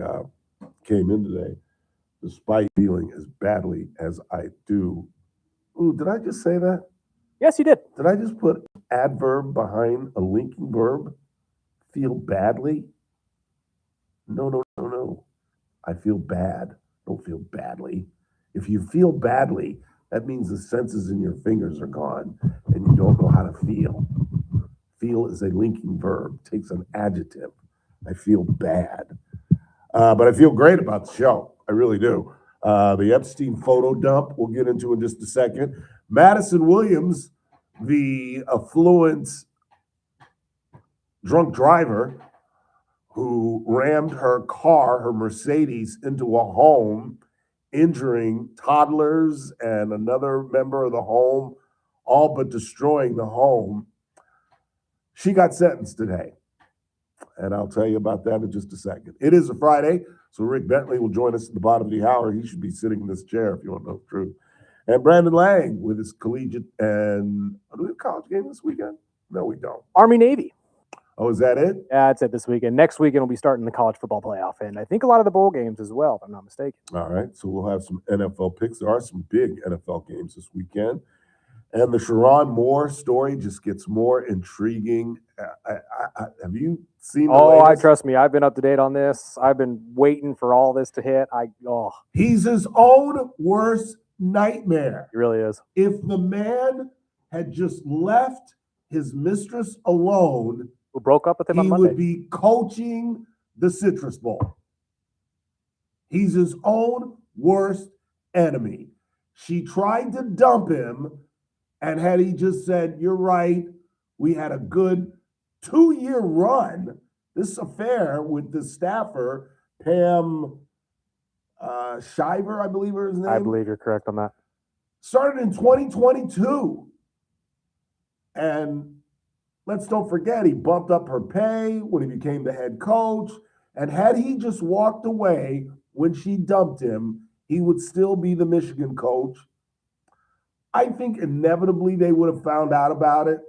uh, came in today, despite feeling as badly as I do. Ooh, did I just say that? Yes, you did. Did I just put adverb behind a linking verb? Feel badly? No, no, no, no. I feel bad. Don't feel badly. If you feel badly, that means the senses in your fingers are gone and you don't know how to feel. Feel is a linking verb, takes an adjective. I feel bad. But I feel great about the show. I really do. The Epstein photo dump, we'll get into in just a second. Madison Williams, the affluent drunk driver who rammed her car, her Mercedes, into a home, injuring toddlers and another member of the home, all but destroying the home. She got sentenced today. And I'll tell you about that in just a second. It is a Friday, so Rick Bentley will join us at the bottom of the hour. He should be sitting in this chair if you want to know the truth. And Brandon Lang with his collegiate and do we have a college game this weekend? No, we don't. Army Navy. Oh, is that it? Yeah, that's it this weekend. Next weekend we'll be starting the college football playoff, and I think a lot of the bowl games as well, if I'm not mistaken. All right, so we'll have some NFL picks. There are some big NFL games this weekend. And the Sharon Moore story just gets more intriguing. Have you seen the latest? Trust me, I've been up to date on this. I've been waiting for all this to hit. He's his own worst nightmare. It really is. If the man had just left his mistress alone, who broke up with him on Monday, he would be coaching the Citrus Bowl. He's his own worst enemy. She tried to dump him, and had he just said, "You're right, we had a good 2-year run," this affair with the staffer, Pam Shiver, I believe her name. I believe you're correct on that. Started in 2022. And let's don't forget, he bumped up her pay when he became the head coach. And had he just walked away when she dumped him, he would still be the Michigan coach. I think inevitably they would have found out about it,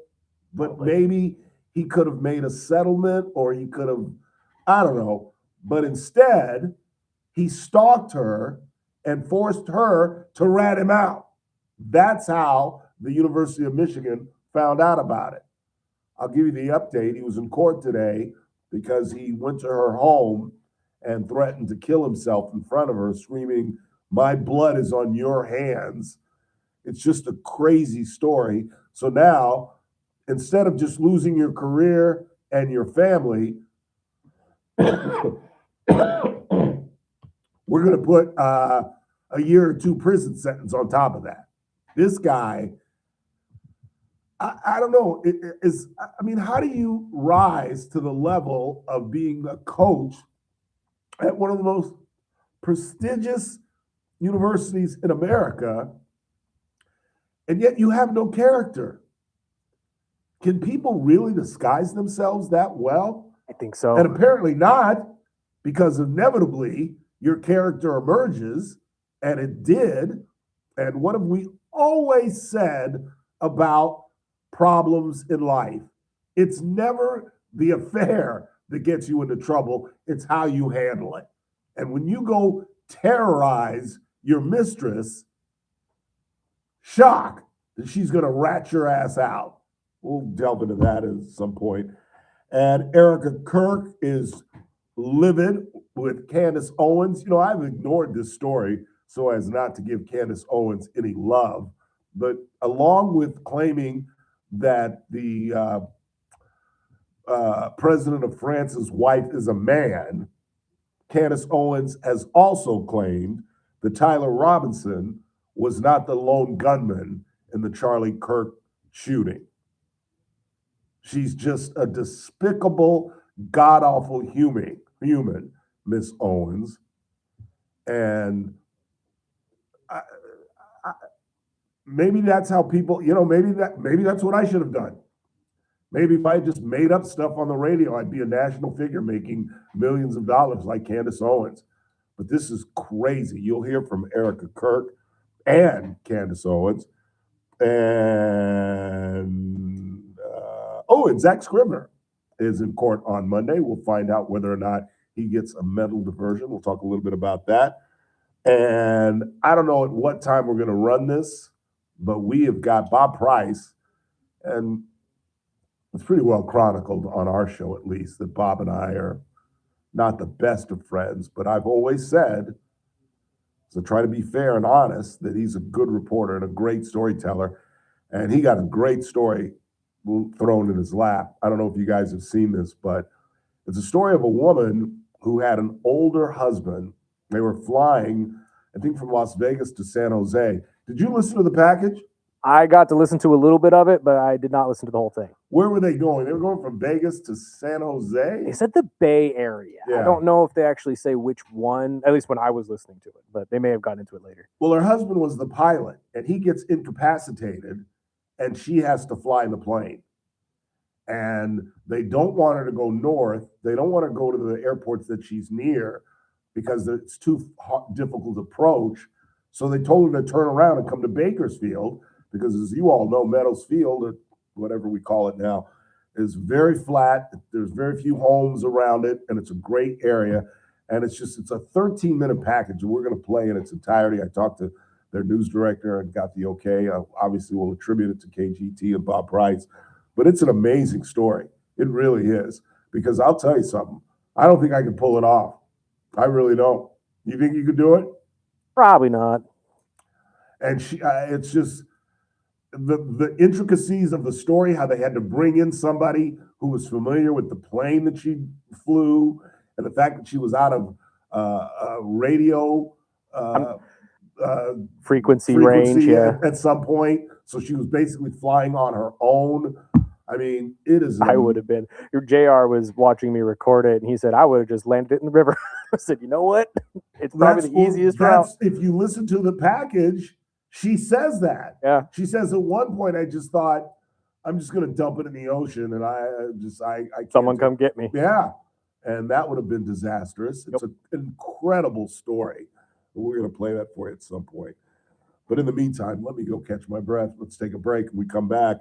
but maybe he could have made a settlement or he could have, I don't know. But instead, he stalked her and forced her to rat him out. That's how the University of Michigan found out about it. I'll give you the update. He was in court today because he went to her home and threatened to kill himself in front of her, screaming, "My blood is on your hands." It's just a crazy story. So now, instead of just losing your career and your family, we're going to put a year or two prison sentence on top of that. This guy, I don't know. How do you rise to the level of being a coach at one of the most prestigious universities in America, and yet you have no character? Can people really disguise themselves that well? I think so. And apparently not, because inevitably your character emerges, and it did. And what have we always said about problems in life? It's never the affair that gets you into trouble, it's how you handle it. And when you go terrorize your mistress, shock that she's going to rat your ass out. We'll delve into that at some point. And Erica Kirk is livid with Candace Owens. I've ignored this story so as not to give Candace Owens any love. But along with claiming that the president of France's wife is a man, Candace Owens has also claimed that Tyler Robinson was not the lone gunman in the Charlie Kirk shooting. She's just a despicable, god-awful human, Miss Owens. And maybe that's how people, maybe that's what I should have done. Maybe if I just made up stuff on the radio, I'd be a national figure making millions of dollars like Candace Owens. But this is crazy. You'll hear from Erica Kirk and Candace Owens. And Zach Scribner is in court on Monday. We'll find out whether or not he gets a mental diversion. We'll talk a little bit about that. And I don't know at what time we're going to run this, but we have got Bob Price, and it's pretty well chronicled on our show, at least, that Bob and I are not the best of friends, but I've always said, so try to be fair and honest, that he's a good reporter and a great storyteller. And he got a great story thrown in his lap. I don't know if you guys have seen this, but it's a story of a woman who had an older husband. They were flying, I think, from Las Vegas to San Jose. Did you listen to the package? I got to listen to a little bit of it, but I did not listen to the whole thing. Where were they going? They were going from Vegas to San Jose? They said the Bay Area. Yeah. I don't know if they actually say which one, at least when I was listening to it, but they may have gotten into it later. Well, her husband was the pilot, and he gets incapacitated, and she has to fly the plane. And they don't want her to go north. They don't want to go to the airports that she's near because it's too difficult to approach. So they told her to turn around and come to Bakersfield because, as you all know, Meadows Field, or whatever we call it now, is very flat. There's very few homes around it, and it's a great area. And it's a 13-minute package, and we're going to play in its entirety. I talked to their news director and got the okay. Obviously, we'll attribute it to KGT and Bob Price. But it's an amazing story. It really is. Because I'll tell you something. I don't think I could pull it off. I really don't. You think you could do it? Probably not. And it's just the intricacies of the story, how they had to bring in somebody who was familiar with the plane that she flew, and the fact that she was out of radio frequency range, yeah. At some point. So she was basically flying on her own. I mean, it is. I would have been. Your JR was watching me record it, and he said, I would have just landed it in the river. I said, you know what? It's probably the easiest route. If you listen to the package, she says that. Yeah. She says at one point, I just thought, I'm just going to dump it in the ocean, and I can't. Someone come get me. Yeah. And that would have been disastrous. It's an incredible story. We're going to play that for you at some point. But in the meantime, let me go catch my breath. Let's take a break, and we come back,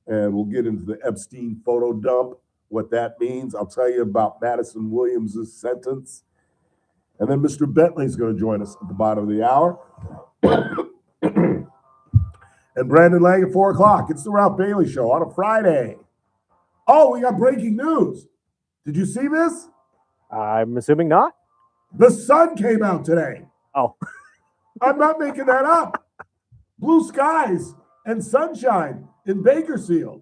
and we'll get into the Epstein photo dump, what that means. I'll tell you about Madison Williams' sentence. And then Mr. Bentley's going to join us at the bottom of the hour. And Brandon Lang at 4 o'clock. It's the Ralph Bailey Show on a Friday. Oh, we got breaking news. Did you see this? I'm assuming not. The sun came out today. Oh. I'm not making that up. Blue skies and sunshine in Bakersfield.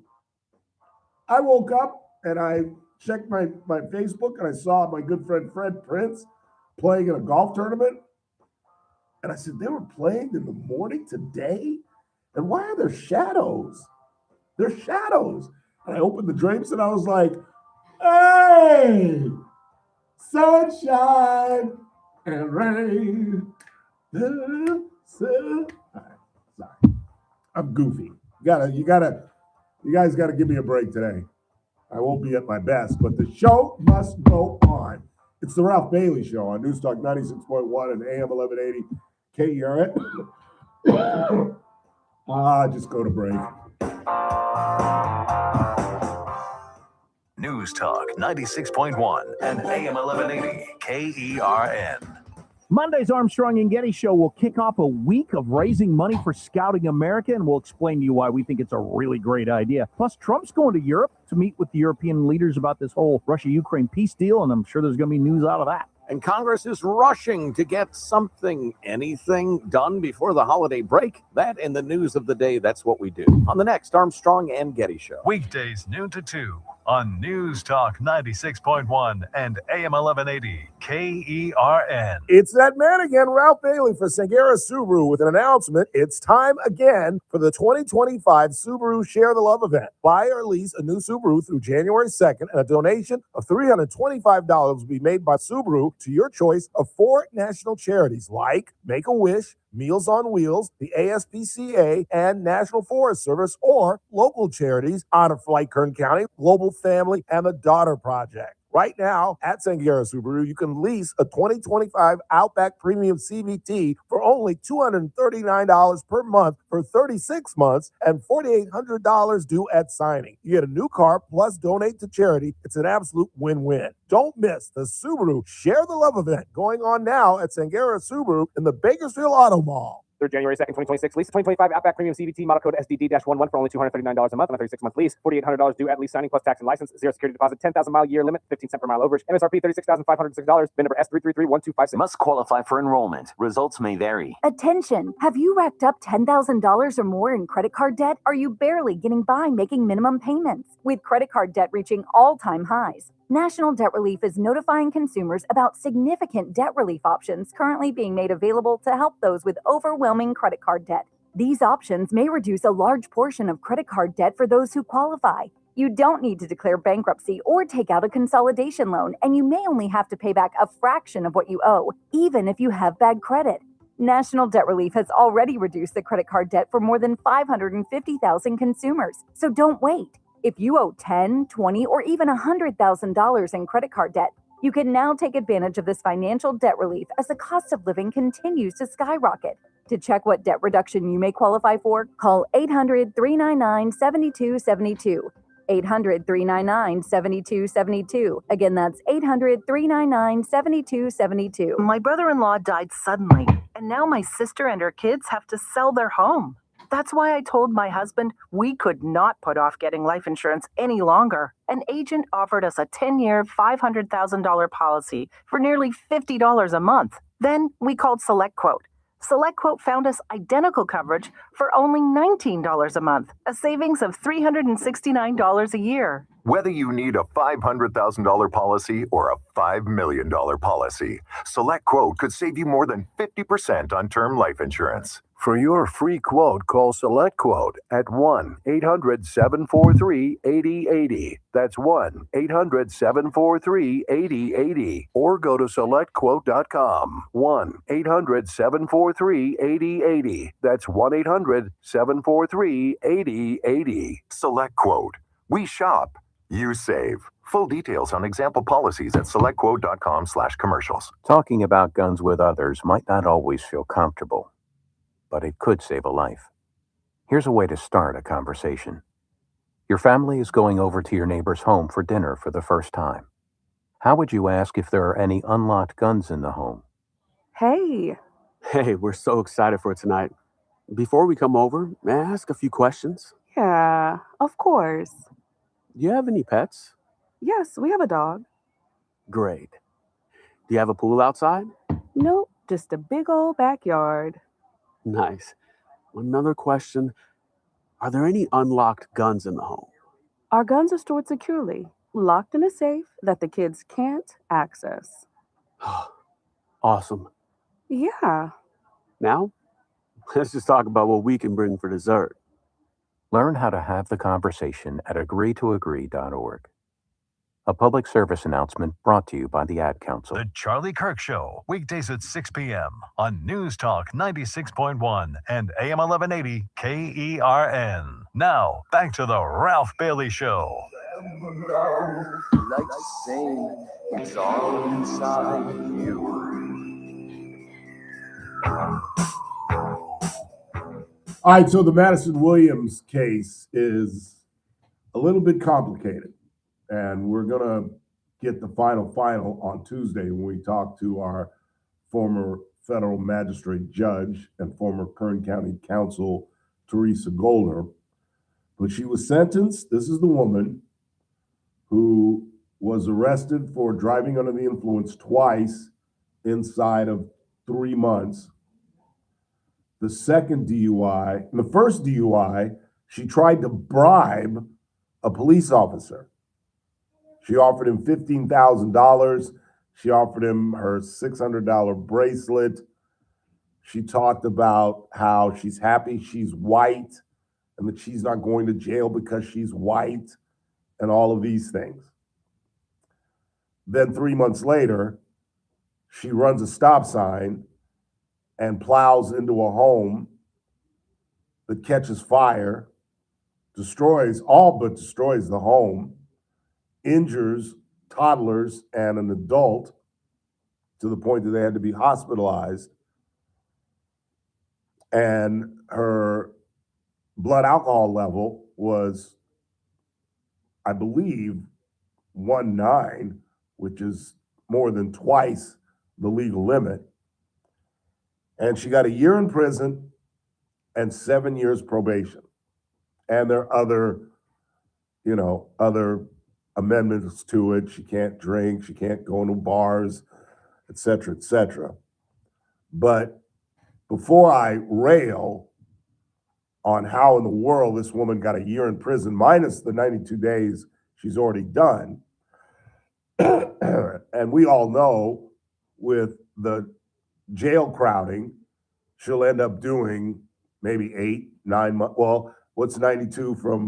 I woke up and I checked my Facebook and I saw my good friend Fred Prince playing in a golf tournament. And I said, they were playing in the morning today? And why are there shadows? There's shadows. And I opened the drapes and I was like, hey, sunshine and rain. Sorry. I'm goofy. You guys gotta give me a break today. I won't be at my best, but the show must go on. It's the Ralph Bailey Show on News Talk 96.1 and AM 1180 KERN. Just go to break. News Talk 96.1 and AM 1180 KERN. Monday's Armstrong and Getty Show will kick off a week of raising money for Scouting America, and we'll explain to you why we think it's a really great idea. Plus, Trump's going to Europe to meet with the European leaders about this whole Russia-Ukraine peace deal, and I'm sure there's going to be news out of that. And Congress is rushing to get anything done before the holiday break. That and the news of the day, that's what we do. On the next Armstrong and Getty Show. Weekdays noon to 2 on News Talk 96.1 and AM 1180 KERN. It's that man again, Ralph Bailey for Sangera Subaru with an announcement. It's time again for the 2025 Subaru Share the Love event. Buy or lease a new Subaru through January 2nd, and a donation of $325 will be made by Subaru to your choice of 4 national charities like Make-A-Wish, Meals on Wheels, the ASPCA, and National Forest Service, or local charities Honor Flight Kern County, Global Family, and the Daughter Project. Right now at Sangera Subaru, you can lease a 2025 Outback Premium CVT for only $239 per month for 36 months and $4,800 due at signing. You get a new car plus donate to charity. It's an absolute win-win. Don't miss the Subaru Share the Love event going on now at Sangera Subaru in the Bakersfield Auto Mall. Through January 2nd, 2026. Lease 2025 Outback Premium CVT model code SDD-11 for only $239 a month on a 36-month lease. $4,800 due at lease signing plus tax and license. Zero security deposit. 10,000 mile year limit. 15 cent per mile overage. MSRP $36,506. VIN number S3331256. Must qualify for enrollment. Results may vary. Attention! Have you racked up $10,000 or more in credit card debt? Are you barely getting by making minimum payments? With credit card debt reaching all-time highs, National Debt Relief is notifying consumers about significant debt relief options currently being made available to help those with overwhelming credit card debt. These options may reduce a large portion of credit card debt for those who qualify. You don't need to declare bankruptcy or take out a consolidation loan, and you may only have to pay back a fraction of what you owe, even if you have bad credit. National Debt Relief has already reduced the credit card debt for more than 550,000 consumers, so don't wait. If you owe $10,000, $20,000, or even $100,000 in credit card debt, you can now take advantage of this financial debt relief as the cost of living continues to skyrocket. To check what debt reduction you may qualify for, call 800-399-7272. 800-399-7272. Again, that's 800-399-7272. My brother-in-law died suddenly, and now my sister and her kids have to sell their home. That's why I told my husband we could not put off getting life insurance any longer. An agent offered us a 10-year, $500,000 policy for nearly $50 a month. Then we called SelectQuote. SelectQuote found us identical coverage for only $19 a month, a savings of $369 a year. Whether you need a $500,000 policy or a $5 million policy, SelectQuote could save you more than 50% on term life insurance. For your free quote, call SelectQuote at 1-800-743-8080. That's 1-800-743-8080. Or go to SelectQuote.com. 1-800-743-8080. That's 1-800-743-8080. SelectQuote. We shop, you save. Full details on example policies at SelectQuote.com/commercials. Talking about guns with others might not always feel comfortable, but it could save a life. Here's a way to start a conversation. Your family is going over to your neighbor's home for dinner for the first time. How would you ask if there are any unlocked guns in the home? Hey, we're so excited for tonight. Before we come over, may I ask a few questions? yeah, of course. Do you have any pets? Yes, we have a dog. Great. Do you have a pool outside? Nope, just a big old backyard. Nice. Another question. Are there any unlocked guns in the home? Our guns are stored securely, locked in a safe that the kids can't access. Awesome. Yeah. Now, let's just talk about what we can bring for dessert. Learn how to have the conversation at agreetoagree.org. A public service announcement brought to you by the Ad Council. The Charlie Kirk Show, weekdays at 6 p.m. on News Talk 96.1 and AM 1180 KERN. Now, back to the Ralph Bailey Show. Like saying it's all inside you. All right, so the Madison Williams case is a little bit complicated, and we're going to get the final on Tuesday when we talk to our former federal magistrate judge and former Kern County Counsel, Teresa Golder. But she was sentenced. This is the woman who was arrested for driving under the influence twice inside of 3 months. The second DUI, the first DUI, she tried to bribe a police officer. She offered him $15,000. She offered him her $600 bracelet. She talked about how she's happy she's white and that she's not going to jail because she's white and all of these things. Then 3 months later, she runs a stop sign and plows into a home that catches fire, destroys the home, injures toddlers and an adult to the point that they had to be hospitalized. And her blood alcohol level was, I believe, 1.9, which is more than twice the legal limit. And she got a year in prison and 7 years probation. And there are other amendments to it. She can't drink, she can't go into bars, et cetera, et cetera. But before I rail on how in the world this woman got a year in prison, minus the 92 days she's already done, and we all know with the jail crowding, she'll end up doing maybe 8, 9 months. Well, what's 92 from,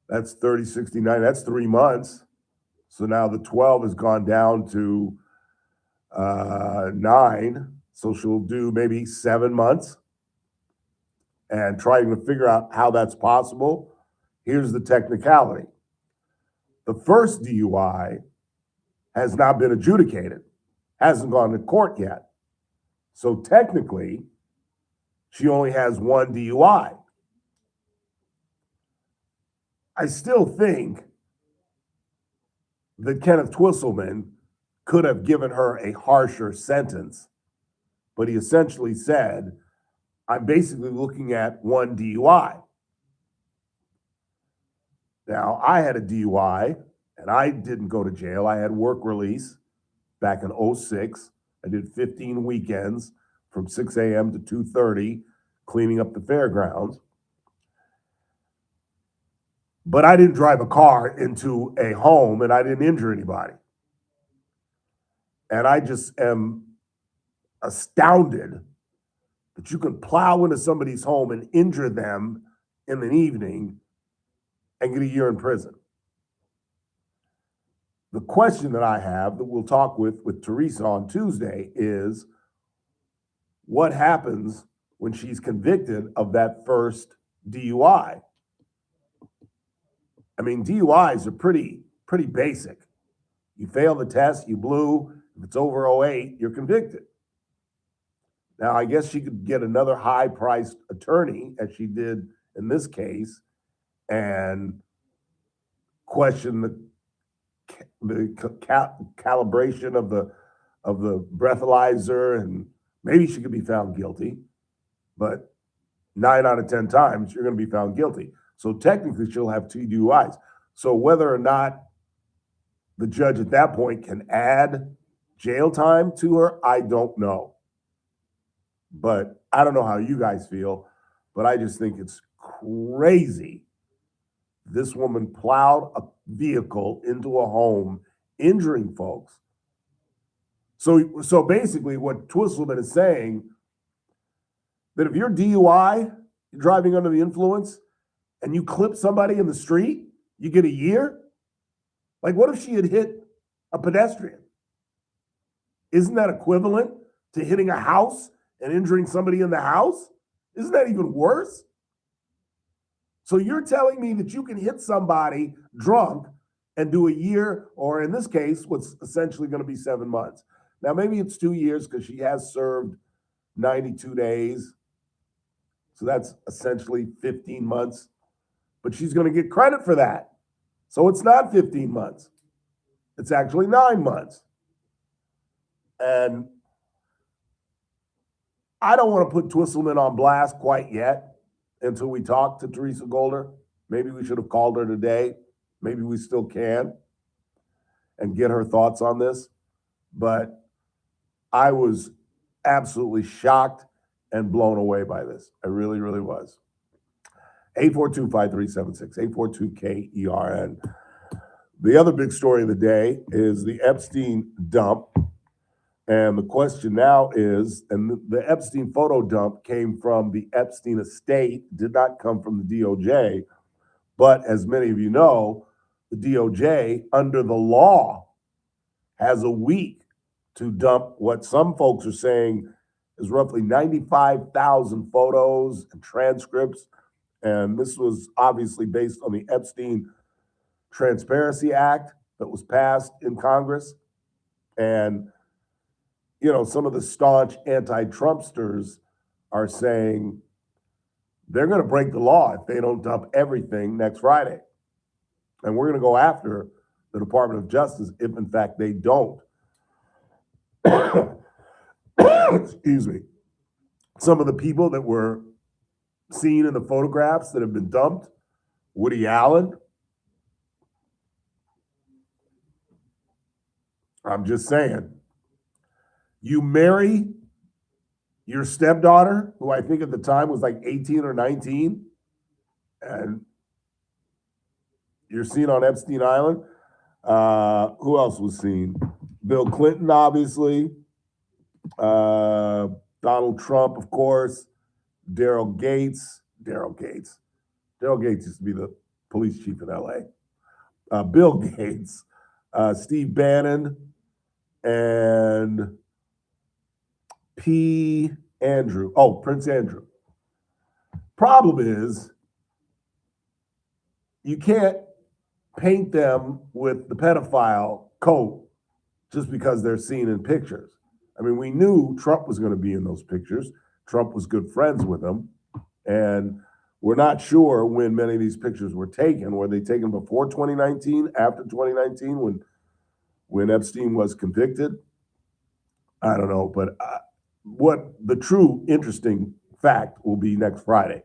that's 30, 69, that's 3 months. So now the 12 has gone down to 9. So she'll do maybe 7 months. And trying to figure out how that's possible, here's the technicality. The first DUI has not been adjudicated, hasn't gone to court yet. So technically, she only has 1 DUI. I still think that Kenneth Twisselman could have given her a harsher sentence, but he essentially said, I'm basically looking at 1 DUI. Now, I had a DUI, and I didn't go to jail. I had work release back in 2006. I did 15 weekends from 6 a.m. to 2:30, cleaning up the fairgrounds. But I didn't drive a car into a home, and I didn't injure anybody. And I just am astounded that you can plow into somebody's home and injure them in an evening and get a year in prison. The question that I have that we'll talk with Teresa on Tuesday is, what happens when she's convicted of that first DUI? I mean, DUIs are pretty basic. You fail the test, you blew. If it's over 08, you're convicted. Now, I guess she could get another high-priced attorney, as she did in this case, and question the calibration of the breathalyzer, and maybe she could be found guilty. But 9 out of 10 times, you're going to be found guilty. So technically, she'll have 2 DUIs. So whether or not the judge at that point can add jail time to her, I don't know. But I don't know how you guys feel, but I just think it's crazy. This woman plowed a vehicle into a home, injuring folks. So basically what Twisselman is saying, that if you're DUI, you're driving under the influence, and you clip somebody in the street, you get a year? Like, what if she had hit a pedestrian? Isn't that equivalent to hitting a house and injuring somebody in the house? Isn't that even worse? So you're telling me that you can hit somebody drunk and do a year, or in this case, what's essentially going to be 7 months. Now, maybe it's 2 years because she has served 92 days. So that's essentially 15 months. But she's going to get credit for that. So it's not 15 months. It's actually 9 months. And I don't want to put Twisselman on blast quite yet until we talk to Teresa Golder. Maybe we should have called her today. Maybe we still can and get her thoughts on this. But I was absolutely shocked and blown away by this. I really, really was. 842-5376, 842-KERN. The other big story of the day is the Epstein dump. And the question now is, and the Epstein photo dump came from the Epstein estate, did not come from the DOJ. But as many of you know, the DOJ, under the law, has a week to dump what some folks are saying is roughly 95,000 photos and transcripts. And this was obviously based on the Epstein Transparency Act. that was passed in Congress. And, some of the staunch anti-Trumpsters are saying they're going to break the law if they don't dump everything next Friday. And we're going to go after the Department of Justice if, in fact, they don't. Excuse me. Some of the people that were seen in the photographs that have been dumped, Woody Allen. I'm just saying, you marry your stepdaughter, who I think at the time was like 18 or 19, and you're seen on Epstein Island. Who else was seen? Bill Clinton, obviously. Donald Trump, of course. Daryl Gates used to be the police chief in LA. Bill Gates, Steve Bannon, and Prince Andrew. Problem is, you can't paint them with the pedophile coat just because they're seen in pictures. I mean, we knew Trump was going to be in those pictures. Trump was good friends with him. And we're not sure when many of these pictures were taken. Were they taken before 2019, after 2019, when Epstein was convicted? I don't know. But what the true interesting fact will be next Friday,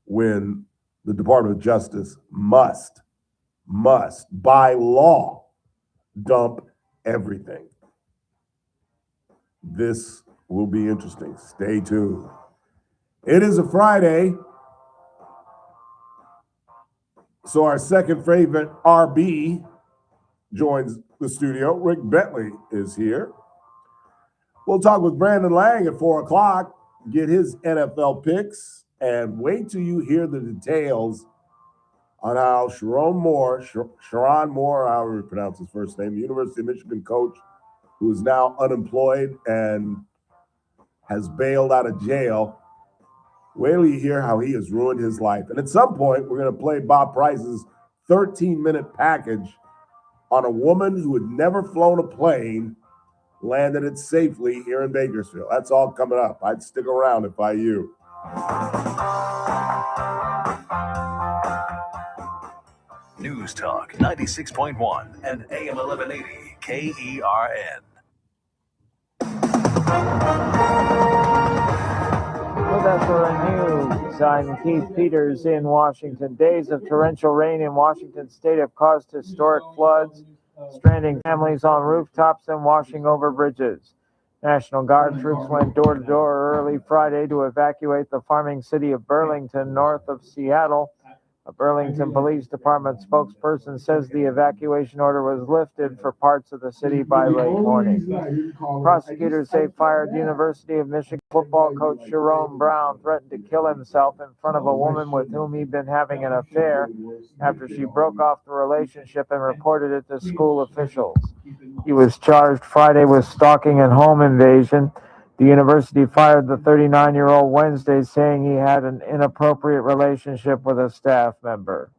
when the Department of Justice must, by law, dump everything. This will be interesting. Stay tuned. It is a Friday, so our second favorite RB joins the studio. Rick Bentley is here. We'll talk with Brandon Lang at 4 o'clock, get his NFL picks, and wait till you hear the details on how Sharon Moore, however you pronounce his first name, the University of Michigan coach, who is now unemployed and has bailed out of jail. Wait till you hear how he has ruined his life. And at some point, we're going to play Bob Price's 13-minute package on a woman who had never flown a plane, landed it safely here in Bakersfield. That's all coming up. I'd stick around if I you. News Talk 96.1 and AM 1180 KERN. With SRN News, I'm Keith Peters in Washington. Days of torrential rain in Washington state have caused historic floods, stranding families on rooftops and washing over bridges. National Guard troops went door to door early Friday to evacuate the farming city of Burlington, north of Seattle. A Burlington Police Department spokesperson says the evacuation order was lifted for parts of the city by late morning. Prosecutors say fired University of Michigan football coach Jerome Brown threatened to kill himself in front of a woman with whom he'd been having an affair after she broke off the relationship and reported it to school officials. He was charged Friday with stalking and home invasion. The university fired the 39-year-old Wednesday, saying he had an inappropriate relationship with a staff member.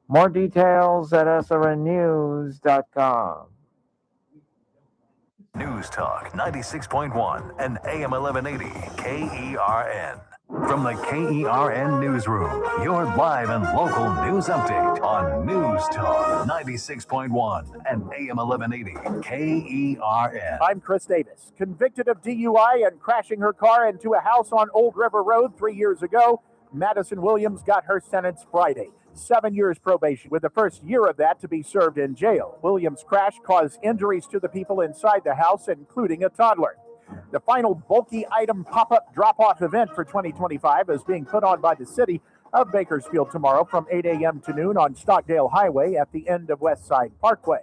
More details at srnnews.com. News Talk 96.1 and AM 1180 KERN. From the KERN Newsroom, your live and local news update on News Talk 96.1 and AM 1180 KERN. I'm Chris Davis. Convicted of DUI and crashing her car into a house on Old River Road 3 years ago, Madison Williams got her sentence Friday. 7 years probation, with the first year of that to be served in jail. Williams' crash caused injuries to the people inside the house, including a toddler. The final bulky item pop-up drop-off event for 2025 is being put on by the city of Bakersfield tomorrow from 8 a.m. to noon on Stockdale Highway at the end of Westside Parkway.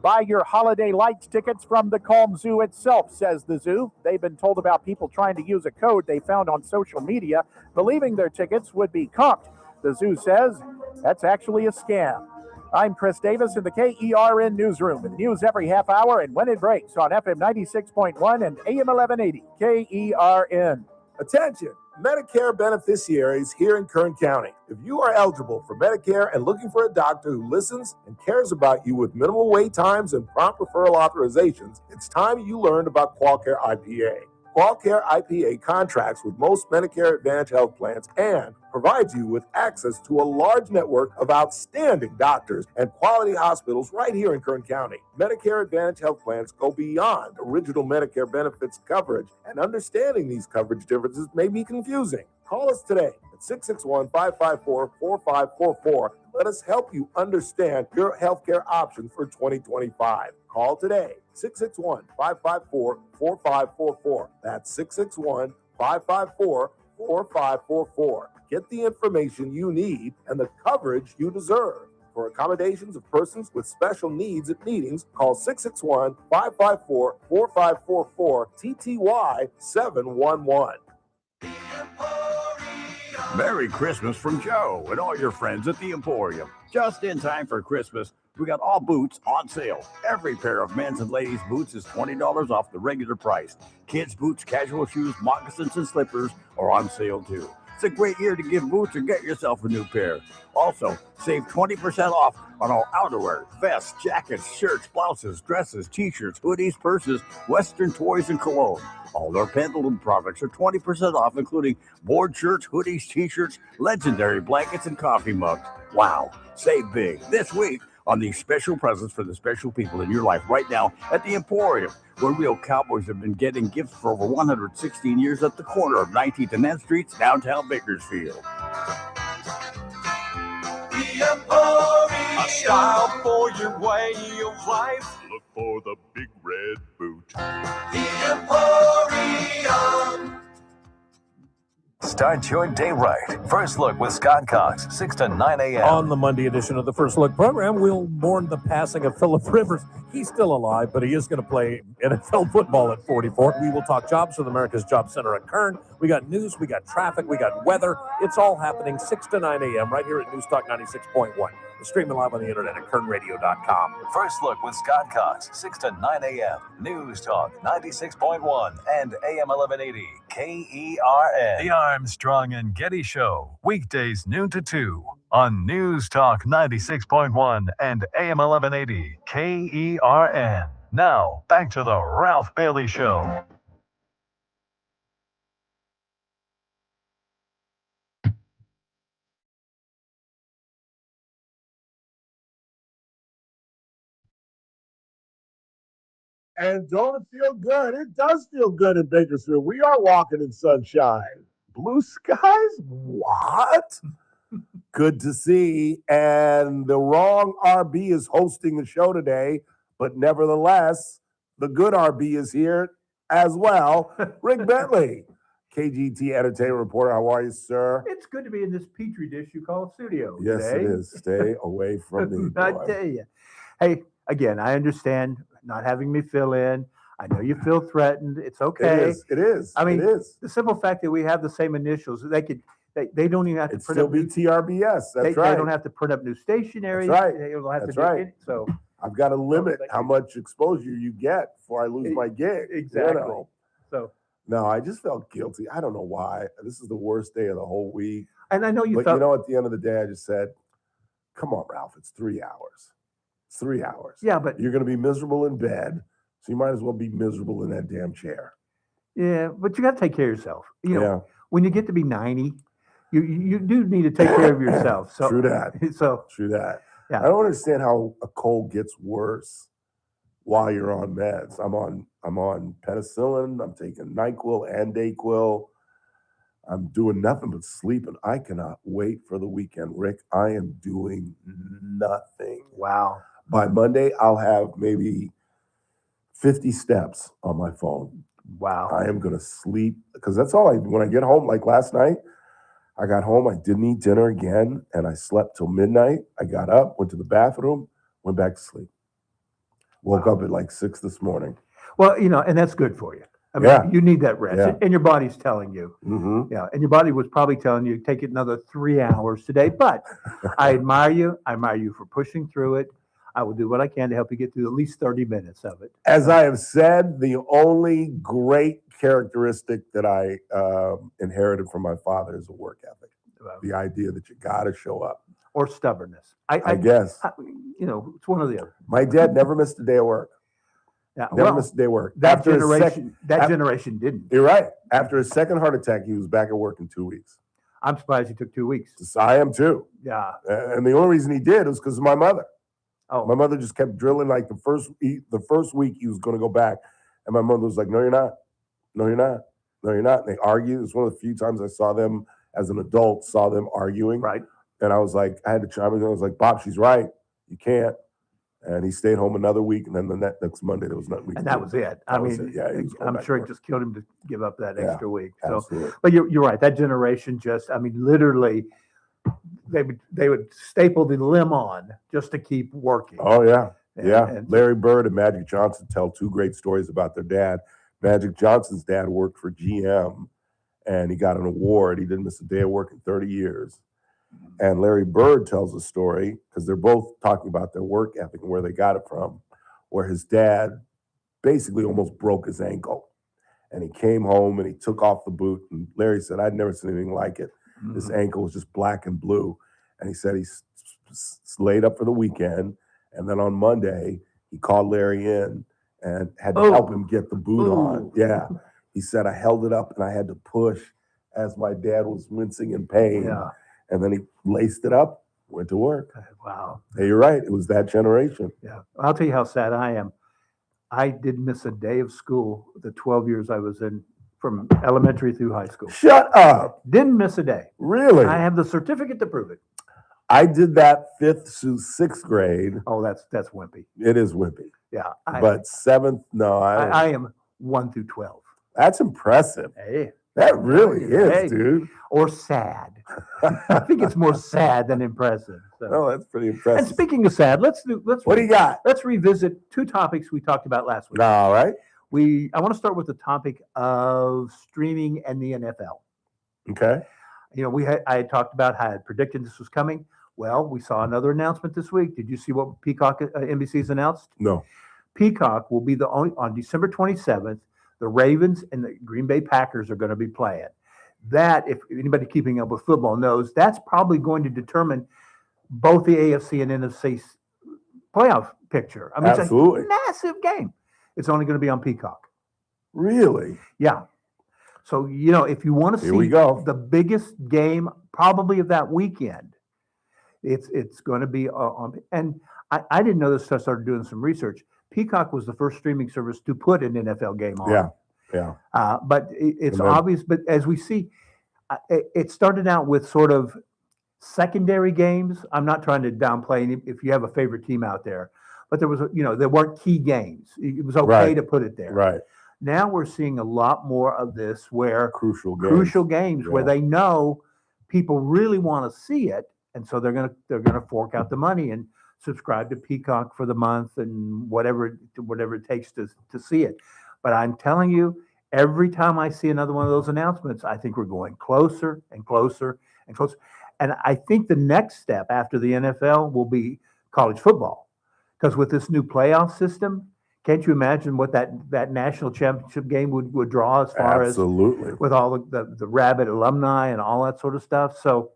Buy your holiday lights tickets from the Calm Zoo itself, says the zoo. They've been told about people trying to use a code they found on social media, believing their tickets would be comped. The zoo says that's actually a scam. I'm Chris Davis in the KERN Newsroom, with news every half hour and when it breaks on FM 96.1 and AM 1180 KERN. Attention! Medicare beneficiaries here in Kern County. If you are eligible for Medicare and looking for a doctor who listens and cares about you with minimal wait times and prompt referral authorizations, it's time you learned about QualCare IPA. QualCare IPA contracts with most Medicare Advantage health plans and provides you with access to a large network of outstanding doctors and quality hospitals right here in Kern County. Medicare Advantage health plans go beyond original Medicare benefits coverage, and understanding these coverage differences may be confusing. Call us today at 661-554-4544. Let us help you understand your healthcare options for 2025. Call today, 661-554-4544. That's 661-554-4544. Get the information you need and the coverage you deserve. For accommodations of persons with special needs at meetings, call 661-554-4544, TTY 711. Merry Christmas from Joe and all your friends at the Emporium. Just in time for Christmas, we got all boots on sale. Every pair of men's and ladies' boots is $20 off the regular price. Kids' boots, casual shoes, moccasins, and slippers are on sale too. It's a great year to give boots or get yourself a new pair. Also, save 20% off on all outerwear, vests, jackets, shirts, blouses, dresses, t-shirts, hoodies, purses, Western toys, and cologne. All our Pendleton products are 20% off, including board shirts, hoodies, t-shirts, legendary blankets, and coffee mugs. Wow, save big this week on these special presents for the special people in your life right now at the Emporium, where real cowboys have been getting gifts for over 116 years at the corner of 19th and N Streets, downtown Bakersfield. The Emporium. A style for your way of life. Look for the big red boot. The Emporium. Start your day right. First Look with Scott Cox, 6 to 9 a.m. On the Monday edition of the First Look program, we'll mourn the passing of Phillip Rivers. He's still alive, but he is going to play NFL football at 44. We will talk jobs with America's Job Center at Kern. We got news, we got traffic, we got weather. It's all happening 6 to 9 a.m. right here at News Talk 96.1. We're streaming live on the internet at kernradio.com. First Look with Scott Cox, 6 to 9 a.m. News Talk 96.1 and AM 1180 KERN. The Armstrong and Getty Show, weekdays noon to 2 on News Talk 96.1 and AM 1180 KERN. Now, back to the Ralph Bailey Show. And don't it feel good? It does feel good in Bakersfield. We are walking in sunshine. Blue skies? What? Good to see. And the wrong RB is hosting the show today, but nevertheless, the good RB is here as well. Rick Bentley, KGT entertainment reporter. How are you, sir? It's good to be in this petri dish you call a studio. Yes, today. it is. Stay away from me. I boy. tell you. Hey, again, I understand not having me fill in. I know you feel threatened. It's okay. It is. It is. I mean, it is. the simple fact that we have the same initials, they don't even have to It'd print still up be new, TRBS. That's they right. don't have to print up new stationery. That's right. They don't have That's to right. do it. So I've got to limit how much exposure you get before I lose my gig. exactly. You know? So No, I just felt guilty. I don't know why. This is the worst day of the whole week. and I know you But felt you know, at the end of the day, I just said, come on, Ralph, it's 3 hours. It's 3 hours. yeah, but You're going to be miserable in bed, so you might as well be miserable in that damn chair. but you got to take care of yourself. You know, Yeah. when you get to be 90, you do need to take care of yourself. So True that. So True that. Yeah. I don't understand how a cold gets worse while you're on meds. I'm on penicillin. I'm taking NyQuil and Dayquil. I'm doing nothing but sleeping. I cannot wait for the weekend, Rick. I am doing nothing. wow. By Monday, I'll have maybe 50 steps on my phone. Wow. I am going to sleep because that's all when I get home, like last night, I got home, I didn't eat dinner again, and I slept till midnight. I got up, went to the bathroom, went back to sleep. Woke up at like 6 this morning. Well, and that's good for you. I mean, Yeah. you need that rest, Yeah. and your body's telling you. Mm-hmm. Yeah, and your body was probably telling you take it another 3 hours today. But I admire you. I admire you for pushing through it. I will do what I can to help you get through at least 30 minutes of it. As I have said, the only great characteristic that I inherited from my father is a work ethic. The idea that you got to show up. Or stubbornness. I guess. It's one or the other. My dad never missed a day of work. Yeah, Never missed a day of work. That After his generation, sec- generation didn't. You're right. After his second heart attack, he was back at work in 2 weeks. I'm surprised he took 2 weeks. I am too. Yeah. And the only reason he did was because of my mother. Oh. My mother just kept drilling like the first week he was going to go back. And my mother was like, no, you're not. No, you're not. No, you're not. And they argued. It's one of the few times I saw them as an adult, saw them arguing. Right. And I was like, I had to chime in. I was like, Bob, she's right. You can't. And he stayed home another week. And then the next Monday, there was nothing we could And that do. was it. That was it. Yeah, he was going I'm back sure to it work. just killed him to give up that Yeah, extra week. So, absolutely. but you're right. That generation just, I mean, literally, they would staple the limb on just to keep working. Oh, yeah. Yeah. And- Larry Bird and Magic Johnson tell two great stories about their dad. Magic Johnson's dad worked for GM and he got an award. He didn't miss a day of work in 30 years. And Larry Bird tells a story because they're both talking about their work ethic and where they got it from, where his dad basically almost broke his ankle. And he came home and he took off the boot. And Larry said, I'd never seen anything like it. His ankle was just black and blue. And he said he laid up for the weekend. And then on Monday, he called Larry in and had to help him get the boot on. Yeah. He said, I held it up and I had to push as my dad was wincing in pain. Yeah. And then he laced it up, went to work. Wow. Hey, you're right. It was that generation. Yeah. I'll tell you how sad I am. I didn't miss a day of school the 12 years I was in, from elementary through high school. Shut up. Didn't miss a day. Really? I have the certificate to prove it. I did that 5th through 6th grade. Oh, that's wimpy. It is wimpy. Yeah. But 7th, no. I am 1 through 12. That's impressive. Hey. That really is, Hey. dude. Or sad. I think it's more sad than impressive. So. Oh, that's pretty And impressive. speaking of sad, let's What do you got? Let's revisit two topics we talked about last week. All right. I want to start with the topic of streaming and the NFL. Okay. You know, I had talked about how I had predicted this was coming. Well, we saw another announcement this week. Did you see what Peacock NBC's announced? No. Peacock will be on December 27th. The Ravens and the Green Bay Packers are going to be playing. That, if anybody keeping up with football knows, that's probably going to determine both the AFC and NFC playoff picture. I mean, Absolutely. it's a massive game. It's only going to be on Peacock. Really? Yeah. So, you know, if you want to Here we see go. the biggest game probably of that weekend, it's going to be on. And I didn't know this until I started doing some research. Peacock was the first streaming service to put an NFL game on. Yeah. Yeah. But it's And then- obvious. But as we see, it started out with sort of secondary games. I'm not trying to downplay any, if you have a favorite team out there, but there was, there weren't key games. It was okay Right. to put it there. Right. Now we're seeing a lot more of this where Crucial games. where Yeah. they know people really want to see it, and so they're gonna fork out the money and subscribe to Peacock for the month and whatever it takes to see it. But I'm telling you, every time I see another one of those announcements, I think we're going closer and closer and closer. And I think the next step after the NFL will be college football, because with this new playoff system, can't you imagine what that national championship game would draw as far Absolutely. as with all the rabid alumni and all that sort of stuff? So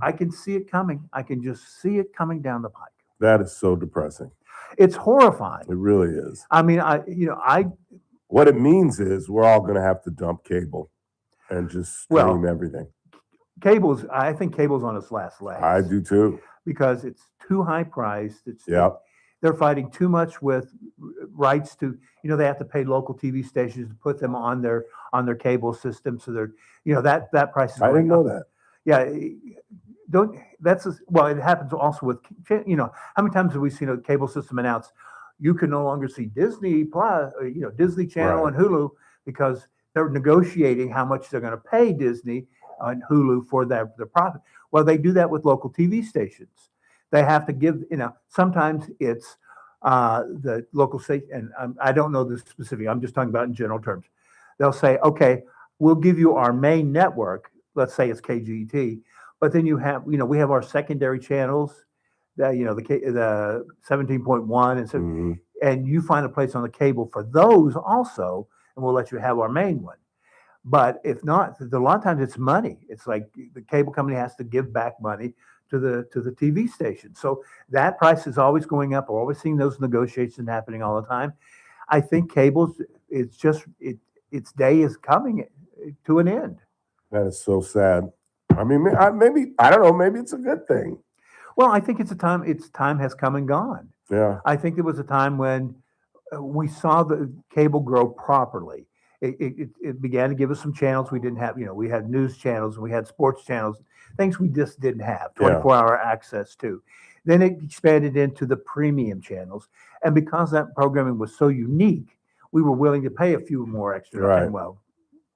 I can see it coming. I can just see it coming down the pike. That is so depressing. It's horrifying. It really is. I mean, What it means is we're all going to have to dump cable and just stream everything. I think cable's on its last legs. I do too. Because it's too high priced. Yep. They're fighting too much with rights to, they have to pay local TV stations to put them on their cable system. So they're, that price is I didn't know up. that. Yeah. It happens also with, how many times have we seen a cable system announce you can no longer see Disney Plus, Disney Channel Right. and Hulu because they're negotiating how much they're going to pay Disney and Hulu for their profit. Well, they do that with local TV stations. They have to give, sometimes it's the local state, and I don't know the specific, I'm just talking about in general terms. They'll say, okay, we'll give you our main network, let's say it's KGT, but then you have, we have our secondary channels, the 17.1 and so, and you find a place on the cable for those also. and we'll let you have our main one. But if not, a lot of times it's money. It's like the cable company has to give back money to the TV station. So that price is always going up. We're always seeing those negotiations happening all the time. I think cables, it's just its day is coming to an end. That is so sad. I mean, maybe I don't know. Maybe it's a good thing. Well, I think its time has come and gone. Yeah. I think there was a time when we saw the cable grow properly. It began to give us some channels we didn't have. We had news channels and we had sports channels, things we just didn't have 24-hour access to. Then it expanded into the premium channels. And because that programming was so unique, we were willing to pay a few more extra, Right. well,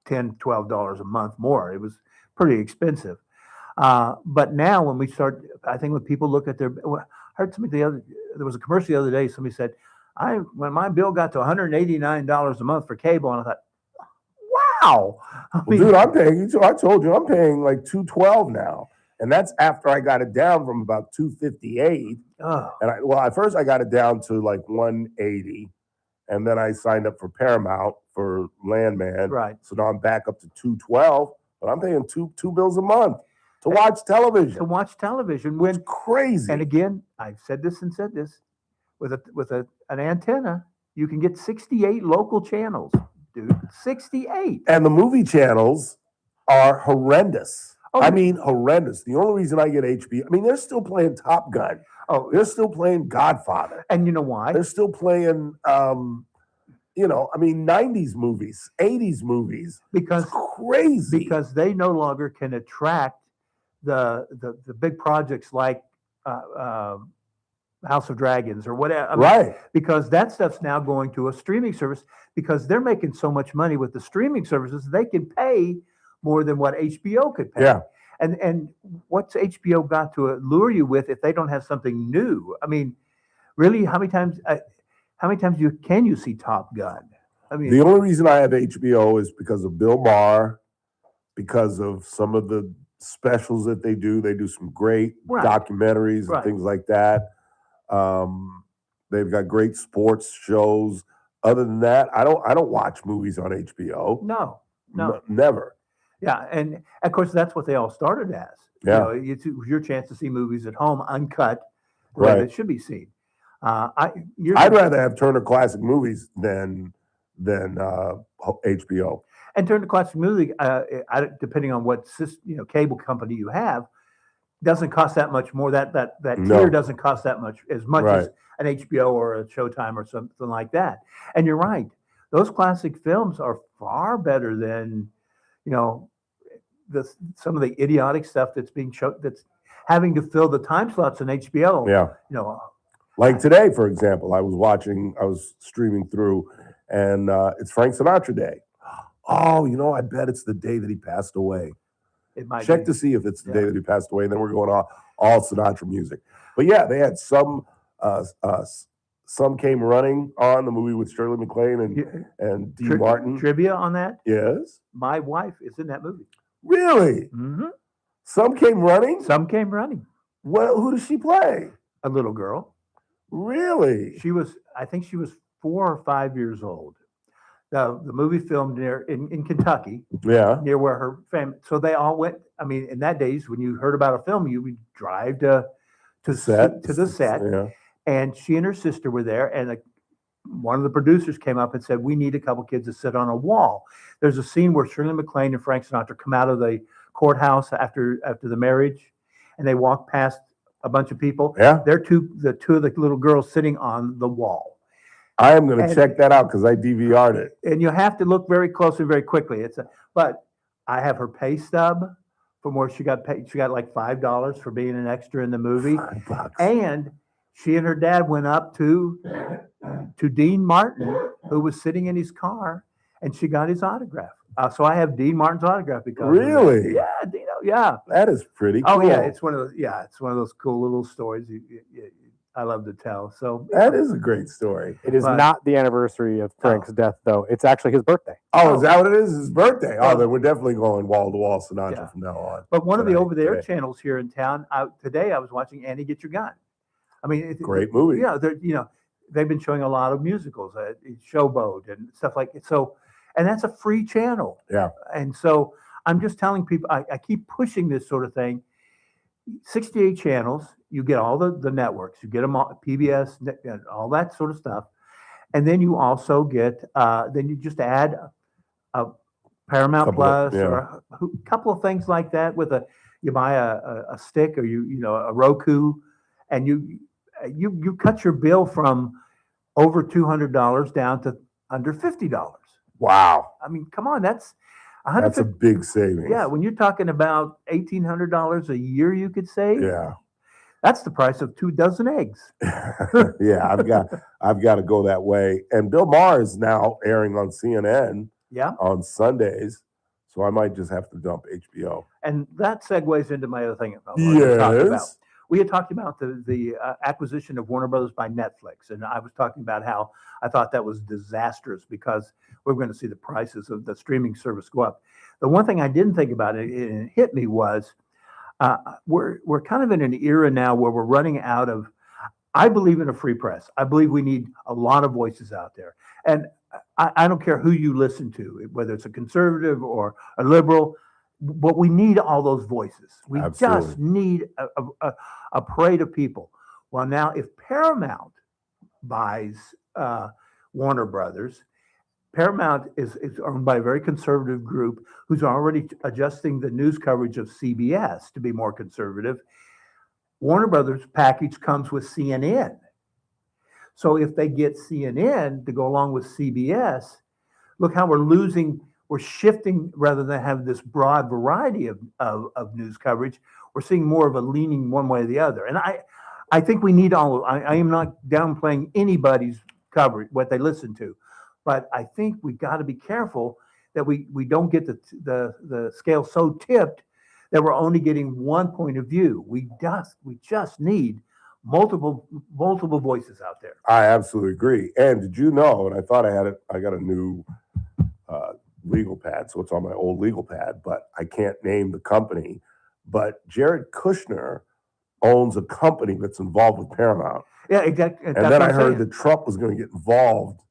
$10, $12 a month more. It was pretty expensive. But now when we start, I think when people look at I heard somebody there was a commercial the other day, somebody said, when my bill got to $189 a month for cable, and I thought, wow. Well, dude, I'm paying. I told you, I'm paying like $212 now, and that's after I got it down from about $258. Oh. And at first I got it down to like $180, and then I signed up for Paramount for Landman. Right. So now I'm back up to $212, but I'm paying two bills a month to watch television. To watch television when crazy. And again, I've said this. With an antenna, you can get 68 local channels, dude. 68. And the movie channels are horrendous. Oh, I mean, horrendous. The only reason I get HBO, I mean, they're still playing Top Gun. Oh, they're still playing Godfather. And you know why? They're still playing, 90s movies, 80s movies. Because it's crazy. Because they no longer can attract the big projects like House of Dragons or whatever. Right. Because that stuff's now going to a streaming service because they're making so much money with the streaming services, they can pay more than what HBO could pay. Yeah. And what's HBO got to lure you with if they don't have something new? I mean, really, how many times can you see Top Gun? I mean, the only reason I have HBO is because of Bill Maher, because of some of the specials that they do. They do some great documentaries and things like that. They've got great sports shows. Other than that, I don't watch movies on HBO. No. Never. Yeah, and of course that's what they all started as. Yeah. It's your chance to see movies at home uncut, the way Right. that should be seen. I'd rather have Turner Classic Movies than HBO. And Turner Classic Movie, depending on what cable company you have, doesn't cost that much more. That No. tier doesn't cost that much as Right. an HBO or a Showtime or something like that. And you're right; those classic films are far better than some of the idiotic stuff that's being shown. That's having to fill the time slots in HBO. Yeah. Like today, for example, I was streaming through, and it's Frank Sinatra Day. Oh, I bet it's the day that he passed away. It might Check be. to see if it's the day that he passed away, and then we're going all Sinatra music. But yeah, they had some Came Running on, the movie with Shirley MacLaine and Dean Martin. Trivia on that? Yes. My wife is in that movie. Really? Mm-hmm. Some Came Running? Some Came Running. Well, who does she play? A little girl. Really? I think she was 4 or 5 years old. The movie filmed in Kentucky. Yeah. Near where her family. So they all went. I mean, in that days, when you heard about a film, you would drive to the set. Yeah. And she and her sister were there, and one of the producers came up and said, "We need a couple kids to sit on a wall." There's a scene where Shirley MacLaine and Frank Sinatra come out of the courthouse after the marriage, and they walk past a bunch of people. Yeah. They're the two of the little girls sitting on the wall. I am going to And- check that out because I DVR'd it. And you have to look very close and very quickly. But I have her pay stub from where she got paid. She got like $5 for being an extra in the movie. $5. And she and her dad went up to Dean Martin, who was sitting in his car, and she got his autograph. So I have Dean Martin's autograph because of that. Really? Yeah, Dino. Yeah. That is pretty cool. Oh yeah, it's one of those cool little stories I love to tell. So That is a great story. It is But- not the anniversary of Frank's death, though. It's actually his birthday. Oh, is that what it is? His birthday. Oh, then we're definitely going wall to wall Sinatra Yeah. from now on. But one of the Tonight, over-the-air today. channels here in town, today I was watching Annie Get Your Gun. I mean, Great movie. Yeah, they've been showing a lot of musicals, Showboat and stuff like it. So, and that's a free channel. Yeah. And so I'm just telling people, I keep pushing this sort of thing. 68 channels, you get all the networks, you get them all, PBS, all that sort of stuff. And then you also get, then you just add a Paramount Plus or a couple of things like that with you buy a stick or a Roku, and you cut your bill from over $200 down to under $50. Wow. I mean, come on, that's a big savings. Yeah, when you're talking about $1,800 a year, you could save. Yeah. That's the price of 2 dozen eggs. Yeah, I've got to go that way. And Bill Maher is now airing on CNN. Yeah. On Sundays, so I might just have to dump HBO. And that segues into my other thing. I wanted to talk about. Yes. We had talked about the acquisition of Warner Brothers by Netflix, and I was talking about how I thought that was disastrous because we're going to see the prices of the streaming service go up. The one thing I didn't think about it hit me was we're kind of in an era now where we're running out of. I believe in a free press. I believe we need a lot of voices out there, and I don't care who you listen to, whether it's a conservative or a liberal, but we need all those voices. We just need a parade of people. Well, now if Paramount buys Warner Brothers, Paramount is owned by a very conservative group who's already adjusting the news coverage of CBS to be more conservative. Warner Brothers package comes with CNN. So if they get CNN to go along with CBS, look how we're shifting rather than have this broad variety of news coverage. We're seeing more of a leaning one way or the other. And I think we need all of I am not downplaying anybody's coverage, what they listen to. But I think we got to be careful that we don't get the scale so tipped that we're only getting one point of view. We just need multiple voices out there. I absolutely agree. And did you know, and I thought I got a new legal pad, so it's on my old legal pad, but I can't name the company. But Jared Kushner owns a company that's involved with Paramount. Yeah, exactly. And then I heard that Trump was going to get involved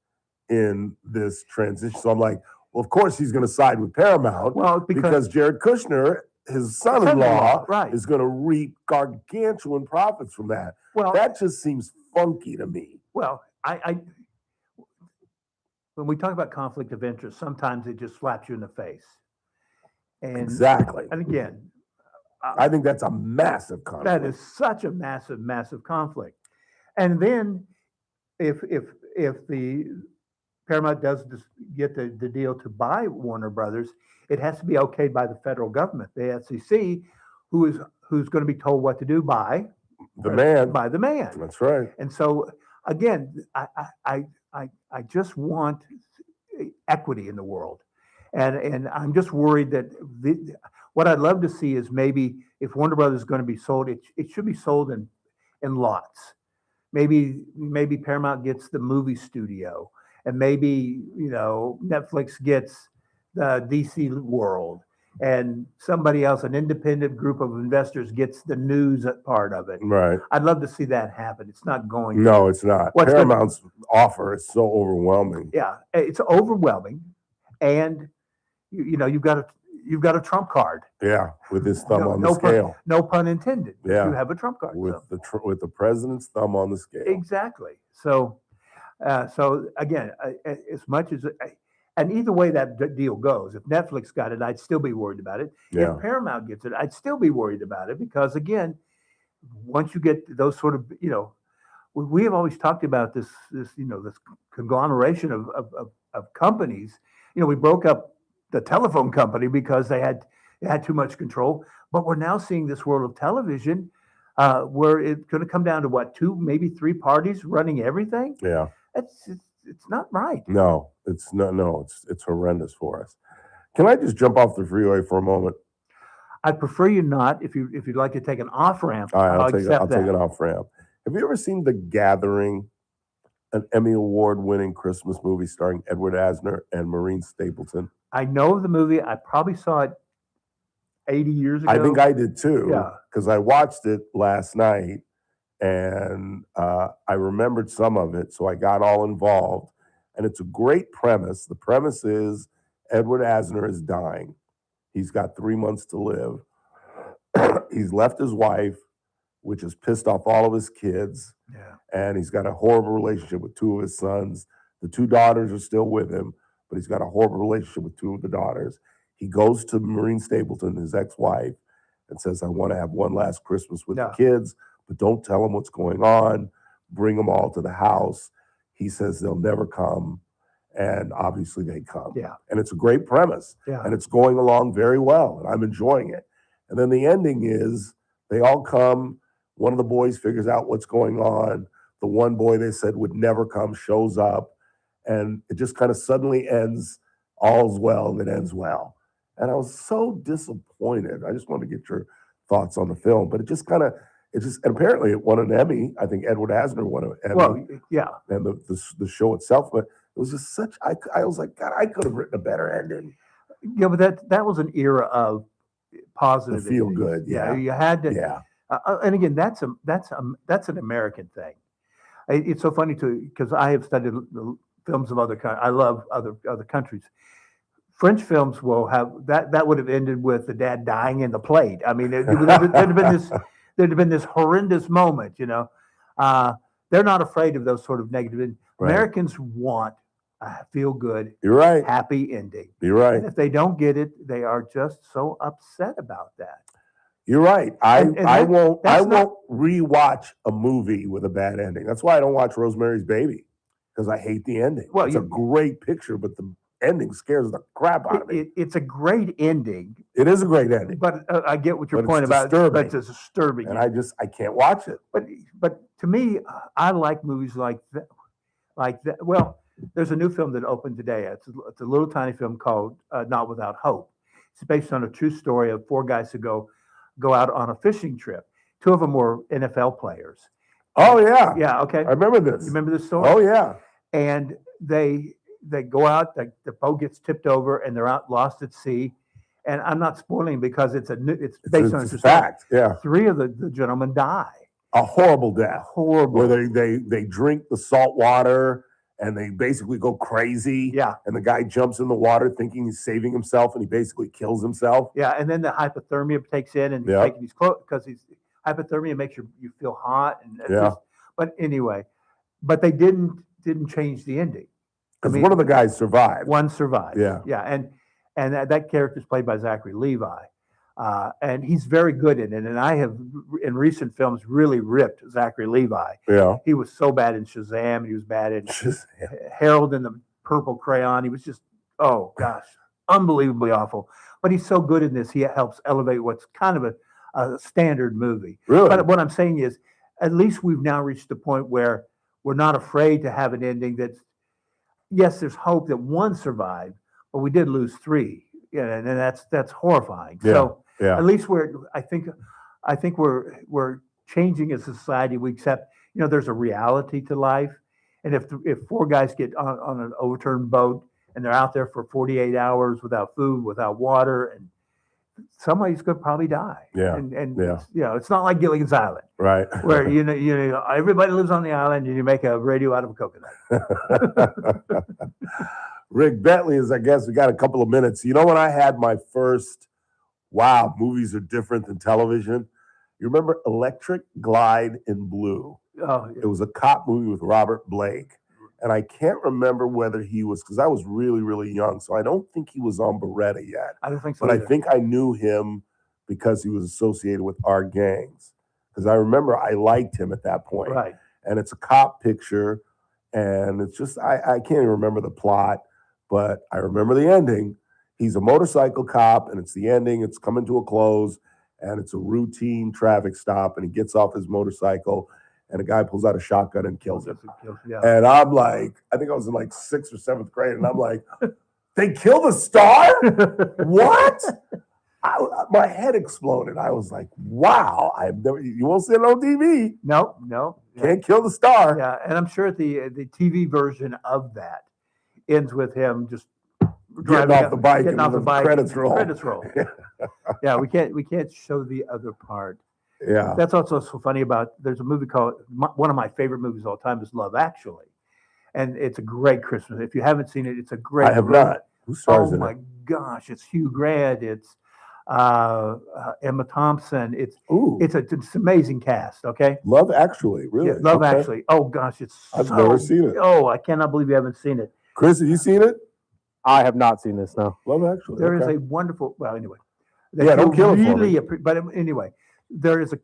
in this transition. So I'm like, well, of course he's going to side with Paramount. Well, because Jared Kushner, his son-in-law, right, is going to reap gargantuan profits from that. Well, that just seems funky to me. Well, when we talk about conflict of interest, sometimes it just slaps you in the face. And exactly. And again, I think that's a massive conflict. That is such a massive, massive conflict. And then if the Paramount does get the deal to buy Warner Brothers, it has to be okayed by the federal government, the FCC, who's going to be told what to do by the man. By the man. That's right. And so again, I just want equity in the world, and I'm just worried that what I'd love to see is maybe if Warner Brothers is going to be sold, it should be sold in lots. Maybe Paramount gets the movie studio, and maybe Netflix gets the DC World, and somebody else, an independent group of investors, gets the news part of it. Right. I'd love to see that happen. It's not going. No, it's not. Paramount's offer is so overwhelming. Yeah, it's overwhelming, and you've got a trump card. Yeah, with his thumb on the scale. No pun intended. Yeah, you have a trump card with the president's thumb on the scale. Exactly. So again, as much as. And either way that deal goes, if Netflix got it, I'd still be worried about it. Yeah. If Paramount gets it, I'd still be worried about it because, again, once you get those sort of, we have always talked about this conglomeration of companies. We broke up the telephone company because they had too much control, but we're now seeing this world of television where it's going to come down to what, 2, maybe 3 parties running everything. Yeah. It's not right. No, it's not. No, it's horrendous for us. Can I just jump off the freeway for a moment? I'd prefer you not. If you'd like to take an off ramp, All right, I'll accept take an off ramp. Have you ever seen The Gathering, an Emmy Award-winning Christmas movie starring Edward Asner and Maureen Stapleton? I know the movie. I probably saw it 80 years ago. I think I did too. Yeah, because I watched it last night. And I remembered some of it, so I got all involved. and it's a great premise. The premise is Edward Asner is dying. He's got 3 months to live. He's left his wife, which has pissed off all of his kids. Yeah. And he's got a horrible relationship with 2 of his sons. The 2 daughters are still with him, but he's got a horrible relationship with 2 of the daughters. He goes to Maureen Stapleton, his ex-wife, and says, I want to have one last Christmas with the kids, but don't tell them what's going on. Bring them all to the house. He says they'll never come. And obviously they come. Yeah. And it's a great premise. Yeah. And it's going along very well. And I'm enjoying it. And then the ending is they all come. One of the boys figures out what's going on. The one boy they said would never come shows up. And it just kind of suddenly ends. All's well that ends well. And I was so disappointed. I just wanted to get your thoughts on the film. But it just kind of, and apparently it won an Emmy. I think Edward Asner won an Emmy. Well, yeah. And the show itself, but it was just such, I was like, God, I could have written a better ending. Yeah, but that was an era of positive. The feel endings. good, yeah. You had to. Yeah. And again, that's an American thing. It's so funny because I have studied the films of other countries. I love other countries. French films will have that would have ended with the dad dying in the plate. I mean, there'd have been this horrendous moment. You know, they're not afraid of those sort of negative. Right. Americans want a feel good, You're right. happy ending. You're right. And if they don't get it, they are just so upset about that. You're right. I And won't that's not- rewatch a movie with a bad ending. That's why I don't watch Rosemary's Baby, because I hate the ending. Well, It's a great picture, but the ending scares the crap out of me. It's a great ending, It is a great ending, but I get what your But point it's about. disturbing. But it's disturbing. and I can't watch it. But to me, I like movies like that. Well, there's a new film that opened today. It's a little tiny film called Not Without Hope. It's based on a true story of 4 guys who go out on a fishing trip. 2 of them were NFL players. Oh yeah, Yeah. Okay. I remember this. You remember this story? Oh yeah, And they go out. The boat gets tipped over, and they're out lost at sea. And I'm not spoiling because it's based on it's a a fact. Yeah, 3 of the gentlemen die. a horrible death. Horrible. Where they drink the salt water and they basically go crazy. Yeah. And the guy jumps in the water thinking he's saving himself, and he basically kills himself. Yeah, and then the hypothermia takes in, and he's Yeah. taking these clothes because hypothermia makes you feel hot, and it's Yeah. but anyway, but they didn't change the ending. Because one of the guys survived. One survived. Yeah. Yeah, and that character is played by Zachary Levi, and he's very good in it. And I have in recent films really ripped Zachary Levi. Yeah. He was so bad in Shazam, and he was bad in Harold and the Purple Crayon. He was just, oh gosh, unbelievably awful. But he's so good in this. He helps elevate what's kind of a standard movie. Really? But what I'm saying is, at least we've now reached the point where we're not afraid to have an ending that's, yes, there's hope that 1 survived, but we did lose 3. Yeah, and that's horrifying. Yeah, So yeah. at least I think we're changing as a society. We accept, there's a reality to life. And if 4 guys get on an overturned boat and they're out there for 48 hours without food, without water, and somebody's going to probably die. Yeah, And yeah. it's not like Gilligan's Island, Right. where everybody lives on the island and you make a radio out of a coconut. Rick Bentley is, I guess, we got a couple of minutes. You know, when I had my first, wow, movies are different than television. You remember Electric Glide in Blue? Oh, It was a cop movie with Robert Blake. And I can't remember whether he was, because I was really, really young. So I don't think he was on Beretta yet. I don't think so But I either. think I knew him because he was associated with our gangs. Because I remember I liked him at that point. Right. And it's a cop picture. And it's just, I can't even remember the plot, but I remember the ending. He's a motorcycle cop, and it's the ending. It's coming to a close, and it's a routine traffic stop. And he gets off his motorcycle, and a guy pulls out a shotgun and kills him. Yeah. And I'm like, I think I was in like 6th or 7th grade, and I'm like, they killed the star? What? My head exploded. I was like, wow, you won't see it on TV. No. Can't kill the star. Yeah, and I'm sure the TV version of that ends with him just Getting off the bike getting and off the the bike. credits and roll. Credits roll. Yeah, we can't show the other part. Yeah. That's also so funny about. There's a movie called one of my favorite movies of all time is Love Actually, and it's a great Christmas. If you haven't seen it, it's a great. I have not. Who stars Oh in my it? gosh, it's Hugh Grant. It's Emma Thompson. It's an amazing cast. Okay. Love Actually, really? Yeah, Love Okay. Actually. Oh gosh, it's. I've never seen it. Oh, I cannot believe you haven't seen it. Chris, have you seen it? I have not seen this. No. Love Actually. There is okay. a wonderful. Well, anyway. Yeah, don't kill it for me. But anyway, there is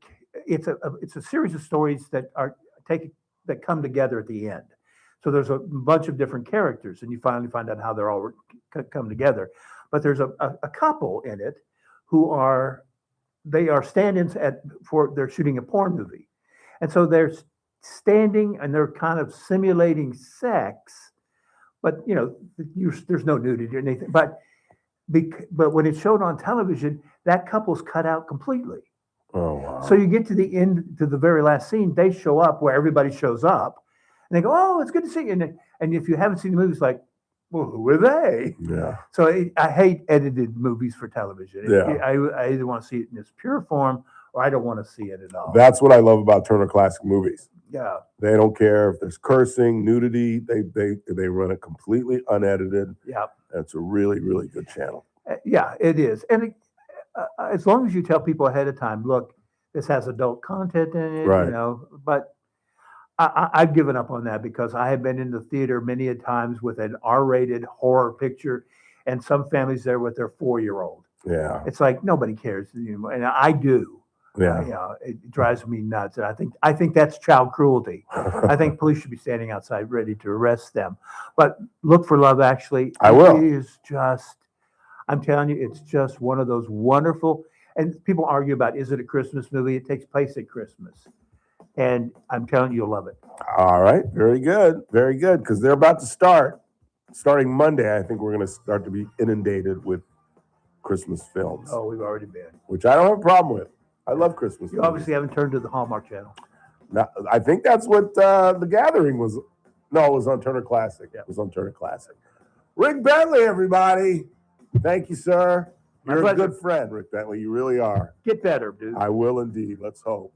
it's a series of stories that come together at the end. So there's a bunch of different characters, and you finally find out how they're all come together. But there's a couple in it who are stand-ins they're shooting a porn movie, and so they're standing and they're kind of simulating sex, but there's no nudity or anything. But when it's shown on television, that couple's cut out completely. Oh wow! So you get to the end, to the very last scene, they show up where everybody shows up, and they go, "Oh, it's good to see you." And if you haven't seen the movie, it's like, well, who are they? Yeah. So I hate edited movies for television. Yeah. I either want to see it in its pure form, or I don't want to see it at all. That's what I love about Turner Classic Movies. Yeah. They don't care if there's cursing, nudity. They run it completely unedited. Yeah. It's a really, really good channel. Yeah, it is. And as long as you tell people ahead of time, look, this has adult content in it, Right. but I've given up on that because I have been in the theater many a times with an R-rated horror picture and some families there with their 4-year-old. Yeah. It's like nobody cares anymore. And I do. Yeah. It drives me nuts. And I think that's child cruelty. I think police should be standing outside ready to arrest them. But look for Love Actually. I will. It is just, I'm telling you, it's just one of those wonderful, and people argue about, is it a Christmas movie? It takes place at Christmas. And I'm telling you, you'll love it. All right. Very good. Very good. Because they're about to starting Monday. I think we're going to start to be inundated with Christmas films, Oh, we've already been. which I don't have a problem with. I love Christmas You movies. obviously haven't turned to the Hallmark Channel. No, I think that's what The Gathering was. No, it was on Turner Classic. Yeah. It was on Turner Classic. Rick Bentley, everybody. Thank you, sir. My You're pleasure. a good friend, Rick Bentley. You really are. Get better, dude. I will indeed. Let's hope.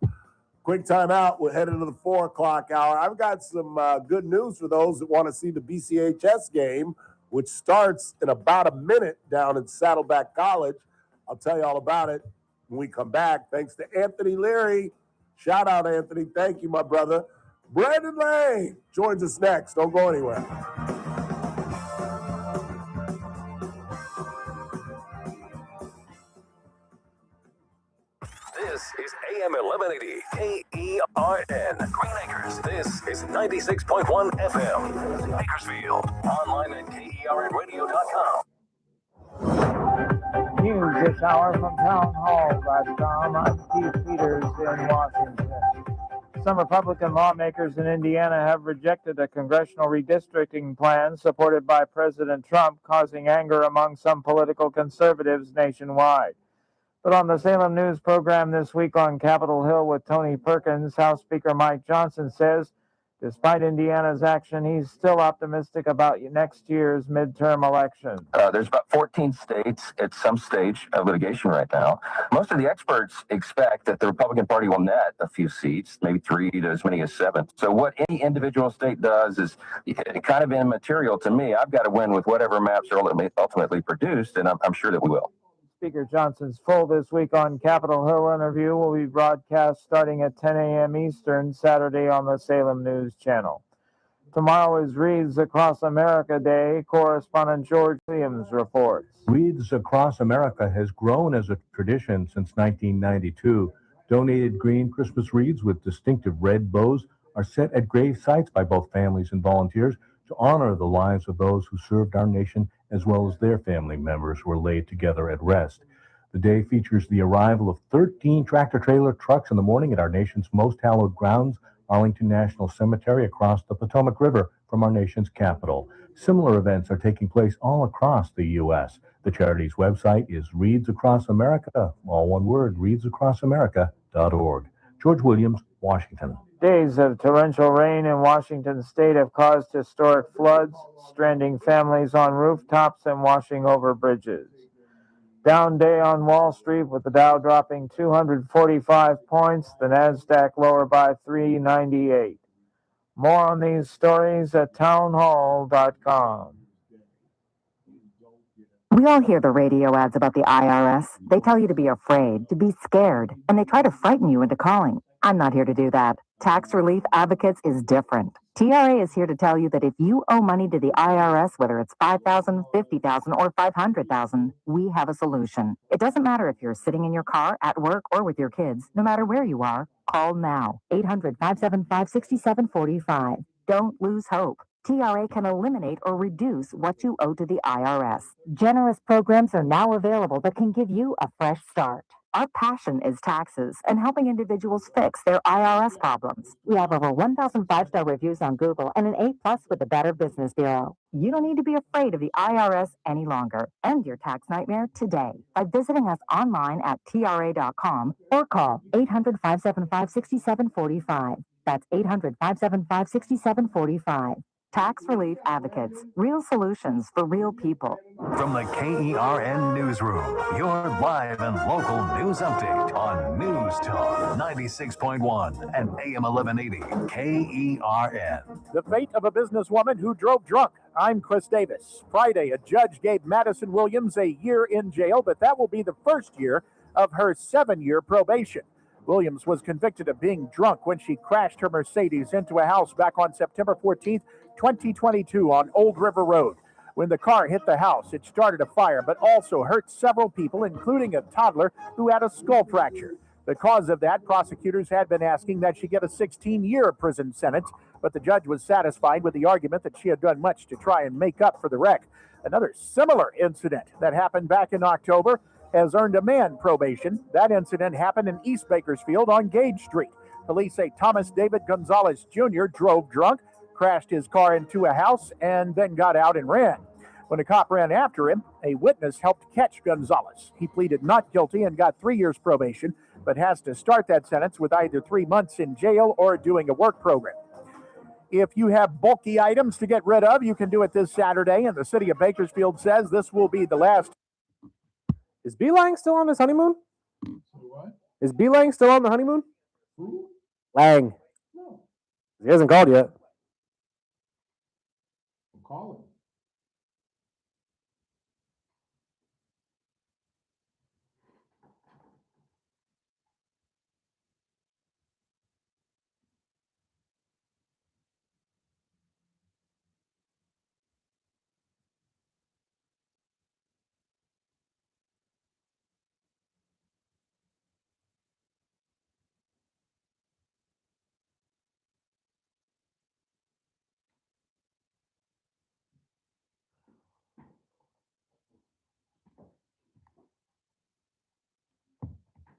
Quick time out. We're headed to the 4 o'clock hour. I've got some good news for those that want to see the BCHS game, which starts in about a minute down in Saddleback College. I'll tell you all about it when we come back. Thanks to Anthony Leary. Shout out, Anthony. Thank you, my brother. Brandon Lane joins us next. Don't go anywhere. This is AM 1180 KERN. Green Acres. This is 96.1 FM. Bakersfield. Online at KERNradio.com. News this hour from townhall.com. I'm Keith Peters in Washington. Some Republican lawmakers in Indiana have rejected a congressional redistricting plan supported by President Trump, causing anger among some political conservatives nationwide. But on the Salem News program this week on Capitol Hill with Tony Perkins, House Speaker Mike Johnson says, despite Indiana's action, he's still optimistic about next year's midterm election. There's about 14 states at some stage of litigation right now. Most of the experts expect that the Republican Party will net a few seats, maybe 3 to as many as 7. So what any individual state does is kind of immaterial to me. I've got to win with whatever maps are ultimately produced, and I'm sure that we will. Speaker Johnson's full this week on Capitol Hill interview will be broadcast starting at 10 a.m. Eastern Saturday on the Salem News Channel. Tomorrow is Reads Across America Day. Correspondent George Williams reports. Wreaths Across America has grown as a tradition since 1992. Donated green Christmas wreaths with distinctive red bows are set at grave sites by both families and volunteers to honor the lives of those who served our nation as well as their family members who were laid together at rest. The day features the arrival of 13 tractor-trailer trucks in the morning at our nation's most hallowed grounds, Arlington National Cemetery, across the Potomac River from our nation's capital. Similar events are taking place all across the U.S. The charity's website is Reads Across America, all one word, readsacrossamerica.org. George Williams, Washington. Days of torrential rain in Washington state have caused historic floods, stranding families on rooftops and washing over bridges. Down day on Wall Street with the Dow dropping 245 points, the NASDAQ lower by 398. More on these stories at townhall.com. We all hear the radio ads about the IRS. They tell you to be afraid, to be scared, and they try to frighten you into calling. I'm not here to do that. Tax Relief Advocates is different. TRA is here to tell you that if you owe money to the IRS, whether it's $5,000, $50,000, or $500,000, we have a solution. It doesn't matter if you're sitting in your car, at work, or with your kids. No matter where you are, call now. 800-575-6745. Don't lose hope. TRA can eliminate or reduce what you owe to the IRS. Generous programs are now available that can give you a fresh start. Our passion is taxes and helping individuals fix their IRS problems. We have over 1,000 five-star reviews on Google and an A+ with the Better Business Bureau. You don't need to be afraid of the IRS any longer. End your tax nightmare today by visiting us online at TRA.com or call 800-575-6745. That's 800-575-6745. Tax Relief Advocates, real solutions for real people. From the KERN Newsroom, your live and local news update on News Talk 96.1 and AM 1180 KERN. The fate of a businesswoman who drove drunk. I'm Chris Davis. Friday, a judge gave Madison Williams a year in jail, but that will be the first year of her 7-year probation. Williams was convicted of being drunk when she crashed her Mercedes into a house back on September 14th, 2022 on Old River Road. When the car hit the house, it started a fire, but also hurt several people, including a toddler who had a skull fracture. Because of that, prosecutors had been asking that she get a 16-year prison sentence, but the judge was satisfied with the argument that she had done much to try and make up for the wreck. Another similar incident that happened back in October has earned a man probation. That incident happened in East Bakersfield on Gage Street. Police say Thomas David Gonzalez Jr. drove drunk, crashed his car into a house, and then got out and ran. When a cop ran after him, a witness helped catch Gonzalez. He pleaded not guilty and got 3 years probation, but has to start that sentence with either 3 months in jail or doing a work program. If you have bulky items to get rid of, you can do it this Saturday, and the city of Bakersfield says this will be the last. Is B-Lang still on his honeymoon? Is B-Lang still on the honeymoon? Who? Lang. No. He hasn't called yet. I'm calling.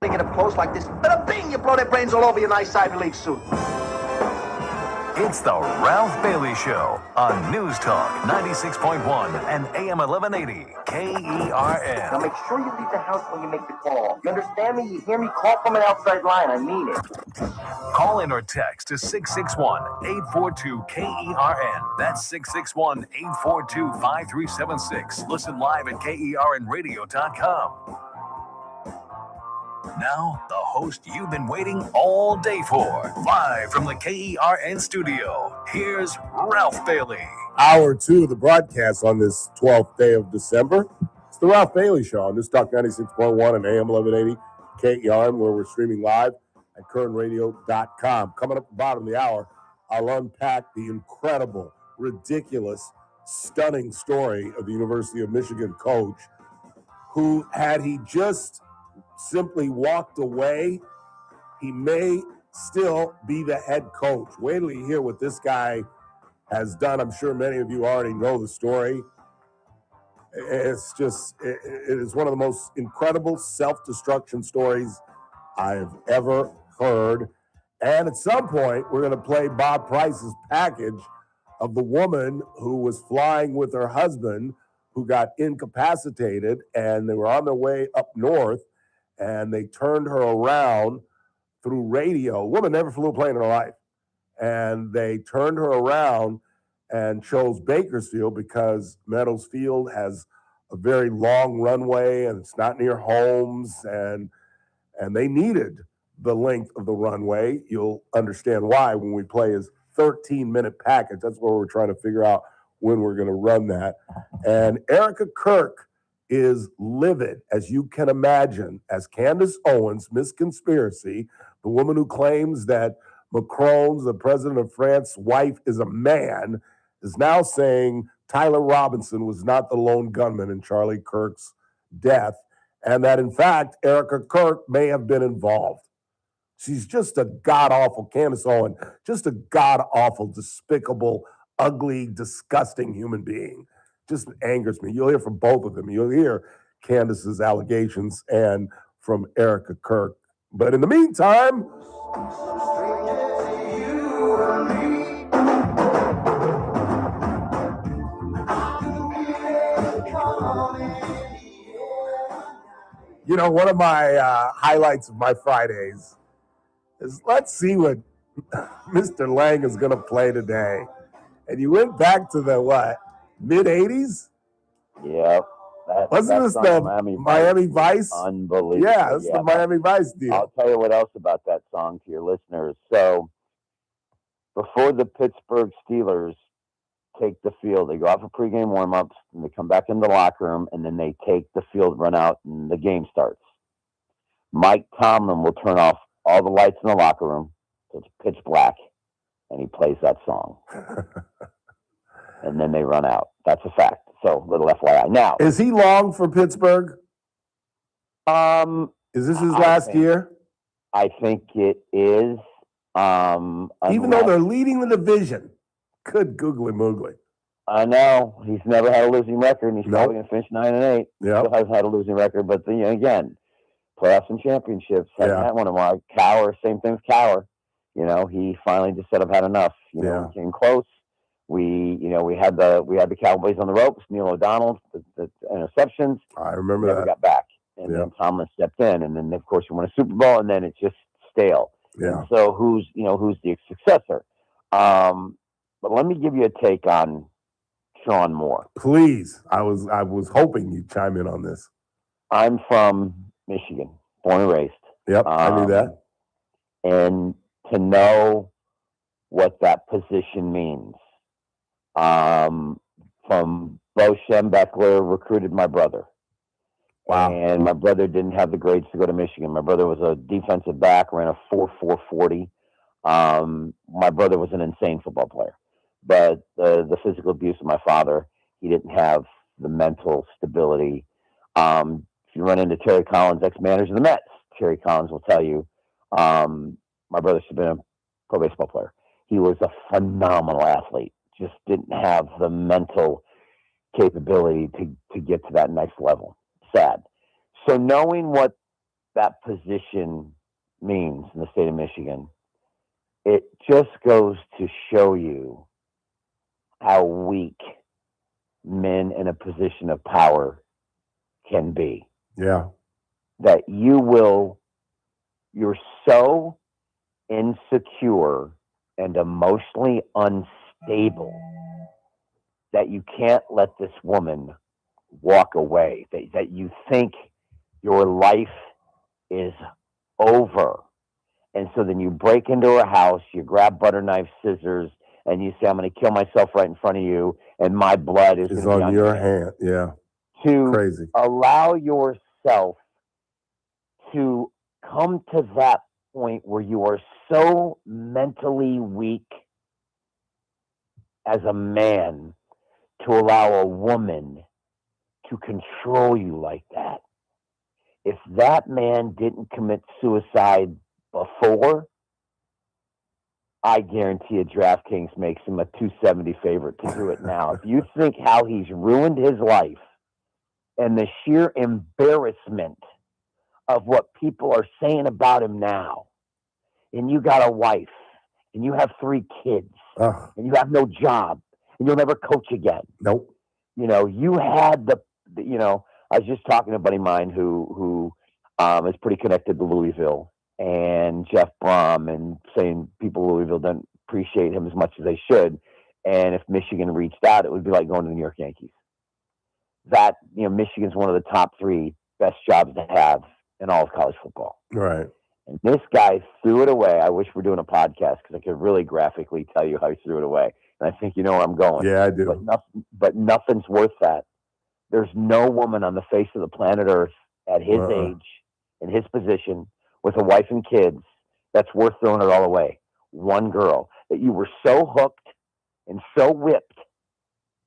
They get up close like this, bada bing, you blow their brains all over your nice Ivy League suit. It's the Ralph Bailey Show on News Talk 96.1 and AM 1180 Now KERN. make sure you leave the house when you make the call. You understand me? You hear me? Call from an outside line. I mean it. Call in or text to 661-842-KERN. That's 661-842-5376. Listen live at KERNradio.com. Now, the host you've been waiting all day for. Live from the KERN studio, here's Ralph Bailey. Hour 2 of the broadcast on this 12th day of December. It's the Ralph Bailey Show on News Talk 96.1 and AM 1180 KERN, where we're streaming live at KERNradio.com. Coming up at the bottom of the hour, I'll unpack the incredible, ridiculous, stunning story of the University of Michigan coach who, had he just simply walked away, he may still be the head coach. Wait till you hear what this guy has done. I'm sure many of you already know the story. It's just, it is one of the most incredible self-destruction stories I've ever heard. And at some point, we're going to play Bob Price's package of the woman who was flying with her husband who got incapacitated, and they were on their way up north, and they turned her around through radio. A woman never flew a plane in her life. And they turned her around and chose Bakersfield because Meadows Field has a very long runway and it's not near homes, and they needed the length of the runway. You'll understand why when we play his 13-minute package. That's what we're trying to figure out when we're going to run that. And Erica Kirk is livid, as you can imagine, as Candace Owens, Miss Conspiracy, the woman who claims that Macron, the president of France's wife, is a man, is now saying Tyler Robinson was not the lone gunman in Charlie Kirk's death, and that, in fact, Erica Kirk may have been involved. She's just a god-awful, Candace Owens, just a god-awful, despicable, ugly, disgusting human being. Just angers me. You'll hear from both of them. You'll hear Candace's allegations and from Erica Kirk. But in the meantime, you know, one of my highlights of my Fridays is let's see what Mr. Lang is going to play today. And you went back to the what? Mid-'80s? Yep. Wasn't this the Miami Vice? Unbelievable. Yeah, it's the Miami Vice deal. I'll tell you what else about that song to your listeners. So, before the Pittsburgh Steelers take the field, they go off of pregame warm-ups, and they come back in the locker room, and then they take the field, run out, and the game starts. Mike Tomlin will turn off all the lights in the locker room, so it's pitch black, and he plays that song. And then they run out. That's a fact. So, little FYI. Now, is he long for Pittsburgh? Is this his last year? I think it is. Even though they're leading the division. Good googly moogly. I know. He's never had a losing record, and he's probably going to finish 9-8. Yeah. Still has had a losing record, but again, playoffs and championships. Hasn't had one of our Cowher, same thing with Cowher. You know, he finally just said, I've had enough. You know, came close. We had the Cowboys on the ropes. Neil O'Donnell, the interceptions. I remember never that. got back, and then Tomlin stepped in, and then of course you won a Super Bowl, and then it's just stale. Yeah. And so who's the successor? But let me give you a take on Sean Moore. Please, I was hoping you'd chime in on this. I'm from Michigan, born and raised. Yep, I knew that. And to know what that position means. From Bo Schembechler recruited my brother. Wow. And my brother didn't have the grades to go to Michigan. My brother was a defensive back, ran a 4.40. My brother was an insane football player. But the physical abuse of my father, he didn't have the mental stability. If you run into Terry Collins, ex-manager of the Mets, Terry Collins will tell you, my brother should have been a pro baseball player. He was a phenomenal athlete. Just didn't have the mental capability to get to that next level. Sad. So knowing what that position means in the state of Michigan, it just goes to show you how weak men in a position of power can be. Yeah. That you're so insecure and emotionally unstable that you can't let this woman walk away, that you think your life is over. And so then you break into her house, you grab butter knife, scissors, and you say, I'm going to kill myself right in front of you, and my blood is It's on your hand. Yeah. To Crazy. allow yourself to come to that point where you are so mentally weak as a man to allow a woman to control you like that. If that man didn't commit suicide before, I guarantee you DraftKings makes him a 270 favorite to do it now. If you think how he's ruined his life and the sheer embarrassment of what people are saying about him now, and you got a wife, and you have 3 kids, and you have no job, and you'll never coach again. Nope. You know, you had I was just talking to a buddy of mine who is pretty connected to Louisville and Jeff Brom, and saying people in Louisville don't appreciate him as much as they should. And if Michigan reached out, it would be like going to the New York Yankees. That, Michigan's one of the top 3 best jobs to have in all of college football. Right. And this guy threw it away. I wish we're doing a podcast because I could really graphically tell you how he threw it away. And I think you know where I'm going. Yeah, I do. But nothing's worth that. There's no woman on the face of the planet Earth at his age, in his position, with a wife and kids, that's worth throwing it all away. One girl that you were so hooked and so whipped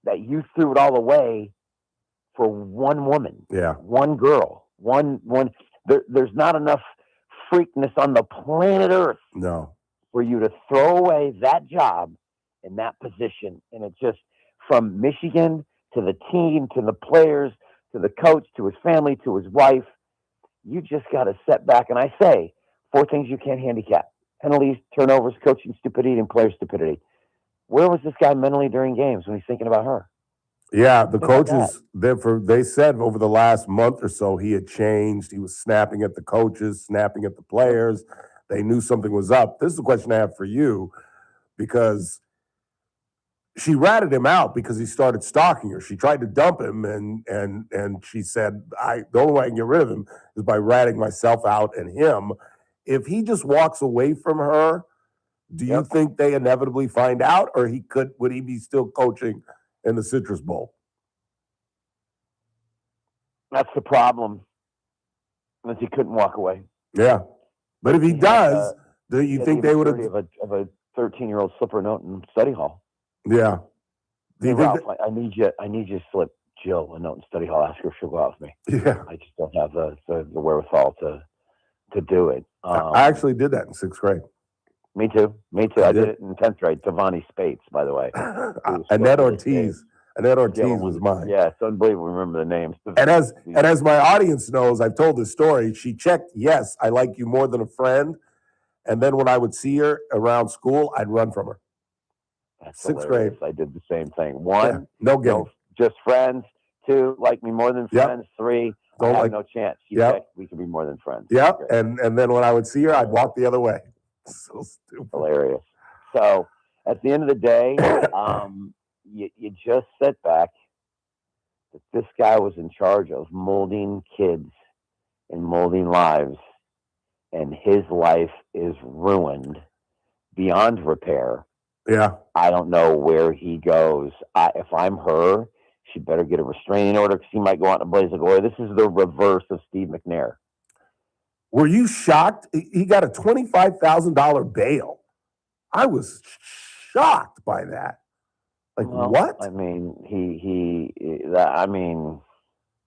that you threw it all away for one woman. Yeah. One girl. One. There's not enough freakness on the planet Earth No. for you to throw away that job in that position. And it just, from Michigan to the team, to the players, to the coach, to his family, to his wife, you just got to set back. And I say 4 things you can't handicap: penalties, turnovers, coaching stupidity, and player stupidity. Where was this guy mentally during games when he's thinking about her? Yeah, the Think about coaches, they said over the last month or so, he had changed. He was snapping at the coaches, snapping at the players. They knew something was up. This is the question I have for you, because she ratted him out because he started stalking her. She tried to dump him, and she said, the only way I can get rid of him is by ratting myself out and him. If he just walks away from her, do you think they inevitably find out, or would he be still coaching in the Citrus Bowl? That's the problem. Is he couldn't walk away. Yeah, but if he does, do you think they would have of a 13-year-old slipper note in study hall? Yeah. Do you Hey, think Ralph, I need you to slip Jill a note in study hall. Ask her if she'll go out with me. Yeah. I just don't have the wherewithal to do it. I actually did that in 6th grade. Me too. I did it in 10th grade. Tavani Spates, by the way. Annette Ortiz. Annette Ortiz was mine. Yeah, it's unbelievable. Remember the names. And as my audience knows, I've told this story. She checked, yes, I like you more than a friend. And then when I would see her around school, I'd run from her. That's 6th hilarious. grade. I did the same thing. 1, no game. Just friends. 2, like me more than friends. 3, Don't I have like- no chance. She Yep. said we can be more than friends. Yeah, and then when I would see her, I'd walk the other way. So stupid. Hilarious. So at the end of the day, you just sit back that this guy was in charge of molding kids and molding lives, and his life is ruined beyond repair. Yeah. I don't know where he goes. If I'm her, she better get a restraining order because he might go out in a blaze of glory. This is the reverse of Steve McNair. Were you shocked? He got a $25,000 bail. I was shocked by that. Like, Well, what? I mean, I mean,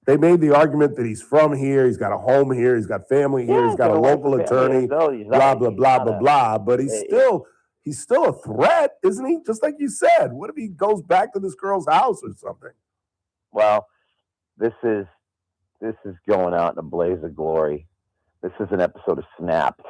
They made the argument that he's from here, he's got a home here, he's got family here, he's got a local attorney, blah, blah, blah, blah, blah. But he's still a threat, isn't he? Just like you said. What if he goes back to this girl's house or something? well, this is going out in a blaze of glory. This is an episode of Snapped.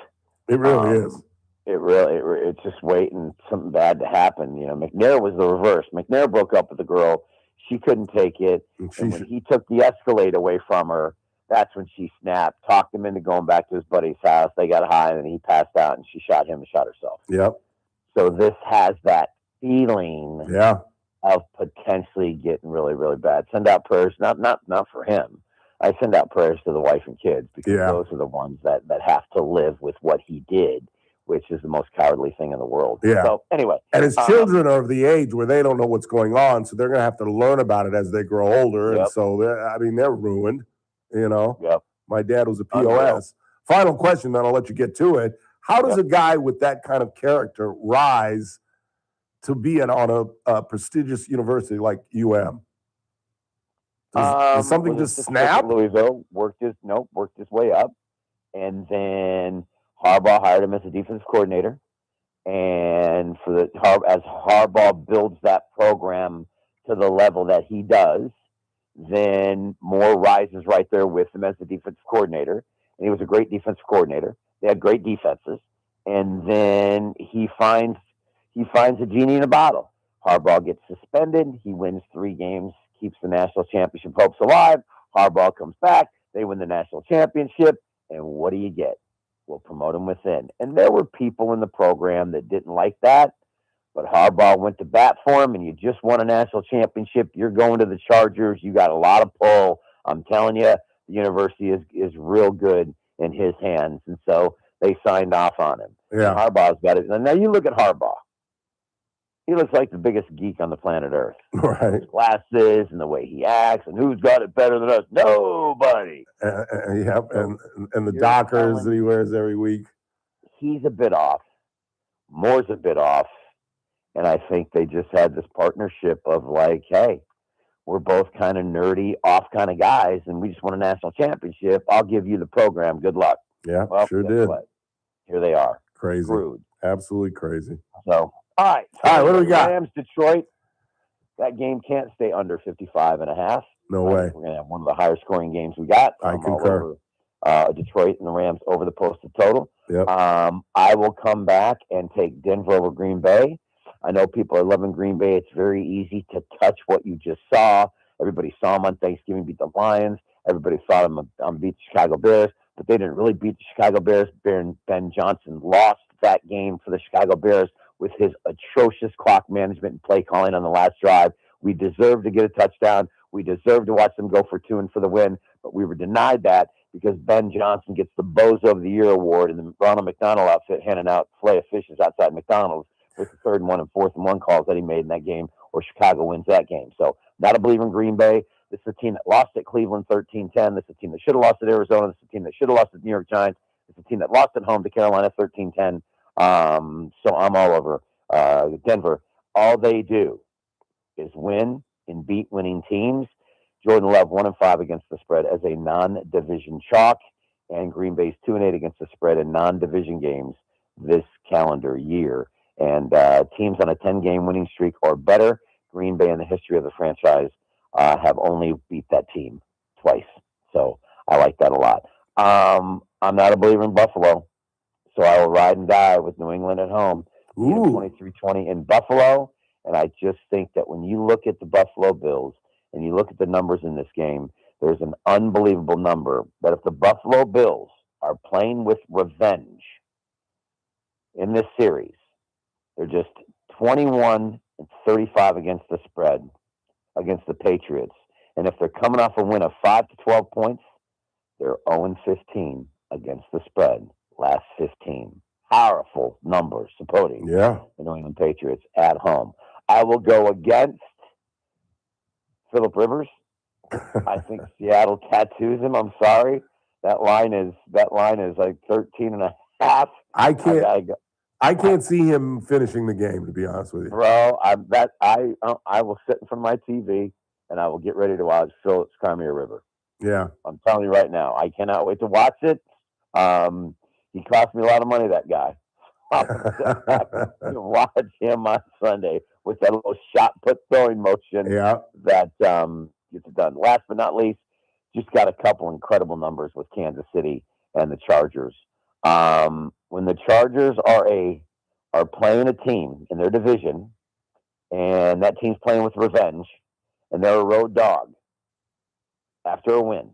It really is. It's just waiting something bad to happen. You know, McNair was the reverse. McNair broke up with the girl. She couldn't take it. And when he took the Escalade away from her, that's when she snapped, talked him into going back to his buddy's house. They got high, and then he passed out, and she shot him and shot herself. Yep. So this has that feeling Yeah. of potentially getting really, really bad. Send out prayers, not for him. I send out prayers to the wife and kids because those are the ones that have to live with what he did, which is the most cowardly thing in the world. Yeah. So anyway. And his children are of the age where they don't know what's going on, so they're going to have to learn about it as they grow older. And so, they're ruined, you know. Yep. My dad was a POS. Final question, then I'll let you get to it. How does a guy with that kind of character rise to be on a prestigious university like UM? Does something was just assistant coach snap? at Louisville worked his way up, and then Harbaugh hired him as a defensive coordinator. And as Harbaugh builds that program to the level that he does, then Moore rises right there with him as the defensive coordinator. And he was a great defensive coordinator. They had great defenses, and then he finds a genie in a bottle. Harbaugh gets suspended. He wins 3 games, keeps the national championship hopes alive. Harbaugh comes back. They win the national championship. And what do you get? We'll promote him within. And there were people in the program that didn't like that. But Harbaugh went to bat for him, and you just won a national championship. You're going to the Chargers. You got a lot of pull. I'm telling you, the university is real good in his hands. And so they signed off on him. Yeah. And Harbaugh's got it. And now you look at Harbaugh. He looks like the biggest geek on the planet Earth. Right. His glasses and the way he acts, and who's got it better than us? Nobody. Yep. And the You're Dockers telling- that he wears every week. He's a bit off. Moore's a bit off. And I think they just had this partnership of like, hey, we're both kind of nerdy, off kind of guys, and we just won a national championship. I'll give you the program. Good luck. Yeah, Well, sure guess did. what? Here they are. Crazy. Screwed. Absolutely crazy. So, all right. All right, what do we got? Rams, Detroit. That game can't stay under 55.5. No way. We're going to have one of the higher scoring games we got. I I'm all concur. over, Detroit and the Rams over the posted total. Yep. I will come back and take Denver over Green Bay. I know people are loving Green Bay. It's very easy to touch what you just saw. Everybody saw them on Thanksgiving beat the Lions. Everybody saw them beat the Chicago Bears, but they didn't really beat the Chicago Bears. Ben Johnson lost that game for the Chicago Bears with his atrocious clock management and play calling on the last drive. We deserved to get a touchdown. We deserved to watch them go for two and for the win, but we were denied that because Ben Johnson gets the Bozo of the Year award in the Ronald McDonald outfit, handing out filet of fishes outside McDonald's with the 3rd and 1 and 4th and 1 calls that he made in that game, or Chicago wins that game. So not a believer in Green Bay. This is a team that lost at Cleveland 13-10. This is a team that should have lost at Arizona. This is a team that should have lost at New York Giants. This is a team that lost at home to Carolina 13-10. So I'm all over Denver. All they do is win and beat winning teams. Jordan Love 1-5 against the spread as a non-division chalk, and Green Bay's 2-8 against the spread in non-division games this calendar year. And teams on a 10-game winning streak or better, Green Bay in the history of the franchise have only beat that team twice. So I like that a lot. I'm not a believer in Buffalo, so I will ride and die with New England at home. 23-20 in Buffalo. And I just think that when you look at the Buffalo Bills and you look at the numbers in this game, there's an unbelievable number that if the Buffalo Bills are playing with revenge in this series, they're just 21-35 against the spread against the Patriots. And if they're coming off a win of 5 to 12 points, they're 0-15 against the spread last 15. Powerful numbers supporting the New England Patriots at home. I will go against Phillip Rivers. I think Seattle tattoos him. I'm sorry. That line is like 13.5. I can't see him finishing the game, to be honest with you. Bro, I will sit in front of my TV and I will get ready to watch Phillips Crimea River. Yeah. I'm telling you right now, I cannot wait to watch it. He cost me a lot of money, that guy. To watch him on Sunday with that little shot put throwing motion that gets it done. Last but not least, just got a couple incredible numbers with Kansas City and the Chargers. When the Chargers are playing a team in their division, and that team's playing with revenge, and they're a road dog after a win,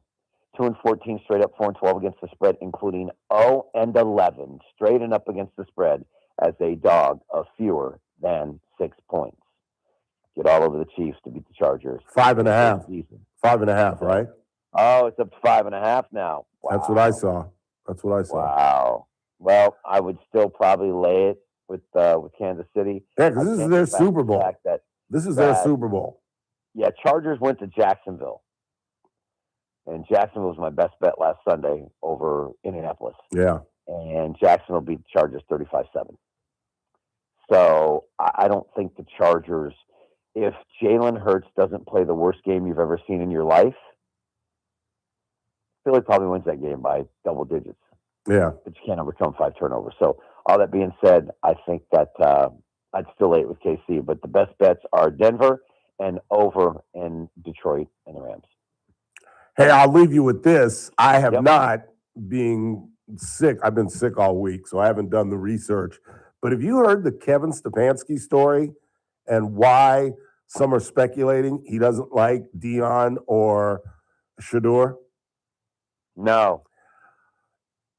2-14 straight up, 4-12 against the spread, including 0-11 straight and up against the spread as a dog of fewer than 6 points. Get all over the Chiefs to beat the Chargers. 5.5. 5.5, right? Oh, it's up to 5.5 now. Wow. That's what I saw. Wow. Well, I would still probably lay it with Kansas City. Yeah, because this is their Super Bowl. This is their Super Bowl. Yeah, Chargers went to Jacksonville. And Jacksonville was my best bet last Sunday over Indianapolis. Yeah. And Jacksonville beat the Chargers 35-7. So I don't think the Chargers, if Jalen Hurts doesn't play the worst game you've ever seen in your life, Philly probably wins that game by double digits. Yeah. But you can't overcome 5 turnovers. So all that being said, I think that I'd still lay it with KC. But the best bets are Denver and over in Detroit and the Rams. Hey, I'll leave you with this. I have not, being sick, I've been sick all week, so I haven't done the research. But have you heard the Kevin Stefanski story and why some are speculating he doesn't like Dion or Shador? No.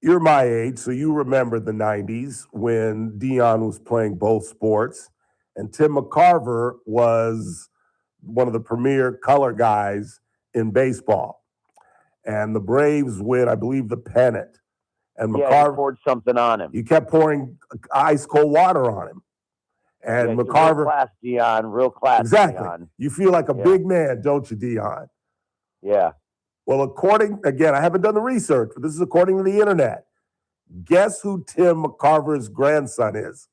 You're my age, so you remember the 90s when Dion was playing both sports, and Tim McCarver was one of the premier color guys in baseball. And the Braves win, I believe, the pennant. And Yeah, McCarver you poured something on him. you kept pouring ice cold water on him. And Yeah, it's a McCarver, real class, Dion. Real class, exactly. Dion. You feel like a Yeah. big man, don't you, Dion? Yeah. Well, again, I haven't done the research, but this is according to the internet. Guess who Tim McCarver's grandson is?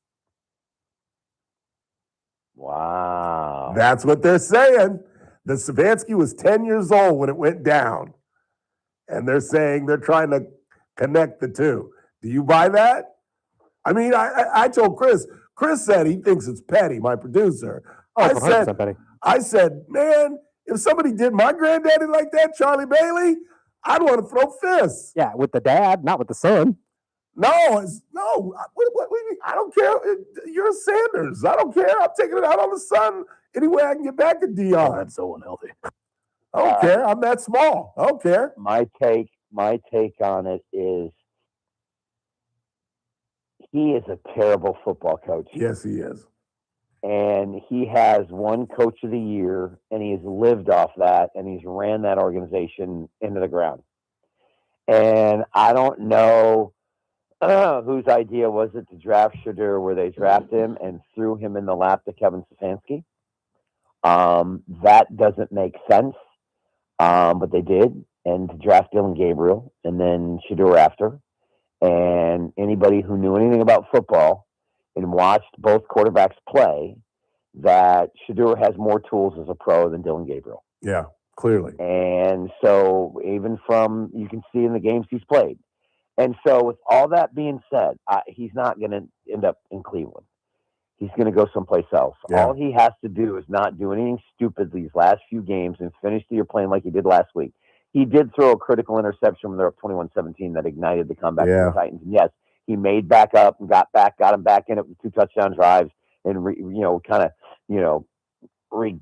Wow. That's what they're saying. The Savansky was 10 years old when it went down. And they're saying they're trying to connect the two. Do you buy that? I mean, I told Chris. Chris said he thinks it's petty, my producer. Oh, it's 100% petty. I said, man, if somebody did my granddaddy like that, Charlie Bailey, I'd want to throw fists. Yeah, with the dad, not with the son. No, I don't care. You're Sanders. I don't care. I'm taking it out on the son any way I can get back at Dion. Oh, that's so unhealthy. I don't care. I'm that small. I don't care. My take on it is he is a terrible football coach. Yes, he is. And he has won Coach of the Year, and he's lived off that, and he's ran that organization into the ground. And I don't know whose idea was it to draft Shedeur, where they drafted him and threw him in the lap to Kevin Stefanski. That doesn't make sense, but they did. And to draft Dylan Gabriel and then Shedeur after. And anybody who knew anything about football and watched both quarterbacks play, that Shedeur has more tools as a pro than Dylan Gabriel. Yeah, clearly. And so even from, you can see in the games he's played. And so with all that being said, he's not going to end up in Cleveland. He's going to go someplace else. Yeah. All he has to do is not do anything stupid these last few games and finish the year playing like he did last week. He did throw a critical interception when they were up 21-17 that ignited the comeback Yeah. for the Titans. And yes, he made back up and got him back in it with 2 touchdown drives and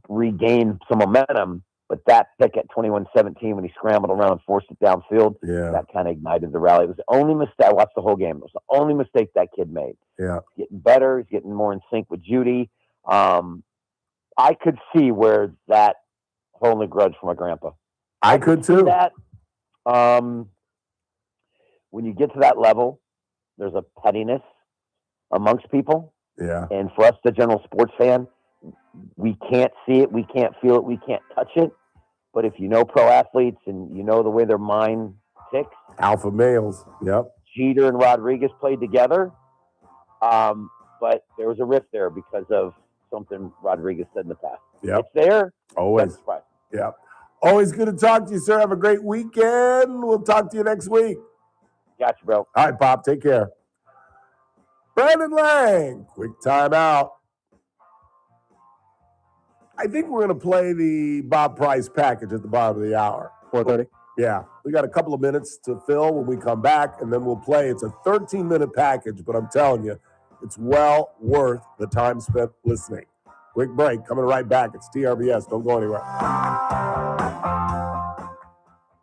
regained some momentum. But that pick at 21-17 when he scrambled around and forced it downfield, that kind of ignited the rally. It was the only mistake. I watched the whole game. It was the only mistake that kid made. Yeah. He's getting better. He's getting more in sync with Judy. I could see where that holding a grudge from my grandpa. I could too. That when you get to that level, there's a pettiness amongst people. Yeah. And for us, the general sports fan, we can't see it, we can't feel it, we can't touch it. But if you know pro athletes and you know the way their mind ticks, alpha males. Yep. Jeter and Rodriguez played together, but there was a rift there because of something Rodriguez said in the past. Yep. It's there. Always. Yeah. Always good to talk to you, sir. Have a great weekend. We'll talk to you next week. Gotcha, bro. All right, Pop. Take care. Brandon Lang, quick timeout. I think we're going to play the Bob Price package at the bottom of the hour. 4:30. Yeah. We got a couple of minutes to fill when we come back, and then we'll play. It's a 13-minute package, but I'm telling you, it's well worth the time spent listening. Quick break. Coming right back. It's TRBS. Don't go anywhere.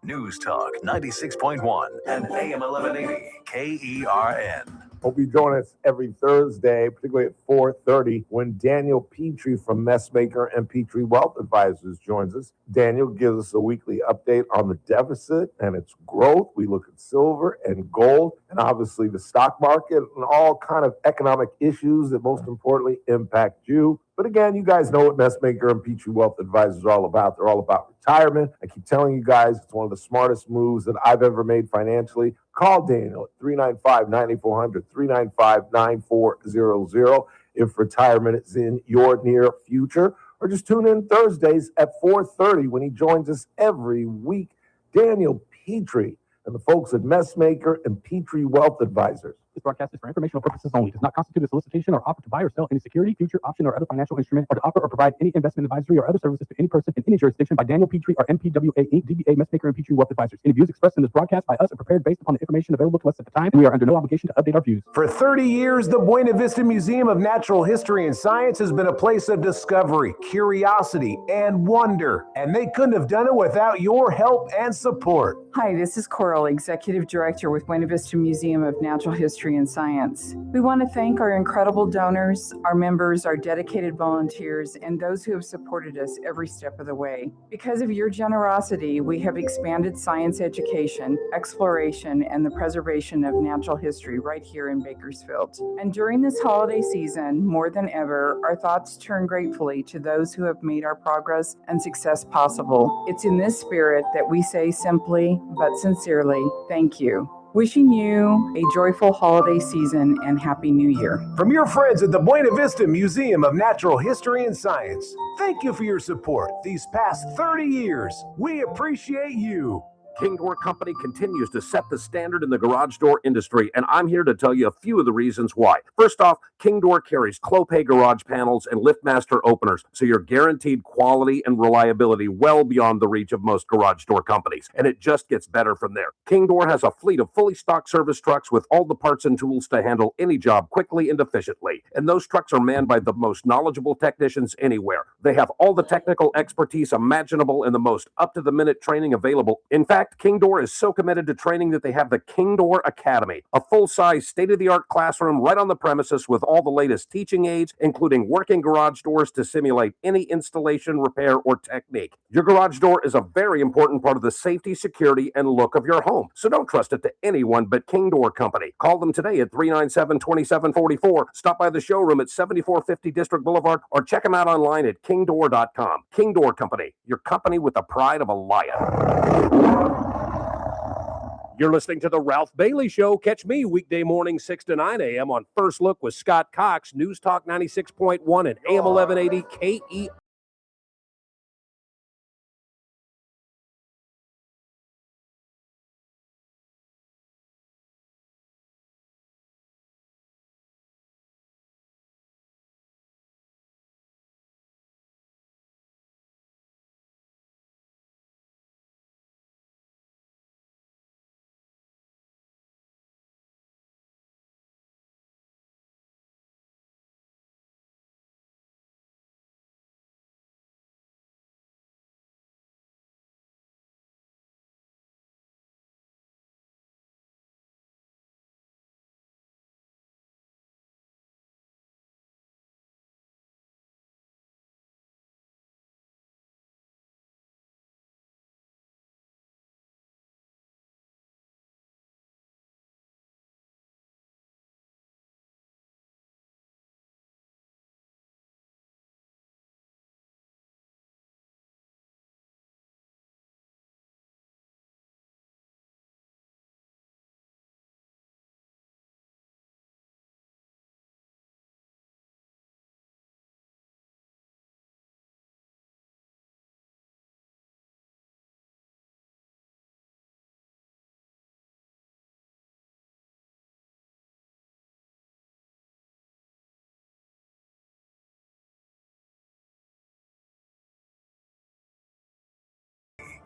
News Talk 96.1 and AM 1180 KERN. Hope you join us every Thursday, particularly at 4:30, when Daniel Petrie from Messmaker and Petrie Wealth Advisors joins us. Daniel gives us a weekly update on the deficit and its growth. We look at silver and gold and obviously the stock market and all kind of economic issues that most importantly impact you. But again, you guys know what Messmaker and Petrie Wealth Advisors are all about. They're all about retirement. I keep telling you guys, it's one of the smartest moves that I've ever made financially. Call Daniel at 395-9400, 395-9400 if retirement is in your near future. Or just tune in Thursdays at 4:30 when he joins us every week. Daniel Petrie and the folks at Messmaker and Petrie Wealth Advisors. This broadcast is for informational purposes only. Does not constitute a solicitation or offer to buy or sell any security, future, option, or other financial instrument, or to offer or provide any investment advisory or other services to any person in any jurisdiction by Daniel Petrie or MPWA Inc., DBA Messmaker and Petrie Wealth Advisors. Any views expressed in this broadcast by us are prepared based upon the information available to us at the time, and we are under no obligation to update our views. For 30 years, the Buena Vista Museum of Natural History and Science has been a place of discovery, curiosity, and wonder, and they couldn't have done it without your help and support. Hi, this is Coral, Executive Director with Buena Vista Museum of Natural History history and science. We want to thank our incredible donors, our members, our dedicated volunteers, and those who have supported us every step of the way. Because of your generosity, we have expanded science education, exploration, and the preservation of natural history right here in Bakersfield. And during this holiday season, more than ever, our thoughts turn gratefully to those who have made our progress and success possible. It's in this spirit that we say simply but sincerely, thank you. Wishing you a joyful holiday season and Happy New Year. From your friends at the Buena Vista Museum of Natural History and Science, thank you for your support these past 30 years. We appreciate you. King Door Company continues to set the standard in the garage door industry, and I'm here to tell you a few of the reasons why. First off, King Door carries Clopay garage panels and LiftMaster openers, so you're guaranteed quality and reliability well beyond the reach of most garage door companies, and it just gets better from there. King Door has a fleet of fully stocked service trucks with all the parts and tools to handle any job quickly and efficiently, and those trucks are manned by the most knowledgeable technicians anywhere. They have all the technical expertise imaginable and the most up-to-the-minute training available. In fact, King Door is so committed to training that they have the King Door Academy, a full-size, state-of-the-art classroom right on the premises with all the latest teaching aids, including working garage doors to simulate any installation, repair, or technique. Your garage door is a very important part of the safety, security, and look of your home, so don't trust it to anyone but King Door Company. Call them today at 397-2744, stop by the showroom at 7450 District Boulevard, or check them out online at kingdoor.com. King Door Company, your company with the pride of a lion. You're listening to The Ralph Bailey Show. Catch me weekday morning 6 to 9 a.m. on First Look with Scott Cox, News Talk 96.1 and AM 1180 KE.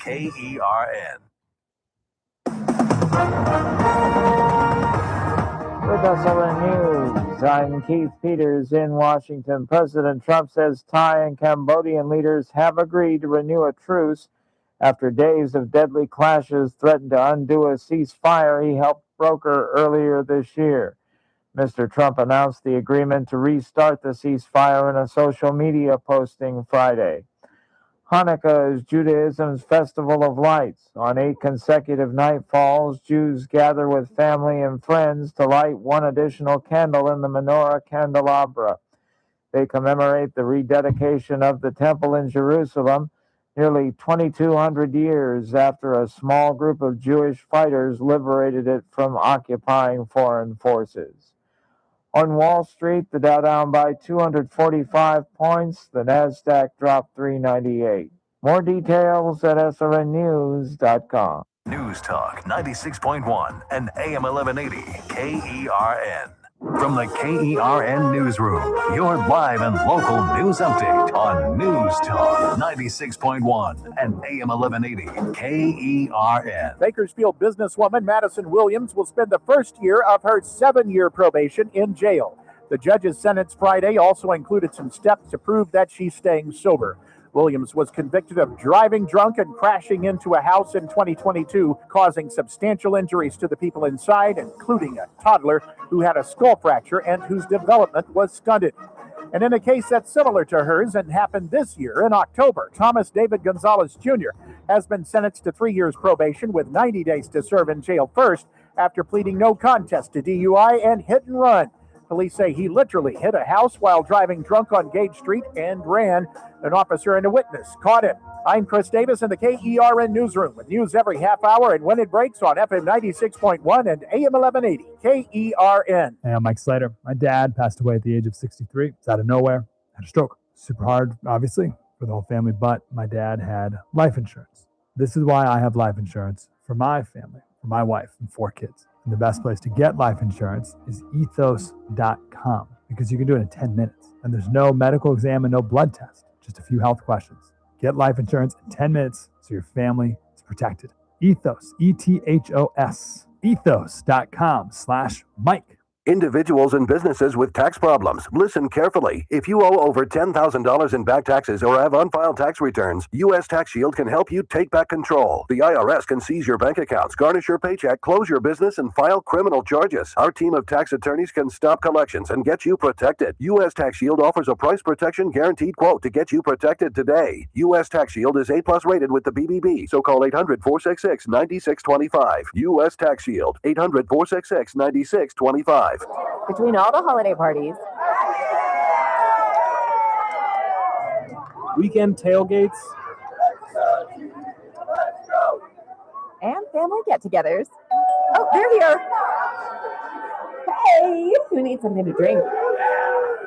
KERN. With SLN News, I'm Keith Peters in Washington. President Trump says Thai and Cambodian leaders have agreed to renew a truce after days of deadly clashes threatened to undo a ceasefire he helped broker earlier this year. Mr. Trump announced the agreement to restart the ceasefire in a social media posting Friday. Hanukkah is Judaism's festival of lights. On 8 consecutive nightfalls, Jews gather with family and friends to light one additional candle in the menorah candelabra. They commemorate the rededication of the temple in Jerusalem nearly 2,200 years after a small group of Jewish fighters liberated it from occupying foreign forces. On Wall Street, the Dow down by 245 points. The Nasdaq dropped 398. More details at srnnews.com. News Talk 96.1 and AM 1180 KERN. From the KERN Newsroom, your live and local news update on News Talk 96.1 and AM 1180 KERN. Bakersfield businesswoman Madison Williams will spend the first year of her 7-year probation in jail. The judge's sentence Friday also included some steps to prove that she's staying sober. Williams was convicted of driving drunk and crashing into a house in 2022, causing substantial injuries to the people inside, including a toddler who had a skull fracture and whose development was stunted. And in a case that's similar to hers and happened this year in October, Thomas David Gonzalez Jr. has been sentenced to 3 years probation with 90 days to serve in jail first after pleading no contest to DUI and hit and run. Police say he literally hit a house while driving drunk on Gage Street and ran. An officer and a witness caught him. I'm Chris Davis in the KERN newsroom with news every half hour and when it breaks on FM 96.1 and AM 1180 KERN. Hey, I'm Mike Slater. My dad passed away at the age of 63. It's out of nowhere. Had a stroke. Super hard, obviously, for the whole family, but my dad had life insurance. This is why I have life insurance for my family, for my wife and 4 kids. And the best place to get life insurance is ethos.com because you can do it in 10 minutes. And there's no medical exam and no blood test, just a few health questions. Get life insurance in 10 minutes so your family is protected. Ethos, ETHOS, ethos.com/Mike. Individuals and businesses with tax problems, listen carefully. If you owe over $10,000 in back taxes or have unfiled tax returns, U.S. Tax Shield can help you take back control. The IRS can seize your bank accounts, garnish your paycheck, close your business, and file criminal charges. Our team of tax attorneys can stop collections and get you protected. U.S. Tax Shield offers a price protection guaranteed quote to get you protected today. U.S. Tax Shield is A+ rated with the BBB, so call 800-466-9625. U.S. Tax Shield, 800-466-9625. Between all the holiday parties, weekend tailgates, and family get-togethers. Oh, they're here. Hey, who needs something to drink?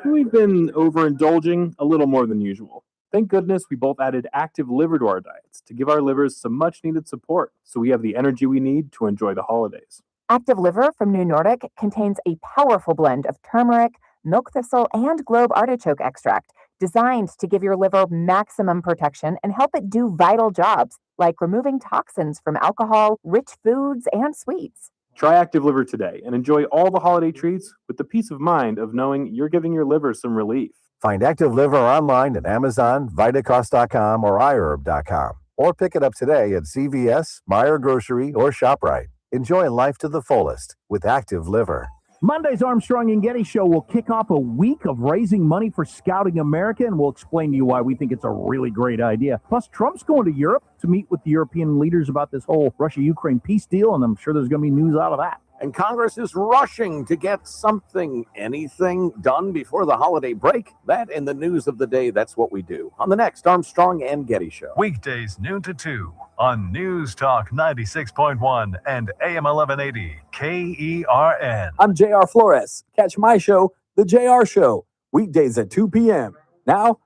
we've been overindulging a little more than usual. Thank goodness we both added active liver to our diets to give our livers some much needed support so we have the energy we need to enjoy the holidays. Active Liver from New Nordic contains a powerful blend of turmeric, milk thistle, and globe artichoke extract designed to give your liver maximum protection and help it do vital jobs like removing toxins from alcohol, rich foods, and sweets. Try Active Liver today and enjoy all the holiday treats with the peace of mind of knowing you're giving your liver some relief. Find Active Liver online at Amazon, Vitacost.com, or iHerb.com. Or pick it up today at CVS, Meijer Grocery, or ShopRite. Enjoy life to the fullest with Active Liver. Monday's Armstrong and Getty Show will kick off a week of raising money for Scouting America, and we'll explain to you why we think it's a really great idea. Plus, Trump's going to Europe to meet with the European leaders about this whole Russia-Ukraine peace deal, and I'm sure there's going to be news out of that. And Congress is rushing to get anything done before the holiday break. That in the news of the day, that's what we do. On the next Armstrong and Getty Show. Weekdays noon to 2 on News Talk 96.1 and AM 1180 KERN. I'm JR Flores. Catch my show, The JR Show, weekdays at 2 p.m. Now,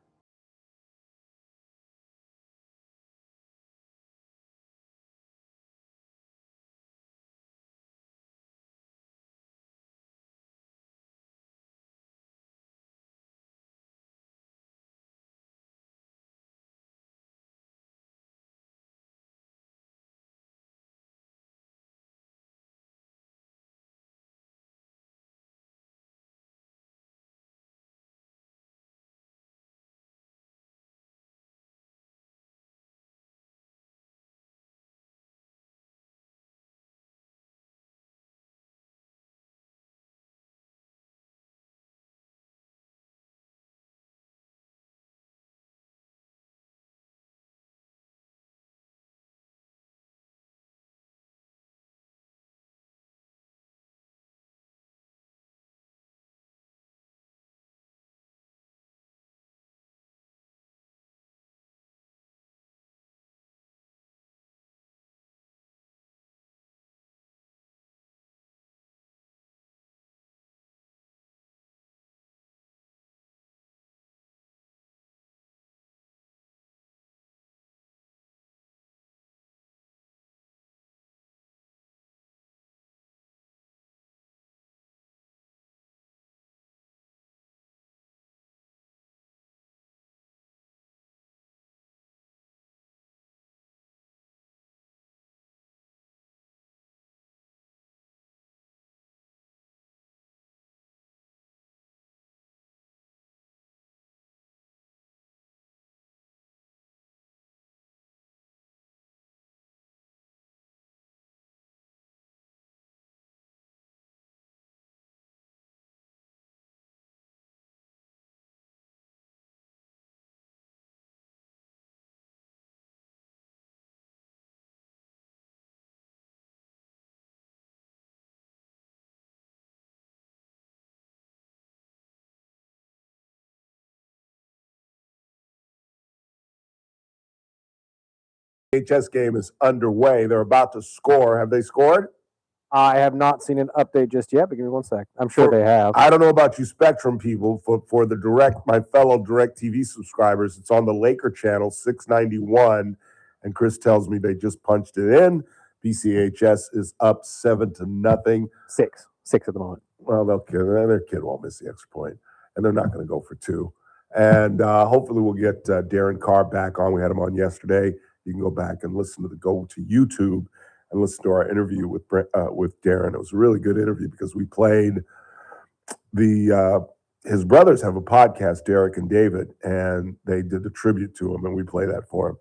HS game is underway. They're about to score. Have they scored? I have not seen an update just yet, but give me 1 sec. I'm sure they have. I don't know about you Spectrum people. For my fellow DirecTV subscribers, it's on the Laker channel, 691. And Chris tells me they just punched it in. BCHS is up 7-0. 6 at the moment. Well, their kid won't miss the extra point, and they're not going to go for 2. And hopefully we'll get Darren Carr back on. We had him on yesterday. You can go back and go to YouTube and listen to our interview with Darren. It was a really good interview because we played his brothers have a podcast, Derek and David, and they did a tribute to him, and we play that for him.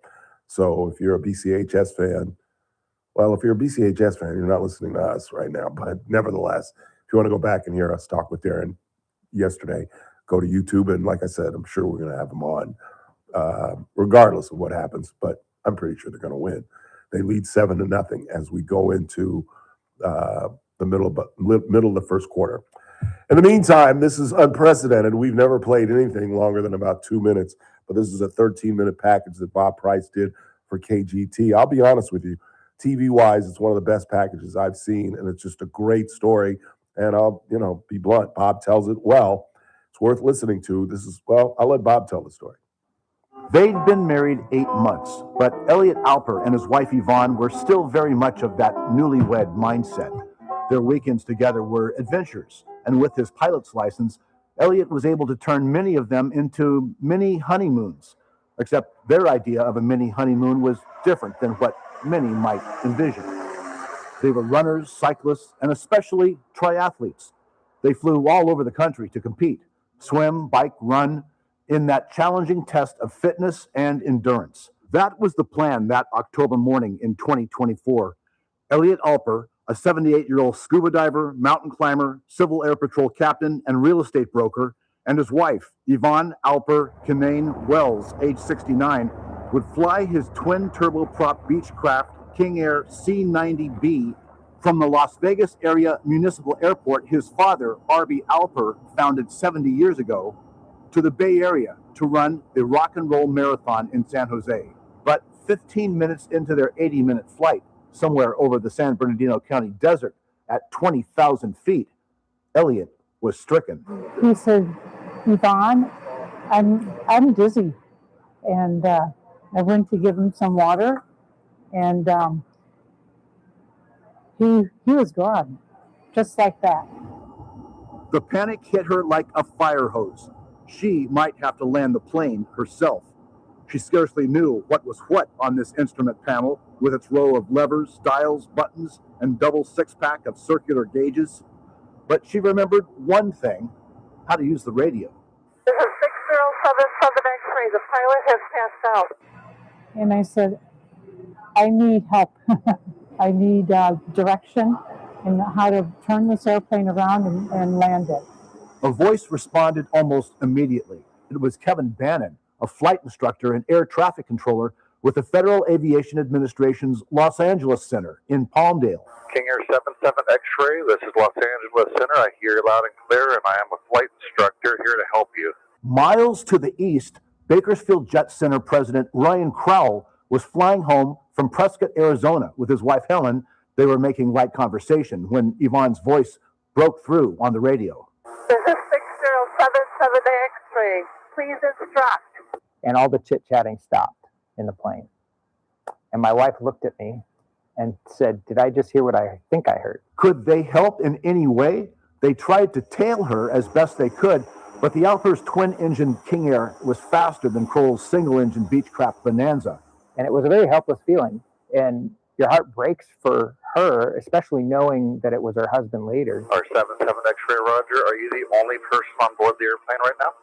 So if you're a BCHS fan, you're not listening to us right now. But nevertheless, if you want to go back and hear us talk with Darren yesterday, go to YouTube. And like I said, I'm sure we're going to have him on regardless of what happens. But I'm pretty sure they're going to win. They lead 7-0 as we go into the middle of the first quarter. In the meantime, this is unprecedented. We've never played anything longer than about 2 minutes, but this is a 13-minute package that Bob Price did for KGT. I'll be honest with you, TV-wise, it's one of the best packages I've seen, and it's just a great story. And I'll, be blunt. Bob tells it well. It's worth listening to. I'll let Bob tell the story. They'd been married 8 months, but Elliot Alper and his wife Yvonne were still very much of that newlywed mindset. Their weekends together were adventures, and with his pilot's license, Elliot was able to turn many of them into mini honeymoons, except their idea of a mini honeymoon was different than what many might envision. They were runners, cyclists, and especially triathletes. They flew all over the country to compete, swim, bike, run, in that challenging test of fitness and endurance. That was the plan that October morning in 2024. Elliot Alper, a 78-year-old scuba diver, mountain climber, Civil Air Patrol captain, and real estate broker, and his wife, Yvonne Alper Kinane Wells, age 69, would fly his twin turboprop Beechcraft King Air C-90B from the Las Vegas area municipal airport his father, Arby Alper, founded 70 years ago, to the Bay Area to run the Rock and Roll Marathon in San Jose. But 15 minutes into their 80-minute flight, somewhere over the San Bernardino County desert at 20,000 feet, Elliot was stricken. He said, "Yvonne, I'm dizzy." And I went to give him some water, and he was gone, just like that. The panic hit her like a fire hose. She might have to land the plane herself. She scarcely knew what was what on this instrument panel with its row of levers, dials, buttons, and double six-pack of circular gauges. But she remembered one thing, how to use the radio. This is 6077 X-ray. The pilot has passed out. And I said, I need help. I need direction and how to turn this airplane around and land it. A voice responded almost immediately. It was Kevin Bannon, a flight instructor and air traffic controller with the Federal Aviation Administration's Los Angeles Center in Palmdale. King Air 77 X-ray, this is Los Angeles Center. I hear you loud and clear, and I am a flight instructor here to help you. Miles to the east, Bakersfield Jet Center President Ryan Crowell was flying home from Prescott, Arizona with his wife Helen. They were making light conversation when Yvonne's voice broke through on the radio. This is 6077 X-ray. Please instruct. And all the chit-chatting stopped in the plane. And my wife looked at me and said, "Did I just hear what I think I heard?" Could they help in any way? They tried to tail her as best they could, but the Alper's twin-engine King Air was faster than Kroll's single-engine Beechcraft Bonanza. And it was a very helpless feeling. And your heart breaks for her, especially knowing that it was her husband later. Our 77 X-ray, Roger. Are you the only person on board the airplane right now?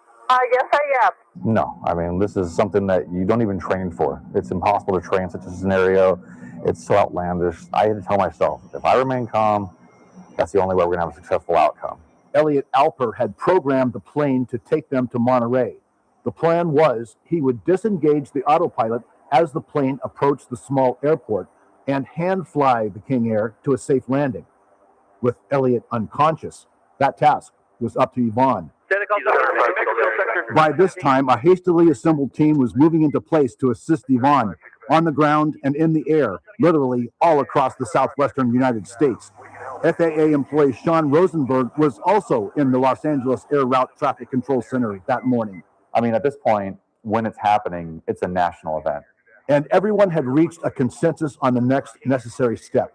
Yes, I am. No, I mean, this is something that you don't even train for. It's impossible to train such a scenario. It's so outlandish. I had to tell myself, if I remain calm, that's the only way we're going to have a successful outcome. Elliot Alper had programmed the plane to take them to Monterey. The plan was he would disengage the autopilot as the plane approached the small airport and hand fly the King Air to a safe landing. With Elliot unconscious, that task was up to Yvonne. By this time, a hastily assembled team was moving into place to assist Yvonne. on the ground and in the air, literally all across the southwestern United States. FAA employee Sean Rosenberg was also in the Los Angeles Air Route Traffic Control Center that morning. I mean, at this point, when it's happening, it's a national event. And everyone had reached a consensus on the next necessary step.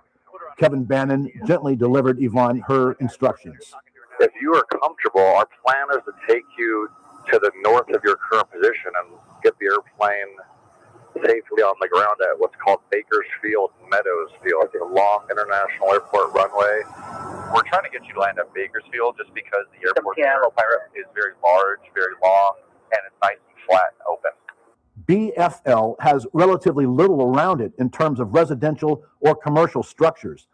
Kevin Bannon gently delivered Yvonne her instructions. If you are comfortable, our plan is to take you to the north of your current position and get the airplane safely on the ground at what's called Bakersfield Meadows Field. It's a long international airport runway. We're trying to get you to land at Bakersfield just because the airport Pirate is very large, very long, and it's nice and flat and open. BFL has relatively little around it in terms of residential or commercial structures.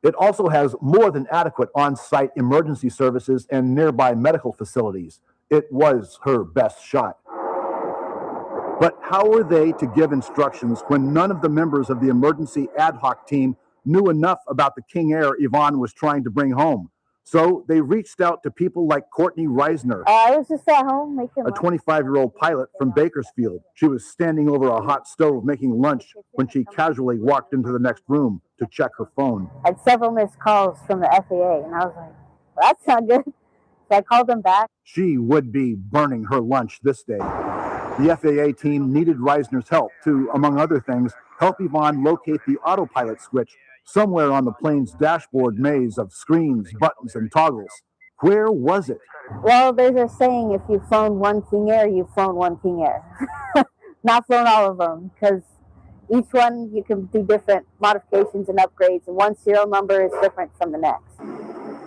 It also has more than adequate on-site emergency services and nearby medical facilities. It was her best shot. But how were they to give instructions when none of the members of the emergency ad hoc team knew enough about the King Air Yvonne was trying to bring home? So they reached out to people like Courtney Reisner, I was just at home making a 25-year-old pilot from Bakersfield. She was standing over a hot stove making lunch when she casually walked into the next room to check her phone. I had several missed calls from the FAA, and I was like, well, that's not good. So I called them back. She would be burning her lunch this day. The FAA team needed Reisner's help to, among other things, help Yvonne locate the autopilot switch somewhere on the plane's dashboard maze of screens, buttons, and toggles. Where was it? Well, there's a saying, if you've flown one King Air, you've flown one King Air. Not flown all of them, because each one you can do different modifications and upgrades, and one serial number is different from the next.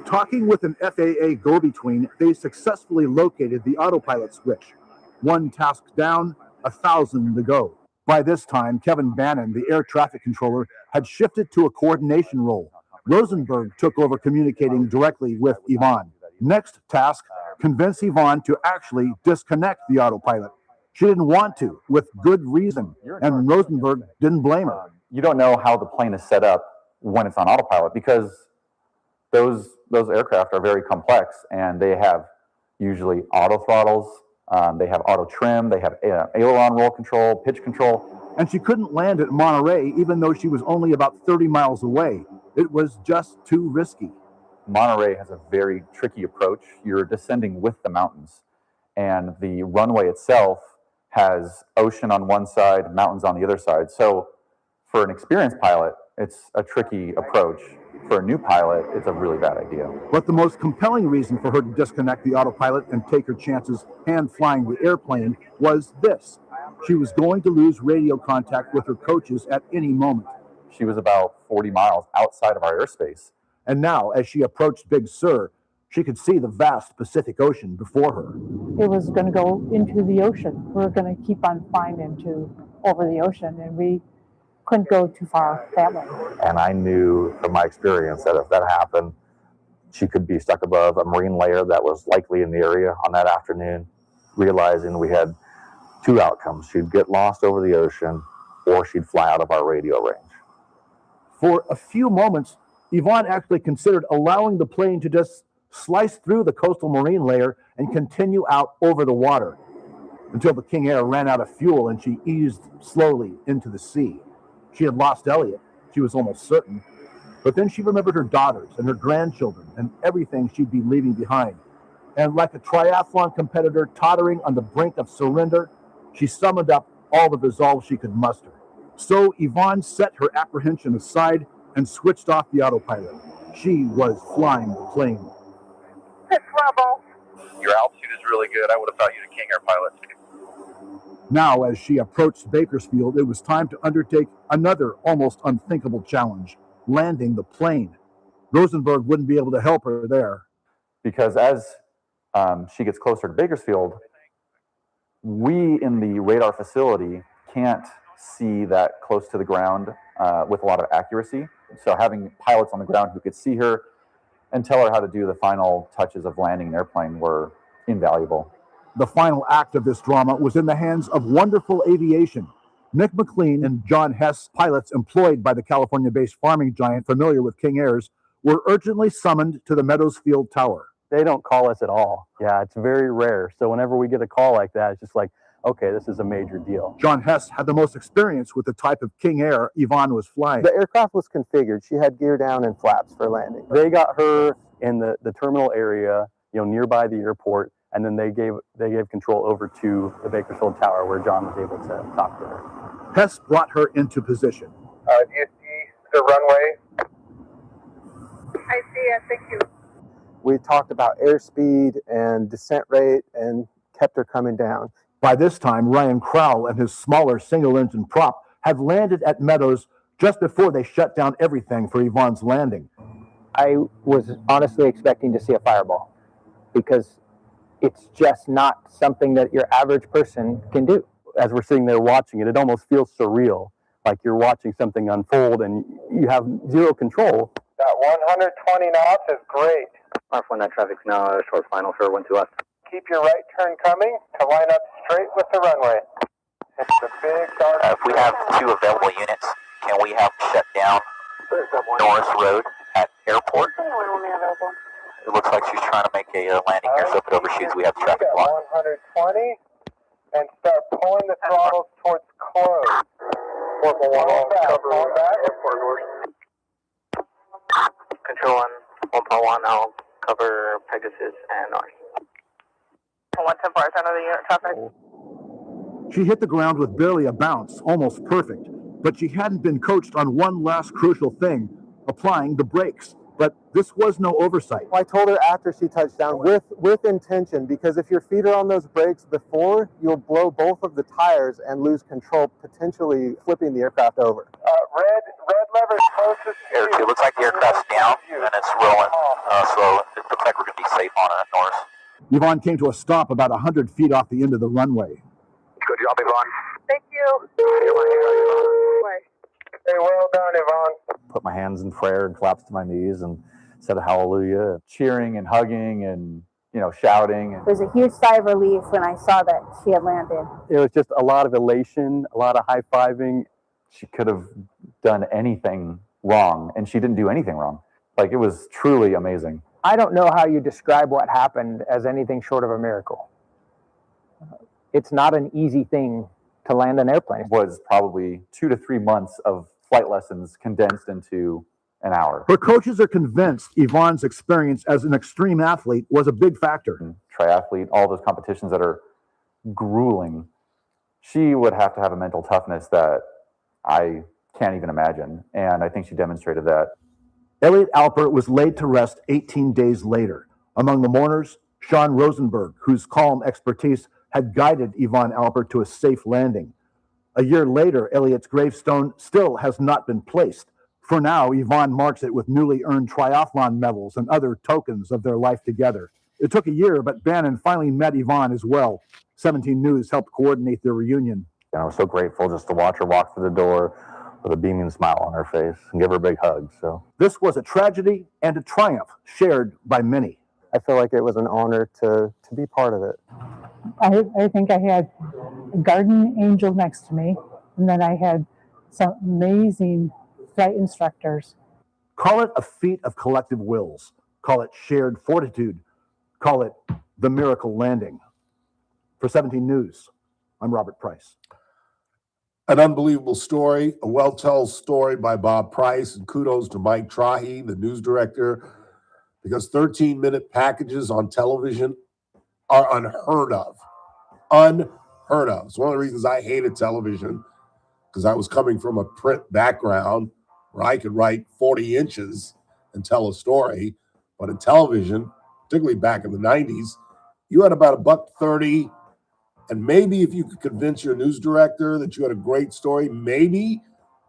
Talking with an FAA go-between, they successfully located the autopilot switch. One task down, 1,000 to go. By this time, Kevin Bannon, the air traffic controller, had shifted to a coordination role. Rosenberg took over communicating directly with Yvonne. Next task, convince Yvonne to actually disconnect the autopilot. She didn't want to, with good reason, and Rosenberg didn't blame her. You don't know how the plane is set up when it's on autopilot because those aircraft are very complex and they have usually auto throttles. They have auto trim, they have aileron roll control, pitch control. And she couldn't land at Monterey even though she was only about 30 miles away. It was just too risky. Monterey has a very tricky approach. You're descending with the mountains, and the runway itself has ocean on one side, mountains on the other side. So for an experienced pilot, it's a tricky approach. For a new pilot, it's a really bad idea. But the most compelling reason for her to disconnect the autopilot and take her chances hand flying the airplane was this. She was going to lose radio contact with her coaches at any moment. She was about 40 miles outside of our airspace. And now, as she approached Big Sur, she could see the vast Pacific Ocean before her. It was going to go into the ocean. We were going to keep on flying over the ocean, and we couldn't go too far that way. And I knew from my experience that if that happened, she could be stuck above a marine layer that was likely in the area on that afternoon, realizing we had two outcomes. She'd get lost over the ocean, or she'd fly out of our radio range. For a few moments, Yvonne actually considered allowing the plane to just slice through the coastal marine layer and continue out over the water until the King Air ran out of fuel and she eased slowly into the sea. She had lost Elliot, she was almost certain, but then she remembered her daughters and her grandchildren and everything she'd be leaving behind. And like a triathlon competitor tottering on the brink of surrender, she summoned up all the resolve she could muster. So Yvonne set her apprehension aside and switched off the autopilot. She was flying the plane. It's level. Your altitude is really good. I would have thought you a King Air pilot. Now, as she approached Bakersfield, it was time to undertake another almost unthinkable challenge, landing the plane. Rosenberg wouldn't be able to help her there. Because as she gets closer to Bakersfield, we in the radar facility can't see that close to the ground with a lot of accuracy. So having pilots on the ground who could see her and tell her how to do the final touches of landing an airplane were invaluable. The final act of this drama was in the hands of Wonderful Aviation. Nick McLean and John Hess, pilots employed by the California-based farming giant familiar with King Airs, were urgently summoned to the Meadows Field Tower. They don't call us at all. Yeah, it's very rare. So whenever we get a call like that, it's just like, okay, this is a major deal. John Hess had the most experience with the type of King Air Yvonne was flying. The aircraft was configured. She had gear down and flaps for landing. They got her in the terminal area, nearby the airport, and then they gave control over to the Bakersfield Tower where John was able to talk to her. Hess brought her into position. Do you see the runway? I see it. Thank you. We talked about airspeed and descent rate and kept her coming down. By this time, Ryan Crowell and his smaller single-engine prop had landed at Meadows just before they shut down everything for Yvonne's landing. I was honestly expecting to see a fireball because it's just not something that your average person can do. As we're sitting there watching it, it almost feels surreal, like you're watching something unfold and you have zero control. That 120 knots is great. R49 traffic's now short final for 12 left. Keep your right turn coming to line up straight with the runway. It's the big dark. If we have 2 available units, can we have shut down Norris Road at airport? It looks like she's trying to make a landing here, so if it overshoots, we have traffic block. 120 and start pulling the throttles towards close. Cover airport north. Control 1.1, I'll cover Pegasus and North. 110 of the unit traffic. She hit the ground with barely a bounce, almost perfect, but she hadn't been coached on one last crucial thing, applying the brakes. But this was no oversight. I told her after she touched down with intention, because if your feet are on those brakes before, you'll blow both of the tires and lose control, potentially flipping the aircraft over. Red lever closest to you. It looks like the aircraft's down and it's rolling, so it looks like we're going to be safe on it, Norris. Yvonne came to a stop about 100 feet off the end of the runway. Good job, Yvonne. Thank you. Hey, well done, Yvonne. Put my hands in prayer and collapsed to my knees and said hallelujah, cheering and hugging and shouting. There was a huge sigh of relief when I saw that she had landed. It was just a lot of elation, a lot of high-fiving. She could have done anything wrong, and she didn't do anything wrong. Like, it was truly amazing. I don't know how you describe what happened as anything short of a miracle. It's not an easy thing to land an airplane. It was probably 2 to 3 months of flight lessons condensed into an hour. Her coaches are convinced Yvonne's experience as an extreme athlete was a big factor. Triathlete, all those competitions that are grueling, she would have to have a mental toughness that I can't even imagine. And I think she demonstrated that. Elliot Alper was laid to rest 18 days later. Among the mourners, Sean Rosenberg, whose calm expertise had guided Yvonne Alper to a safe landing. A year later, Elliot's gravestone still has not been placed. For now, Yvonne marks it with newly earned triathlon medals and other tokens of their life together. It took a year, but Bannon finally met Yvonne as well. 17 News helped coordinate their reunion. I was so grateful just to watch her walk through the door with a beaming smile on her face and give her a big hug. So this was a tragedy and a triumph shared by many. I feel like it was an honor to be part of it. I think I had a guardian angel next to me, and then I had some amazing flight instructors. Call it a feat of collective wills. Call it shared fortitude. Call it the miracle landing. For 17 News, I'm Robert Price. An unbelievable story, a well-told story by Bob Price, and kudos to Mike Trahi, the news director, because 13-minute packages on television are unheard of. Unheard of. It's one of the reasons I hated television, because I was coming from a print background where I could write 40 inches and tell a story. But in television, particularly back in the 90s, you had about $1.30. And maybe if you could convince your news director that you had a great story, maybe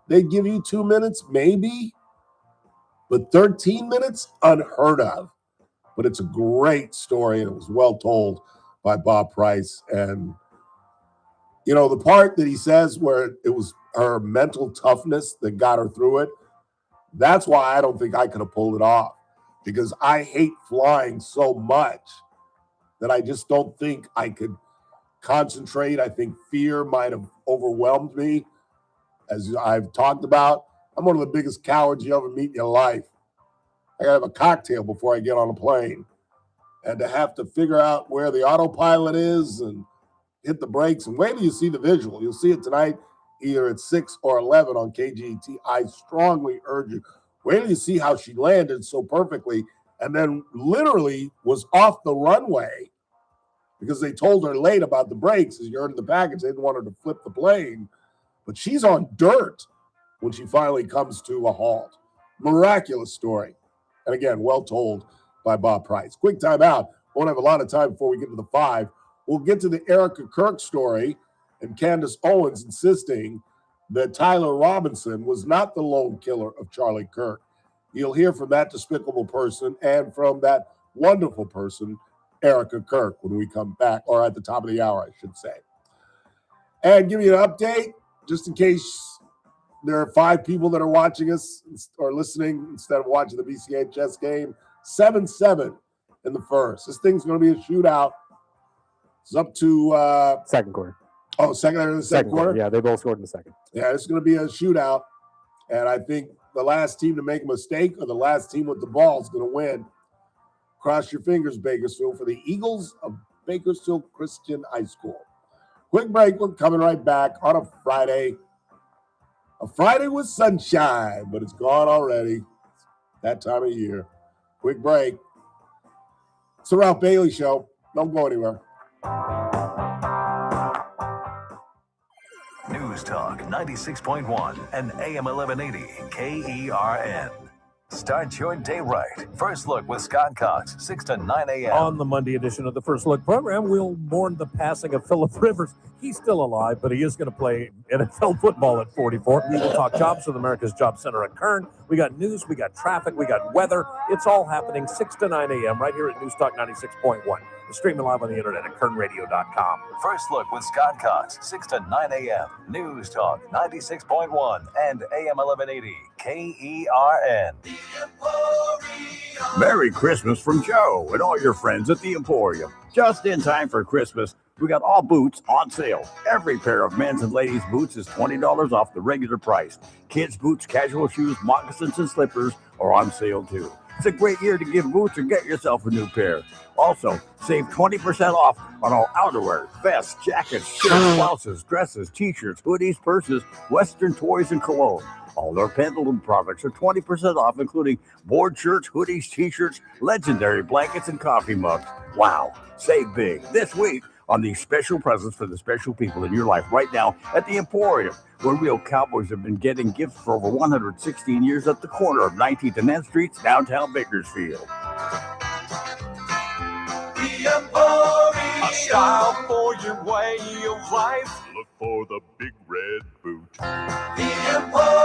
they'd give you 2 minutes, maybe. But 13 minutes, unheard of. But it's a great story, and it was well told by Bob Price. And, you know, the part that he says where it was her mental toughness that got her through it, that's why I don't think I could have pulled it off. Because I hate flying so much that I just don't think I could concentrate. I think fear might have overwhelmed me. As I've talked about, I'm one of the biggest cowards you ever meet in your life. I gotta have a cocktail before I get on a plane. And to have to figure out where the autopilot is and hit the brakes, and wait till you see the visual. You'll see it tonight, either at 6 or 11 on KGT. I strongly urge you. Wait till you see how she landed so perfectly and then literally was off the runway because they told her late about the brakes. As you heard in the package, they didn't want her to flip the plane. But she's on dirt when she finally comes to a halt. Miraculous story. And again, well told by Bob Price. Quick timeout. Won't have a lot of time before we get to the 5. We'll get to the Erica Kirk story and Candace Owens insisting that Tyler Robinson was not the lone killer of Charlie Kirk. You'll hear from that despicable person and from that wonderful person, Erica Kirk, when we come back, or at the top of the hour, I should say. And give you an update, just in case there are 5 people that are watching us or listening instead of watching the BCHS game. 7-7 in the first. This thing's going to be a shootout. It's up to second quarter. Oh, second quarter? Yeah, they both scored in the second. Yeah, it's going to be a shootout. And I think the last team to make a mistake or the last team with the ball is going to win. Cross your fingers, Bakersfield, for the Eagles of Bakersfield Christian High School. Quick break. We're coming right back on a Friday. A Friday with sunshine, but it's gone already. That time of year. Quick break. It's the Ralph Bailey Show. Don't go anywhere. News Talk 96.1 and AM 1180 KERN. Start your day right. First Look with Scott Cox, 6 to 9 a.m. On the Monday edition of the First Look program, we'll mourn the passing of Phillip Rivers. He's still alive, but he is going to play NFL football at 44. We will talk jobs with America's Job Center at Kern. We got news, we got traffic, we got weather. It's all happening 6 to 9 a.m. right here at News Talk 96.1. We're streaming live on the internet at kernradio.com. First Look with Scott Cox, 6 to 9 a.m. News Talk 96.1 and AM 1180 KERN. Merry Christmas from Joe and all your friends at the Emporium. Just in time for Christmas, we got all boots on sale. Every pair of men's and ladies' boots is $20 off the regular price. Kids' boots, casual shoes, moccasins, and slippers are on sale too. It's a great year to give boots or get yourself a new pair. Also, save 20% off on all outerwear, vests, jackets, shirts, blouses, dresses, t-shirts, hoodies, purses, Western toys, and cologne. All our Pendleton products are 20% off, including board shirts, hoodies, t-shirts, legendary blankets, and coffee mugs. Wow, save big this week on these special presents for the special people in your life right now at the Emporium, where real cowboys have been getting gifts for over 116 years at the corner of 19th and N Streets, downtown Bakersfield. The Emporium. A style for your way of life. Look for the big red boot. The Emporium.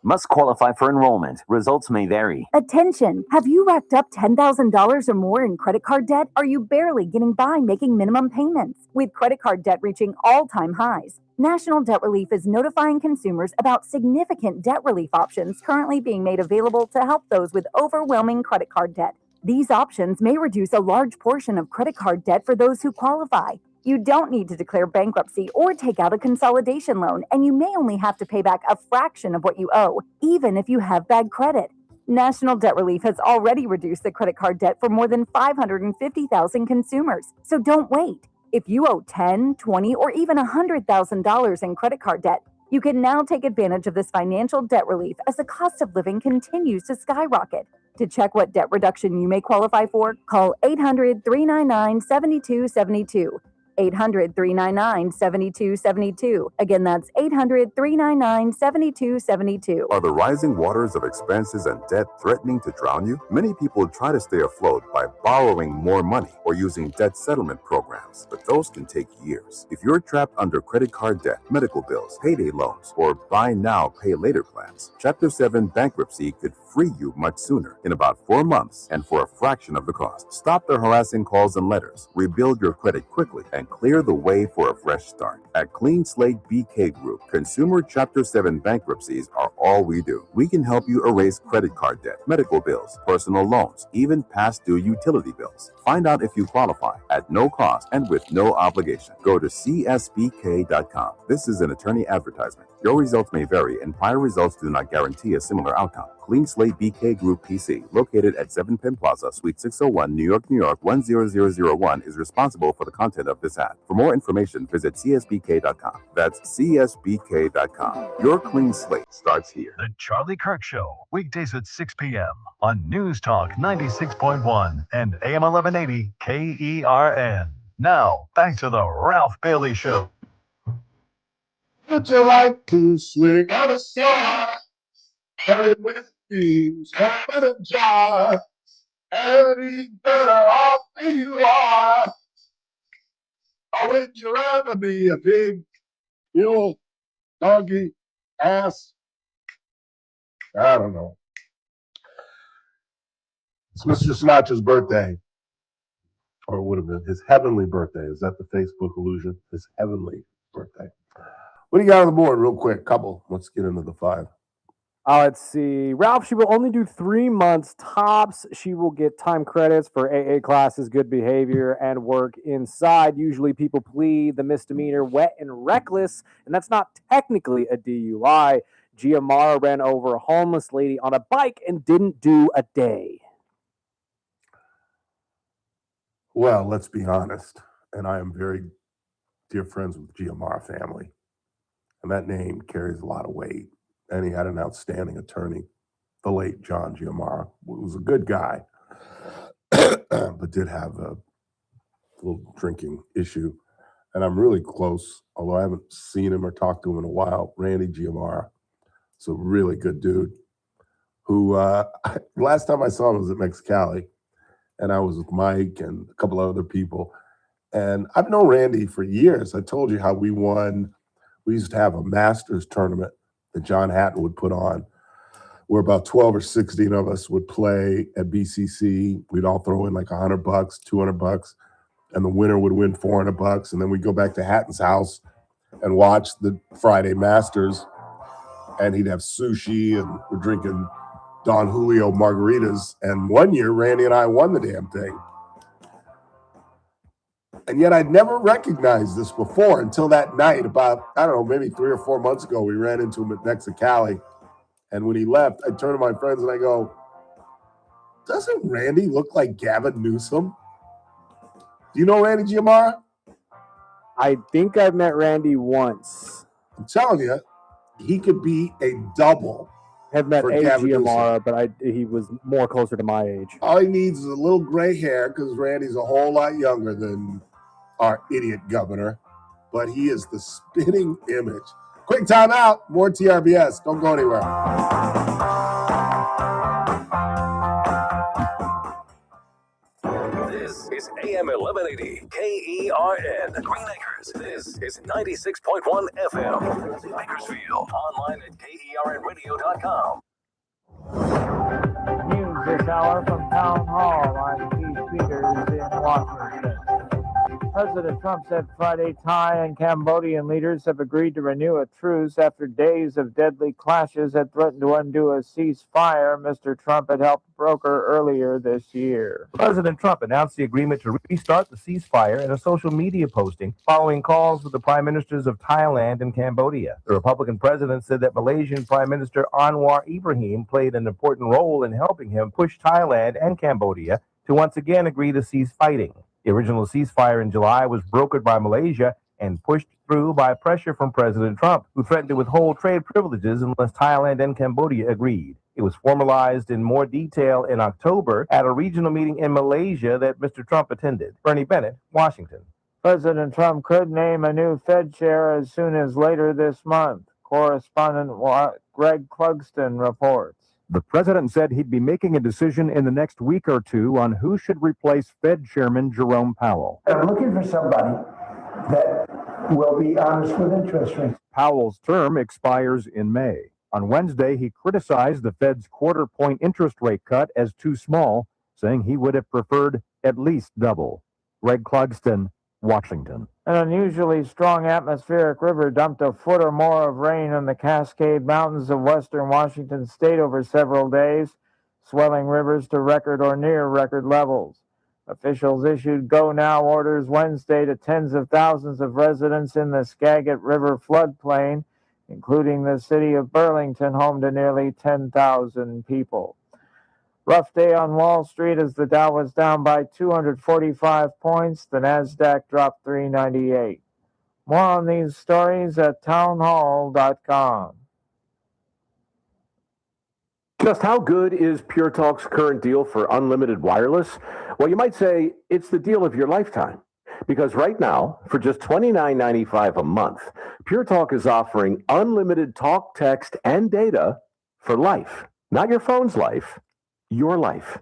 Must qualify for enrollment. Results may vary. Attention! Have you racked up $10,000 or more in credit card debt? Are you barely getting by making minimum payments? With credit card debt reaching all-time highs, National Debt Relief is notifying consumers about significant debt relief options currently being made available to help those with overwhelming credit card debt. These options may reduce a large portion of credit card debt for those who qualify. You don't need to declare bankruptcy or take out a consolidation loan, and you may only have to pay back a fraction of what you owe, even if you have bad credit. National Debt Relief has already reduced the credit card debt for more than 550,000 consumers, so don't wait. If you owe $10,000, $20,000, or even $100,000 in credit card debt, you can now take advantage of this financial debt relief as the cost of living continues to skyrocket. To check what debt reduction you may qualify for, call 800-399-7272. 800-399-7272. Again, that's 800-399-7272. Are the rising waters of expenses and debt threatening to drown you? Many people try to stay afloat by borrowing more money or using debt settlement programs, but those can take years. If you're trapped under credit card debt, medical bills, payday loans, or buy now, pay later plans, Chapter 7 bankruptcy could free you much sooner, in about 4 months and for a fraction of the cost. Stop the harassing calls and letters, rebuild your credit quickly, and clear the way for a fresh start. At Clean Slate BK Group, consumer Chapter 7 bankruptcies are all we do. We can help you erase credit card debt, medical bills, personal loans, even past due utility bills. Find out if you qualify at no cost and with no obligation. Go to csbk.com. This is an attorney advertisement. Your results may vary, and prior results do not guarantee a similar outcome. Clean Slate BK Group PC, located at 7 Penn Plaza, Suite 601, New York, 10001, is responsible for the content of this ad. For more information, visit csbk.com. That's csbk.com. Your clean slate starts here. The Charlie Kirk Show, weekdays at 6 p.m. on News Talk 96.1 and AM 1180 KERN. Now, back to the Ralph Bailey Show. Would you like to swing out a star? Carry with you, step in a jar. Any better off than you are. Or would you rather be a pig, mule, donkey, ass? I don't know. It's Mr. Sinatra's birthday. Or it would have been his heavenly birthday. Is that the Facebook illusion? His heavenly birthday. What do you got on the board, real quick? Couple. Let's get into the five. Let's see. Ralph, she will only do 3 months tops. She will get time credits for AA classes, good behavior, and work inside. Usually people plead the misdemeanor wet and reckless, and that's not technically a DUI. Giamara ran over a homeless lady on a bike and didn't do a day. Well, let's be honest. And I am very dear friends with Giamara family. And that name carries a lot of weight. And he had an outstanding attorney, the late John Giamara, who was a good guy, but did have a little drinking issue. And I'm really close, although I haven't seen him or talked to him in a while, Randy Giamara. He's a really good dude who, last time I saw him was at Mexicali, and I was with Mike and a couple of other people. And I've known Randy for years. I told you how we won. We used to have a Masters tournament that John Hatton would put on, where about 12 or 16 of us would play at BCC. We'd all throw in like $100, $200, and the winner would win $400. And then we'd go back to Hatton's house and watch the Friday Masters. And he'd have sushi, and we're drinking Don Julio margaritas. And one year, Randy and I won the damn thing. And yet I'd never recognized this before until that night about, I don't know, maybe 3 or 4 months ago. We ran into him at Mexicali. And when he left, I turned to my friends and I go, doesn't Randy look like Gavin Newsom? Do you know Randy Giamara? I think I've met Randy once. I'm telling you, he could be a double. Have met for a Gavin Giamara, but he was more closer to my age. All he needs is a little gray hair because Randy's a whole lot younger than our idiot governor, but he is the spitting image. Quick time out. More TRBS. Don't go anywhere. This is AM 1180 KERN Green Acres. This is 96.1 FM Bakersfield. Online at KERNradio.com. News this hour from Town Hall. I'm Keith Peters in Washington. President Trump said Friday Thai and Cambodian leaders have agreed to renew a truce after days of deadly clashes had threatened to undo a ceasefire Mr. Trump had helped broker earlier this year. President Trump announced the agreement to restart the ceasefire in a social media posting following calls with the prime ministers of Thailand and Cambodia. The Republican president said that Malaysian Prime Minister Anwar Ibrahim played an important role in helping him push Thailand and Cambodia to once again agree to cease fighting. The original ceasefire in July was brokered by Malaysia and pushed through by pressure from President Trump, who threatened to withhold trade privileges unless Thailand and Cambodia agreed. It was formalized in more detail in October at a regional meeting in Malaysia that Mr. Trump attended. Bernie Bennett, Washington. President Trump could name a new Fed chair as soon as later this month. Correspondent Greg Clugston reports. The president said he'd be making a decision in the next week or two on who should replace Fed Chairman Jerome Powell. I'm looking for somebody that will be honest with interest rates. Powell's term expires in May. On Wednesday, he criticized the Fed's quarter-point interest rate cut as too small, saying he would have preferred at least double. Greg Clugston, Washington. An unusually strong atmospheric river dumped a foot or more of rain on the Cascade Mountains of western Washington state over several days, swelling rivers to record or near record levels. Officials issued go-now orders Wednesday to tens of thousands of residents in the Skagit River floodplain including the city of Burlington, home to nearly 10,000 people. Rough day on Wall Street as the Dow was down by 245 points. The Nasdaq dropped 398. More on these stories at townhall.com. Just how good is Pure Talk's current deal for unlimited wireless? Well, you might say it's the deal of your lifetime. Because right now, for just $29.95 a month, Pure Talk is offering unlimited talk, text, and data for life. Not your phone's life, your life.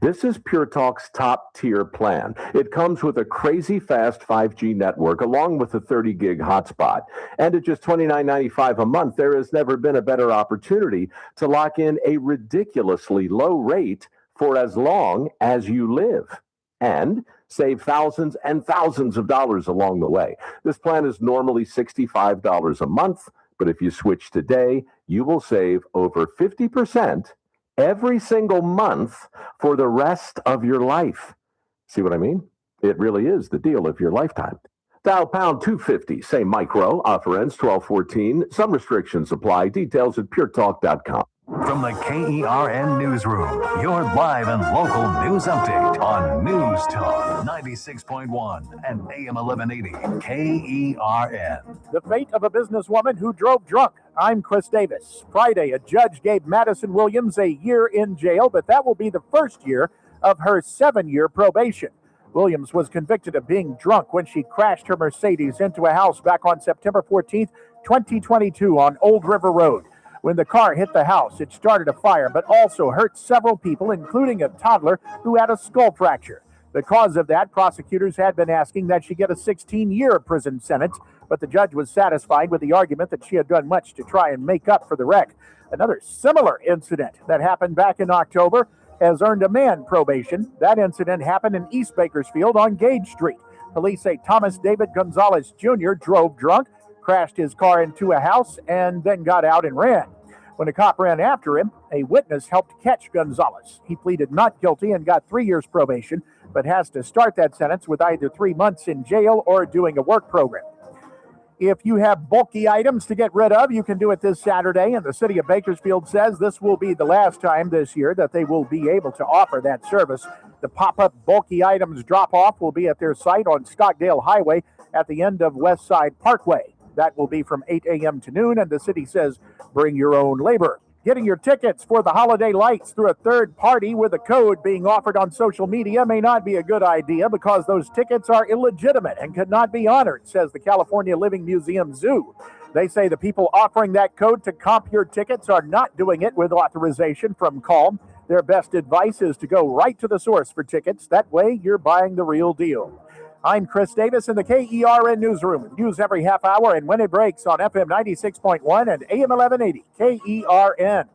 This is Pure Talk's top tier plan. It comes with a crazy fast 5G network along with a 30 gig hotspot. And at just $29.95 a month, there has never been a better opportunity to lock in a ridiculously low rate for as long as you live. And save thousands and thousands of dollars along the way. This plan is normally $65 a month, but if you switch today, you will save over 50% every single month for the rest of your life. See what I mean? It really is the deal of your lifetime. Dial pound 250, say micro, offer ends 12/14. Some restrictions apply. Details at puretalk.com. From the KERN Newsroom, your live and local news update on News Talk 96.1 and AM 1180 KERN. The fate of a businesswoman who drove drunk. I'm Chris Davis. Friday, a judge gave Madison Williams a year in jail, but that will be the first year of her 7-year probation. Williams was convicted of being drunk when she crashed her Mercedes into a house back on September 14th, 2022 on Old River Road. When the car hit the house, it started a fire, but also hurt several people, including a toddler who had a skull fracture. Because of that, prosecutors had been asking that she get a 16-year prison sentence, but the judge was satisfied with the argument that she had done much to try and make up for the wreck. Another similar incident that happened back in October has earned a man probation. That incident happened in East Bakersfield on Gage Street. Police say Thomas David Gonzalez Jr. drove drunk, crashed his car into a house, and then got out and ran. When a cop ran after him, a witness helped catch Gonzalez. He pleaded not guilty and got 3 years probation, but has to start that sentence with either 3 months in jail or doing a work program. If you have bulky items to get rid of, you can do it this Saturday, and the city of Bakersfield says this will be the last time this year that they will be able to offer that service. The pop-up bulky items drop-off will be at their site on Stockdale Highway at the end of West Side Parkway. That will be from 8 a.m. to noon, and the city says bring your own labor. Getting your tickets for the holiday lights through a third party with a code being offered on social media may not be a good idea because those tickets are illegitimate and could not be honored, says the California Living Museum Zoo. They say the people offering that code to comp your tickets are not doing it with authorization from Calm. Their best advice is to go right to the source for tickets. That way, you're buying the real deal. I'm Chris Davis in the KERN Newsroom. News every half hour and when it breaks on FM 96.1 and AM 1180 KERN.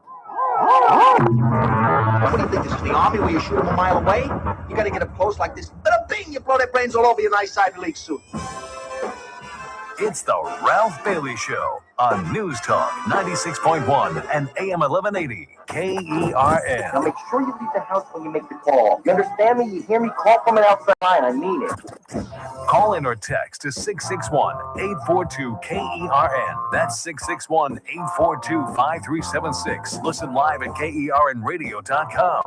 What do you think? This is the Army where you shoot them a mile away? You got to get a post like this. Bada bing! You blow their brains all over your nice Ivy League suit. It's the Ralph Bailey Show on News Talk 96.1 and AM 1180 KERN. Now make sure you leave the house when you make the call. You understand me? You hear me? Call from an outside line. I mean it. Call in or text to 661-842-KERN. That's 661-842-5376. Listen live at KERNradio.com.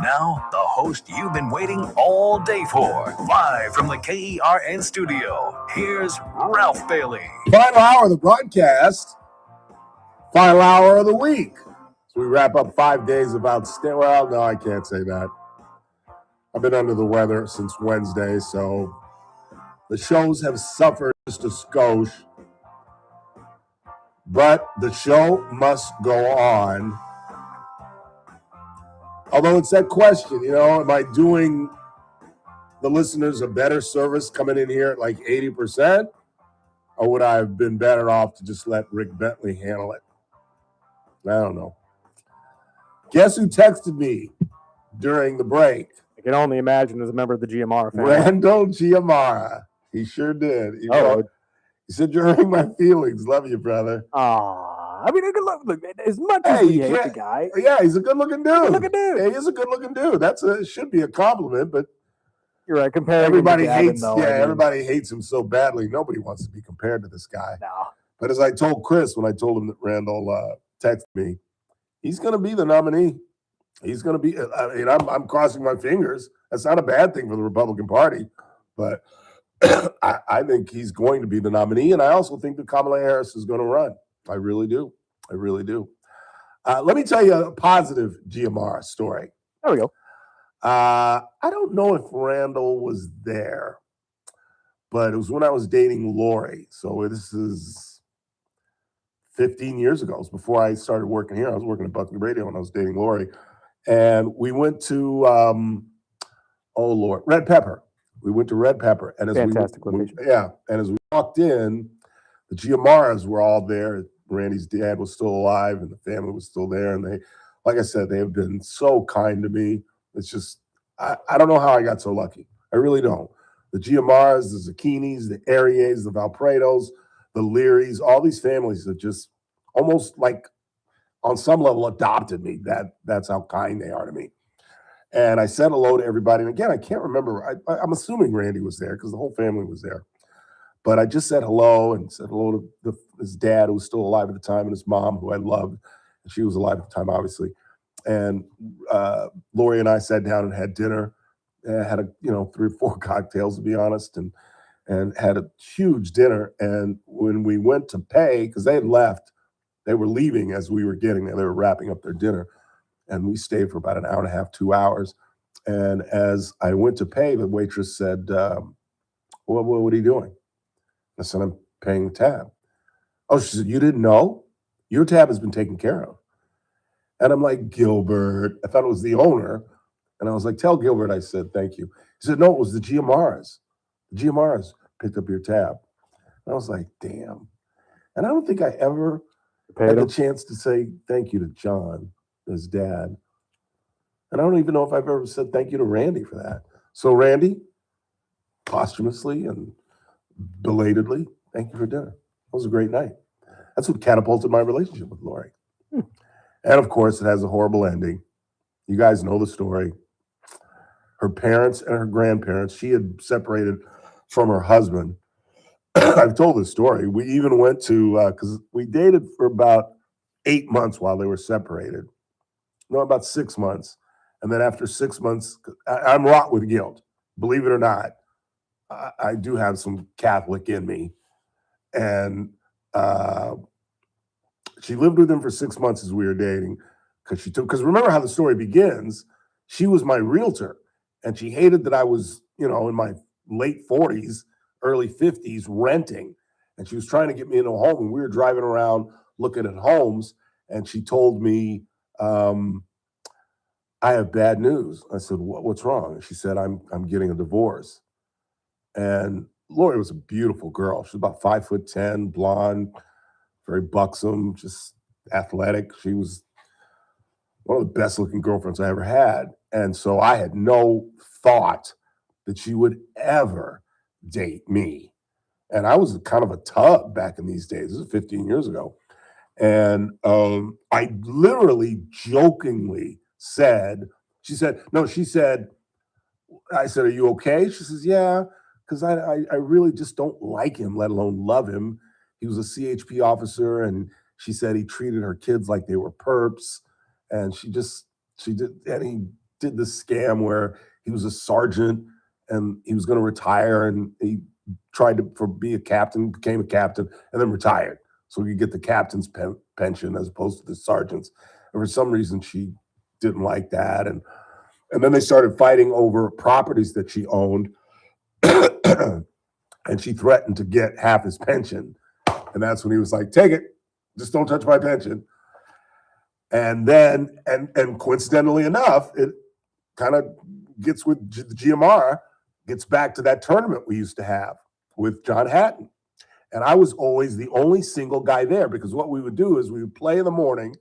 Now, the host you've been waiting all day for. Live from the KERN studio, here's Ralph Bailey. Final hour of the broadcast. Final hour of the week. So we wrap up 5 days of outstanding. Well, no, I can't say that. I've been under the weather since Wednesday, so the shows have suffered just a skosh. But the show must go on. Although it's that question, am I doing the listeners a better service coming in here at like 80%? Or would I have been better off to just let Rick Bentley handle it? I don't know. Guess who texted me during the break? I can only imagine as a member of the GMR family. Randall Giamara. He sure did. He said, you're hurting my feelings. Love you, brother. I mean, look, as much as we hate the guy. Yeah, he's a good-looking dude. He is a good-looking dude. Should be a compliment, but You're right. Comparing everybody him to Gavin, hates. though, Yeah, I mean, everybody hates him so badly. Nobody wants to be compared to this guy. No. But as I told Chris when I told him that Randall texted me, he's going to be the nominee. He's going to be. I mean, I'm crossing my fingers. That's not a bad thing for the Republican Party, but I think he's going to be the nominee, and I also think that Kamala Harris is going to run. I really do. I really do. Let me tell you a positive GMR story. There we go. I don't know if Randall was there, but it was when I was dating Lori. So this is 15 years ago. It was before I started working here. I was working at Buckley Radio when I was dating Lori. And we went to, Red Pepper. We went to Red Pepper. And as Fantastic location. and as we walked in, the Giamaras were all there. Randy's dad was still alive and the family was still there. And they, like I said, they have been so kind to me. It's just, I don't know how I got so lucky. I really don't. The Giamaras, the Zucchinis, the Aries, the Valpredos, the Learys, all these families that just almost like on some level adopted me. That's how kind they are to me. And I said hello to everybody. And again, I can't remember. I'm assuming Randy was there because the whole family was there. But I just said hello and said hello to his dad, who was still alive at the time, and his mom, who I loved. And she was alive at the time, obviously. And Lori and I sat down and had dinner. Had 3 or 4 cocktails, to be honest, and had a huge dinner. And when we went to pay, because they had left, they were leaving as we were getting there. They were wrapping up their dinner. And we stayed for about an hour and a half, 2 hours. And as I went to pay, the waitress said, what are you doing? I said, I'm paying the tab. Oh, she said, you didn't know? Your tab has been taken care of. And I'm like, Gilbert. I thought it was the owner. And I was like, tell Gilbert I said thank you. He said, no, it was the Giamaras. The Giamaras picked up your tab. And I was like, damn. And I don't think I ever had the chance to say thank you to John, his dad. And I don't even know if I've ever said thank you to Randy for that. So Randy, posthumously and belatedly, thank you for dinner. It was a great night. That's what catapulted my relationship with Lori. And of course, it has a horrible ending. You guys know the story. Her parents and her grandparents, she had separated from her husband. I've told this story. We even went to, because we dated for about 8 months while they were separated. No, about 6 months. And then after 6 months, I'm wrought with guilt. Believe it or not, I do have some Catholic in me. And she lived with him for 6 months as we were dating. Because remember how the story begins, she was my realtor. And she hated that I was, in my late 40s, early 50s, renting. And she was trying to get me into a home. And we were driving around looking at homes. And she told me, I have bad news. I said, what's wrong? And she said, I'm getting a divorce. And Lori was a beautiful girl. She was about 5'10", blonde, very buxom, just athletic. She was one of the best looking girlfriends I ever had. And so I had no thought that she would ever date me. And I was kind of a tub back in these days. This is 15 years ago. And I literally jokingly said, I said, are you okay? She says, yeah, because I really just don't like him, let alone love him. He was a CHP officer, and she said he treated her kids like they were perps. And he did this scam where he was a sergeant and he was going to retire, and he tried to be a captain, became a captain, and then retired so he could get the captain's pension as opposed to the sergeant's. And for some reason, she didn't like that. And then they started fighting over properties that she owned. And she threatened to get half his pension. And that's when he was like, take it, just don't touch my pension. And then, and coincidentally enough, it kind of gets with the GMR, gets back to that tournament we used to have with John Hatton. And I was always the only single guy there, because what we would do is we would play in the morning.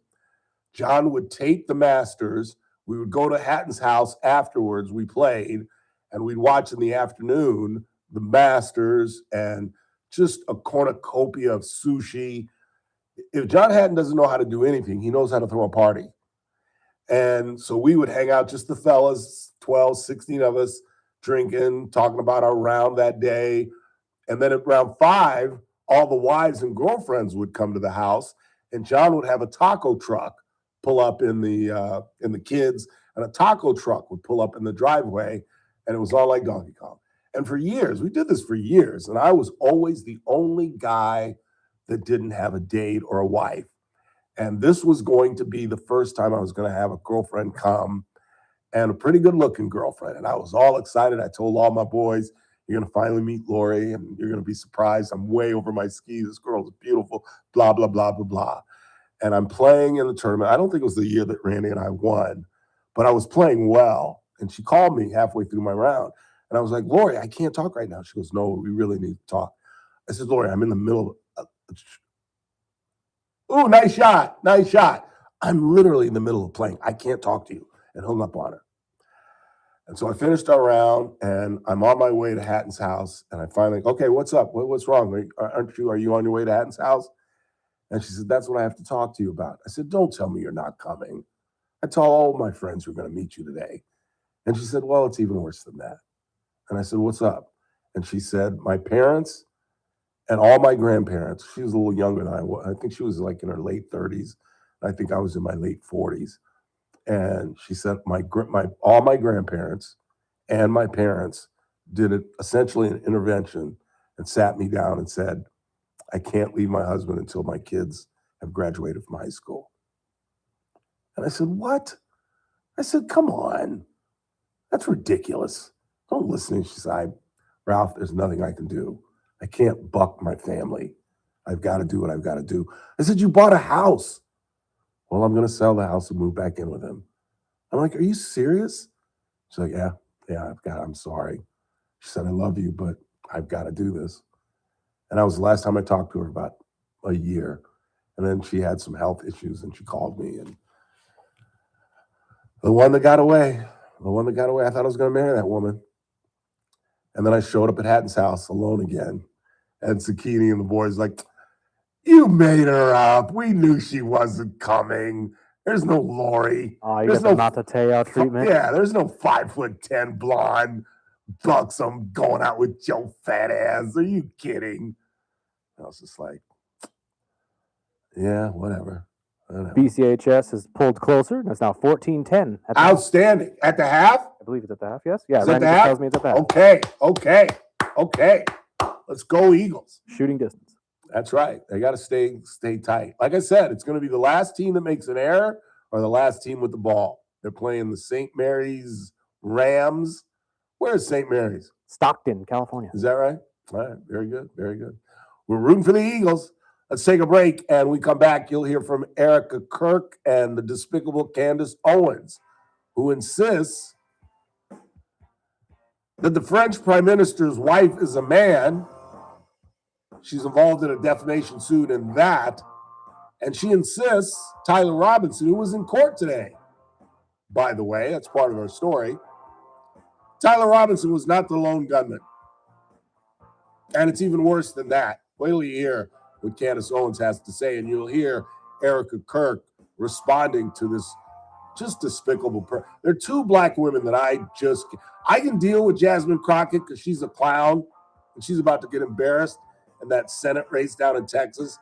John would tape the Masters. We would go to Hatton's house afterwards. We played, and we'd watch in the afternoon the Masters and just a cornucopia of sushi. If John Hatton doesn't know how to do anything, he knows how to throw a party. And so we would hang out, just the fellas, 12, 16 of us, drinking, talking about our round that day. And then at round 5, all the wives and girlfriends would come to the house, and John would have a taco truck pull up in the kids, and a taco truck would pull up in the driveway, and it was all like Donkey Kong. And for years, we did this for years, and I was always the only guy that didn't have a date or a wife. And this was going to be the first time I was going to have a girlfriend come, and a pretty good looking girlfriend. And I was all excited. I told all my boys, you're going to finally meet Lori, and you're going to be surprised. I'm way over my skis. This girl is beautiful, blah, blah, blah, blah, blah. And I'm playing in the tournament. I don't think it was the year that Randy and I won, but I was playing well. And she called me halfway through my round. And I was like, Lori, I can't talk right now. She goes, no, we really need to talk. I said, Lori, I'm in the middle of ooh, nice shot, nice shot. I'm literally in the middle of playing. I can't talk to you. And hung up on her. And so I finished our round, and I'm on my way to Hatton's house. And I finally, okay, what's up? What's wrong? Are you on your way to Hatton's house? And she said, that's what I have to talk to you about. I said, don't tell me you're not coming. I tell all my friends we're going to meet you today. And she said, well, it's even worse than that. And I said, what's up? And she said, my parents and all my grandparents, she was a little younger than I was. I think she was like in her late 30s. I think I was in my late 40s. And she said, all my grandparents and my parents did it essentially an intervention and sat me down and said, I can't leave my husband until my kids have graduated from high school. And I said, what? I said, come on. That's ridiculous. Don't listen. She said, Ralph, there's nothing I can do. I can't buck my family. I've got to do what I've got to do. I said, you bought a house. Well, I'm going to sell the house and move back in with him. I'm like, are you serious? She's like, yeah, I'm sorry. She said, I love you, but I've got to do this. And that was the last time I talked to her, about a year. And then she had some health issues, and she called me. And the one that got away, I thought I was going to marry that woman. And then I showed up at Hatton's house alone again. And Sakini and the boys like, you made her up. We knew she wasn't coming. There's no Lori. Oh, you there's got the Mateo treatment? Yeah, there's no 5'10" blonde buxom going out with Joe fat ass. Are you kidding? I was just like, yeah, whatever. BCHS has pulled closer. It's now 14-10. Outstanding. At the half? I believe it's at the half, yes? Yeah, Is Randy at the just half? tells me it's at the half. Okay. Let's go Eagles. Shooting distance. That's right. They got to stay tight. Like I said, it's going to be the last team that makes an error or the last team with the ball. They're playing the St. Mary's Rams. Where's St. Mary's? Stockton, California. Is that right? All right. Very good. Very good. We're rooting for the Eagles. Let's take a break, and we come back. You'll hear from Erica Kirk and the despicable Candace Owens, who insists that the French Prime Minister's wife is a man. She's involved in a defamation suit in that. And she insists Tyler Robinson, who was in court today, by the way, that's part of our story. Tyler Robinson was not the lone gunman. And it's even worse than that. Wait till you hear what Candace Owens has to say, and you'll hear Erica Kirk responding to this just despicable. There are two black women that I can deal with Jasmine Crockett because she's a clown and she's about to get embarrassed in that Senate race down in Texas.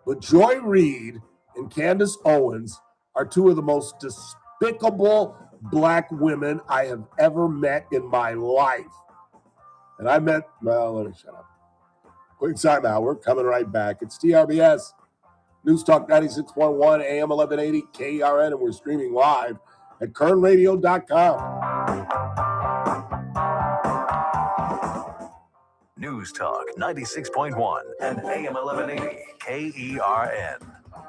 But Joy Reid and Candace Owens are two of the most despicable black women I have ever met in my life. And I met, well, let me shut up. Quick time out. We're coming right back. It's TRBS, News Talk 96.1, AM 1180, KERN, and we're streaming live at kernradio.com. News Talk 96.1 and AM 1180 KERN.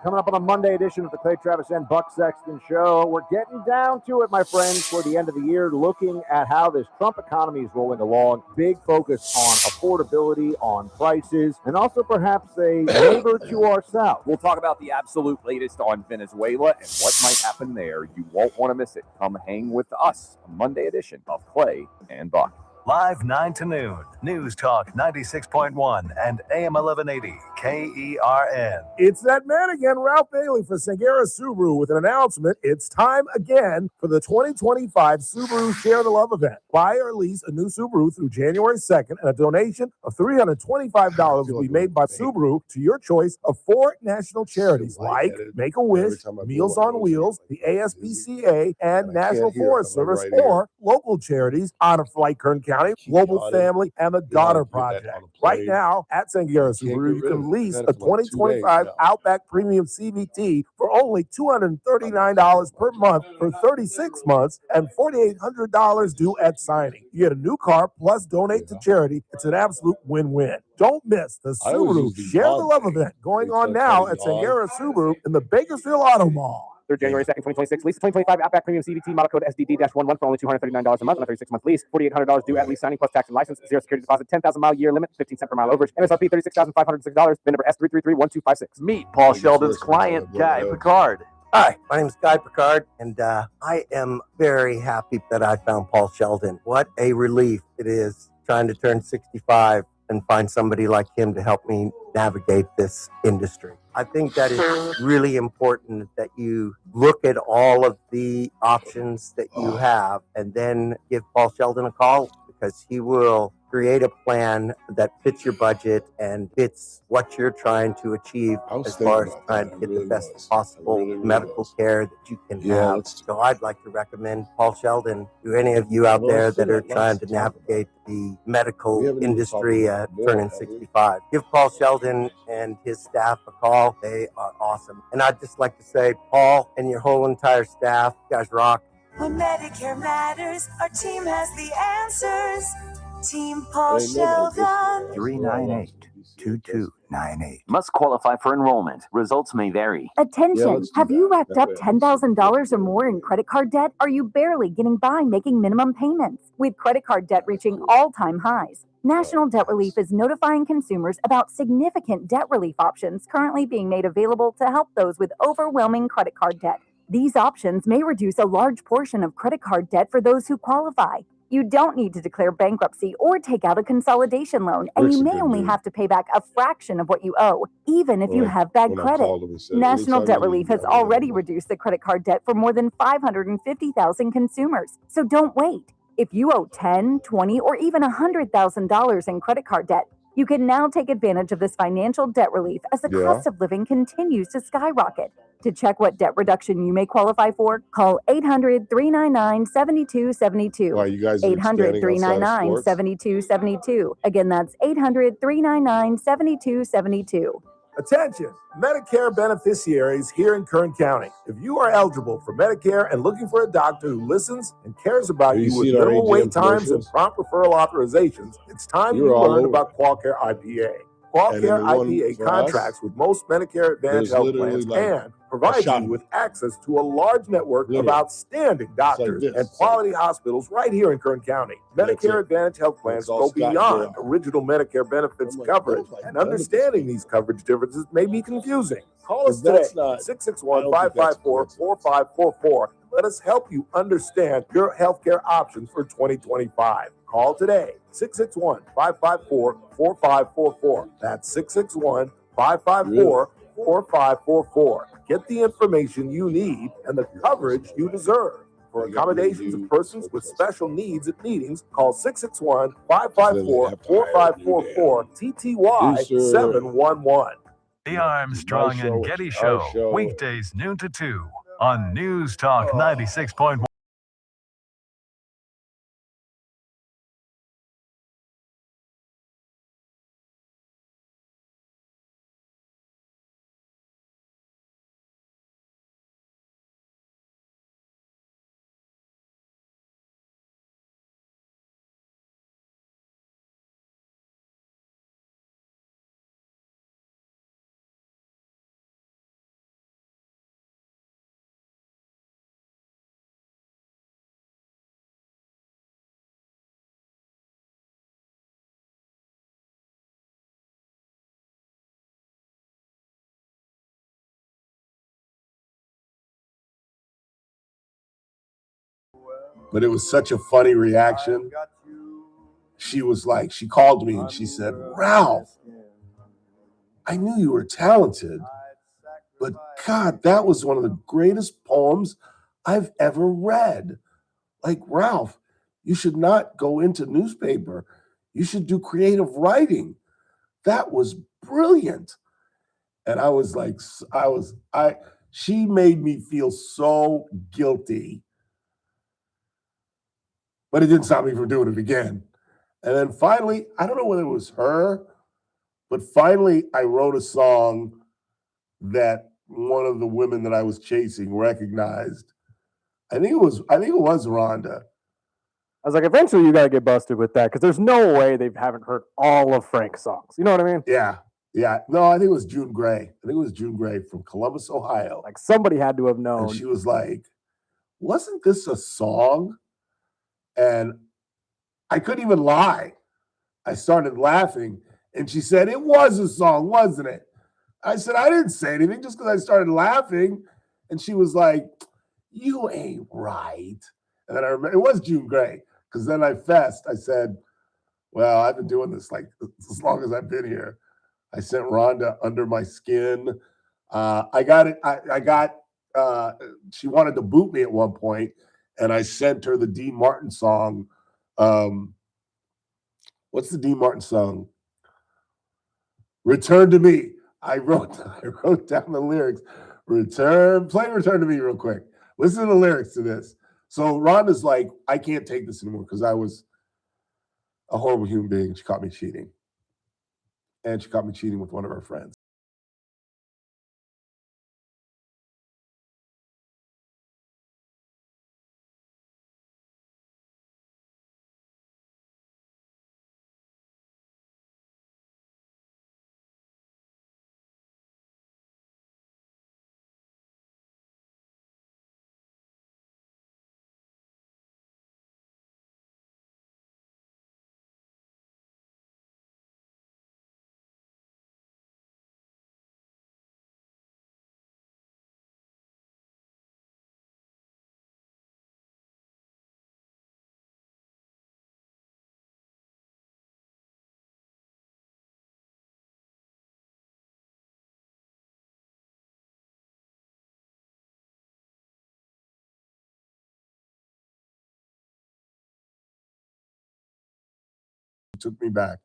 Coming up on a Monday edition of the Clay Travis and Buck Sexton Show, we're getting down to it, my friends, for the end of the year, looking at how this Trump economy is rolling along. Big focus on affordability, on prices, and also perhaps a neighbor to our south. We'll talk about the absolute latest on Venezuela and what might happen there. You won't want to miss it. Come hang with us, a Monday edition of Clay and Buck. Live 9 to noon. News Talk 96.1 and AM 1180 KERN. It's that man again, Ralph Bailey for Sangera Subaru with an announcement. It's time again for the 2025 Subaru Share the Love event. Buy or lease a new Subaru through January 2nd, and a donation of $325 will be made by Subaru to your choice of 4 national charities like Make-A-Wish, Meals on Wheels, the ASPCA, and National Forest Service, or local charities Honor Flight Kern County, Global Family, and the Daughter Project. Right now at Sangera Subaru, you can lease a 2025 Outback Premium CVT for only $239 per month for 36 months and $4,800 due at signing. You get a new car plus donate to charity. It's an absolute win-win. Don't miss the Subaru Share the Love event going on now at Sangera Subaru in the Bakersfield Auto Mall. Through January 2nd, 2026. Lease 2025 Outback Premium CVT model code SDD-11 for only $239 a month on a 36-month lease. $4,800 due at lease signing plus tax and license. Zero security deposit. 10,000 mile year limit. 15 cent per mile overage. MSRP $36,506. VIN number S3331256. Meet Paul Sheldon's client, Guy Picard. Hi, my name is Guy Picard, and I am very happy that I found Paul Sheldon. What a relief it is trying to turn 65 and find somebody like him to help me navigate this industry. I think that it's really important that you look at all of the options that you have and then give Paul Sheldon a call, because he will create a plan that fits your budget and fits what you're trying to achieve as far as trying to get the best possible medical care that you can have. So I'd like to recommend Paul Sheldon to any of you out there that are trying to navigate the medical industry turning 65. Give Paul Sheldon and his staff a call. They are awesome. And I'd just like to say, Paul and your whole entire staff, you guys rock. When Medicare matters, our team has the answers. Team Paul Sheldon. 398-2298. Must qualify for enrollment. Results may vary. Attention! Have you racked up $10,000 or more in credit card debt? Are you barely getting by making minimum payments? With credit card debt reaching all-time highs, National Debt Relief is notifying consumers about significant debt relief options currently being made available to help those with overwhelming credit card debt. These options may reduce a large portion of credit card debt for those who qualify. You don't need to declare bankruptcy or take out a consolidation loan, and you may only have to pay back a fraction of what you owe, even if you have bad credit. National Debt Relief has already reduced the credit card debt for more than 550,000 consumers. So don't wait. If you owe $10,000, $20,000, or even $100,000 in credit card debt, you can now take advantage of this financial debt relief as the cost of living continues to skyrocket. To check what debt reduction you may qualify for, call 800-399-7272. Why, you guys are 800-399-7272. Again, that's 800-399-7272. Attention, Medicare beneficiaries here in Kern County. If you are eligible for Medicare and looking for a doctor who listens and cares about you with minimal wait times and prompt referral authorizations, it's time you learned about QualCare IPA. QualCare IPA contracts with most Medicare Advantage health plans and provides you with access to a large network of outstanding doctors and quality hospitals right here in Kern County. Medicare Advantage health plans go beyond original Medicare benefits coverage, and understanding these coverage differences may be confusing. Call us today, 661-554-4544. Let us help you understand your healthcare options for 2025. Call today, 661-554-4544. That's 661-554-4544. Get the information you need and the coverage you deserve. For accommodations of persons with special needs at meetings, call 661-554-4544, TTY 711. The Armstrong and Getty Show, weekdays noon to 2 on News Talk 96.1. But it was such a funny reaction. she was like, she called me and she said, Ralph, I knew you were talented, but God, that was one of the greatest poems I've ever read. Like, Ralph, you should not go into newspaper. You should do creative writing. That was brilliant. And I was like, she made me feel so guilty, but it didn't stop me from doing it again. And then finally, I don't know whether it was her, but finally I wrote a song that one of the women that I was chasing recognized. I think it was Rhonda. I was like, eventually you got to get busted with that because there's no way they haven't heard all of Frank's songs. You know what I mean? Yeah. Yeah. No, I think it was June Gray. I think it was June Gray from Columbus, Ohio. Like somebody had to have known. And she was like, wasn't this a song? And I couldn't even lie. I started laughing. And she said, it was a song, wasn't it? I said, I didn't say anything just because I started laughing. And she was like, you ain't right. And then I remember, it was June Gray. Because then I fessed. I said, well, I've been doing this like as long as I've been here. I sent Rhonda Under My Skin. I got it. She wanted to boot me at one point, and I sent her the Dean Martin song. What's the Dean Martin song? Return to Me. I wrote down the lyrics. Play Return to Me real quick. Listen to the lyrics to this. So Rhonda's like, I can't take this anymore because I was a horrible human being. She caught me cheating. And she caught me cheating with one of her friends. Took me back.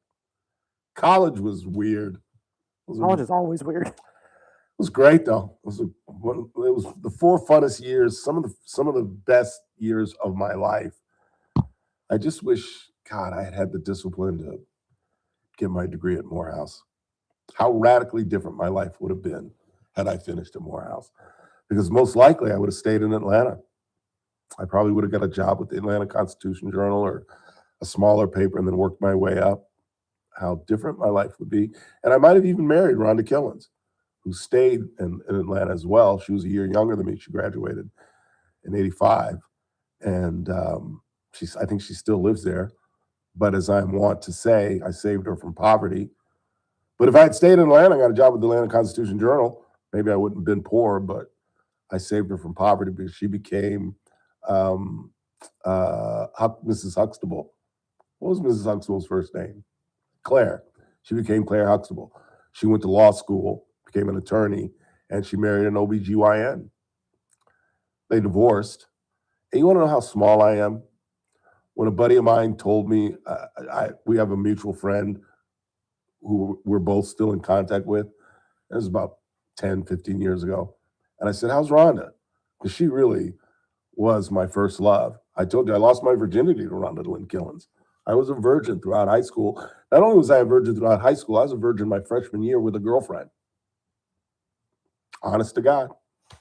College was weird. College is always weird. It was great though. It was the 4 funnest years, some of the best years of my life. I just wish, God, I had the discipline to get my degree at Morehouse. How radically different my life would have been had I finished at Morehouse. Because most likely I would have stayed in Atlanta. I probably would have got a job with the Atlanta Constitution Journal or a smaller paper and then worked my way up. How different my life would be. And I might have even married Rhonda Killens, who stayed in Atlanta as well. She was a year younger than me. She graduated in 85. And I think she still lives there. But as I want to say, I saved her from poverty. But if I had stayed in Atlanta, I got a job with the Atlanta Constitution Journal, maybe I wouldn't have been poor, but I saved her from poverty because she became Mrs. Huxtable. What was Mrs. Huxtable's first name? Claire. She became Claire Huxtable. She went to law school, became an attorney, and she married an OBGYN. They divorced. And you want to know how small I am? When a buddy of mine told me, we have a mutual friend who we're both still in contact with. It was about 10, 15 years ago. And I said, how's Rhonda? Because she really was my first love. I told you I lost my virginity to Rhonda Lynn Killens. I was a virgin throughout high school. Not only was I a virgin throughout high school, I was a virgin my freshman year with a girlfriend. Honest to God.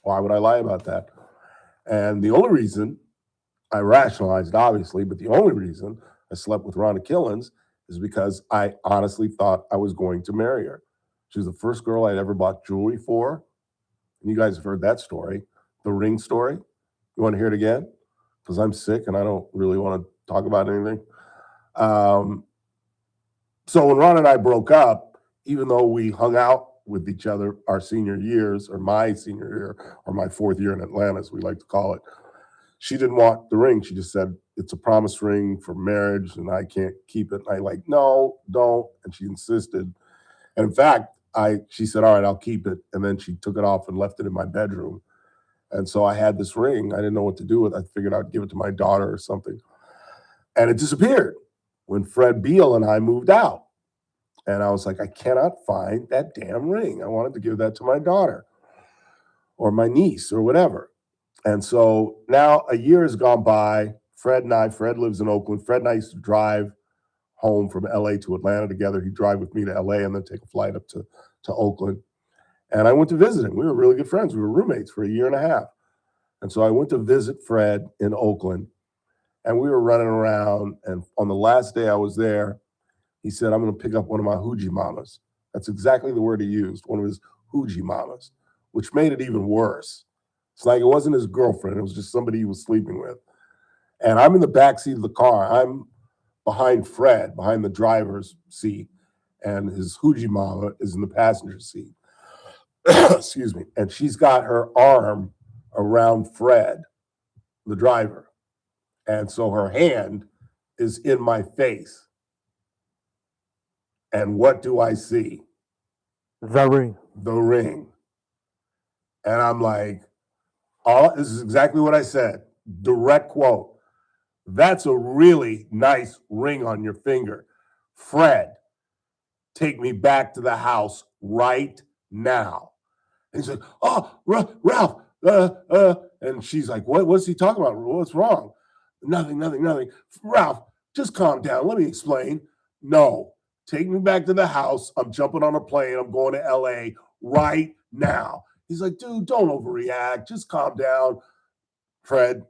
Why would I lie about that? And the only reason, I rationalized obviously, but the only reason I slept with Rhonda Killens is because I honestly thought I was going to marry her. She was the first girl I'd ever bought jewelry for. And you guys have heard that story, the ring story. You want to hear it again? Because I'm sick and I don't really want to talk about anything. So when Ron and I broke up, even though we hung out with each other our senior years, or my senior year, or my fourth year in Atlanta, as we like to call it, she didn't want the ring. She just said, it's a promise ring for marriage and I can't keep it. And I like, no, don't. And she insisted. And in fact, she said, all right, I'll keep it. And then she took it off and left it in my bedroom. And so I had this ring. I didn't know what to do with it. I figured I'd give it to my daughter or something. And it disappeared when Fred Beal and I moved out. And I was like, I cannot find that damn ring. I wanted to give that to my daughter or my niece or whatever. And so now a year has gone by. Fred lives in Oakland. Fred and I used to drive home from LA to Atlanta together. He'd drive with me to LA and then take a flight up to Oakland. And I went to visit him. We were really good friends. We were roommates for a year and a half. And so I went to visit Fred in Oakland and we were running around. And on the last day I was there, he said, I'm going to pick up one of my hoochie mamas. That's exactly the word he used, one of his hoochie mamas, which made it even worse. It's like it wasn't his girlfriend. It was just somebody he was sleeping with. And I'm in the back seat of the car. I'm behind Fred, behind the driver's seat, and his hoochie mama is in the passenger seat. Excuse me. And she's got her arm around Fred, the driver. And so her hand is in my face. And what do I see? The ring. The ring. And I'm like, this is exactly what I said. Direct quote. That's a really nice ring on your finger. Fred, take me back to the house right now. And he's like, oh, Ralph. And she's like, what's he talking about? What's wrong? Nothing. Ralph, just calm down. Let me explain. No, take me back to the house. I'm jumping on a plane. I'm going to LA right now. He's like, dude, don't overreact. Just calm down. Fred,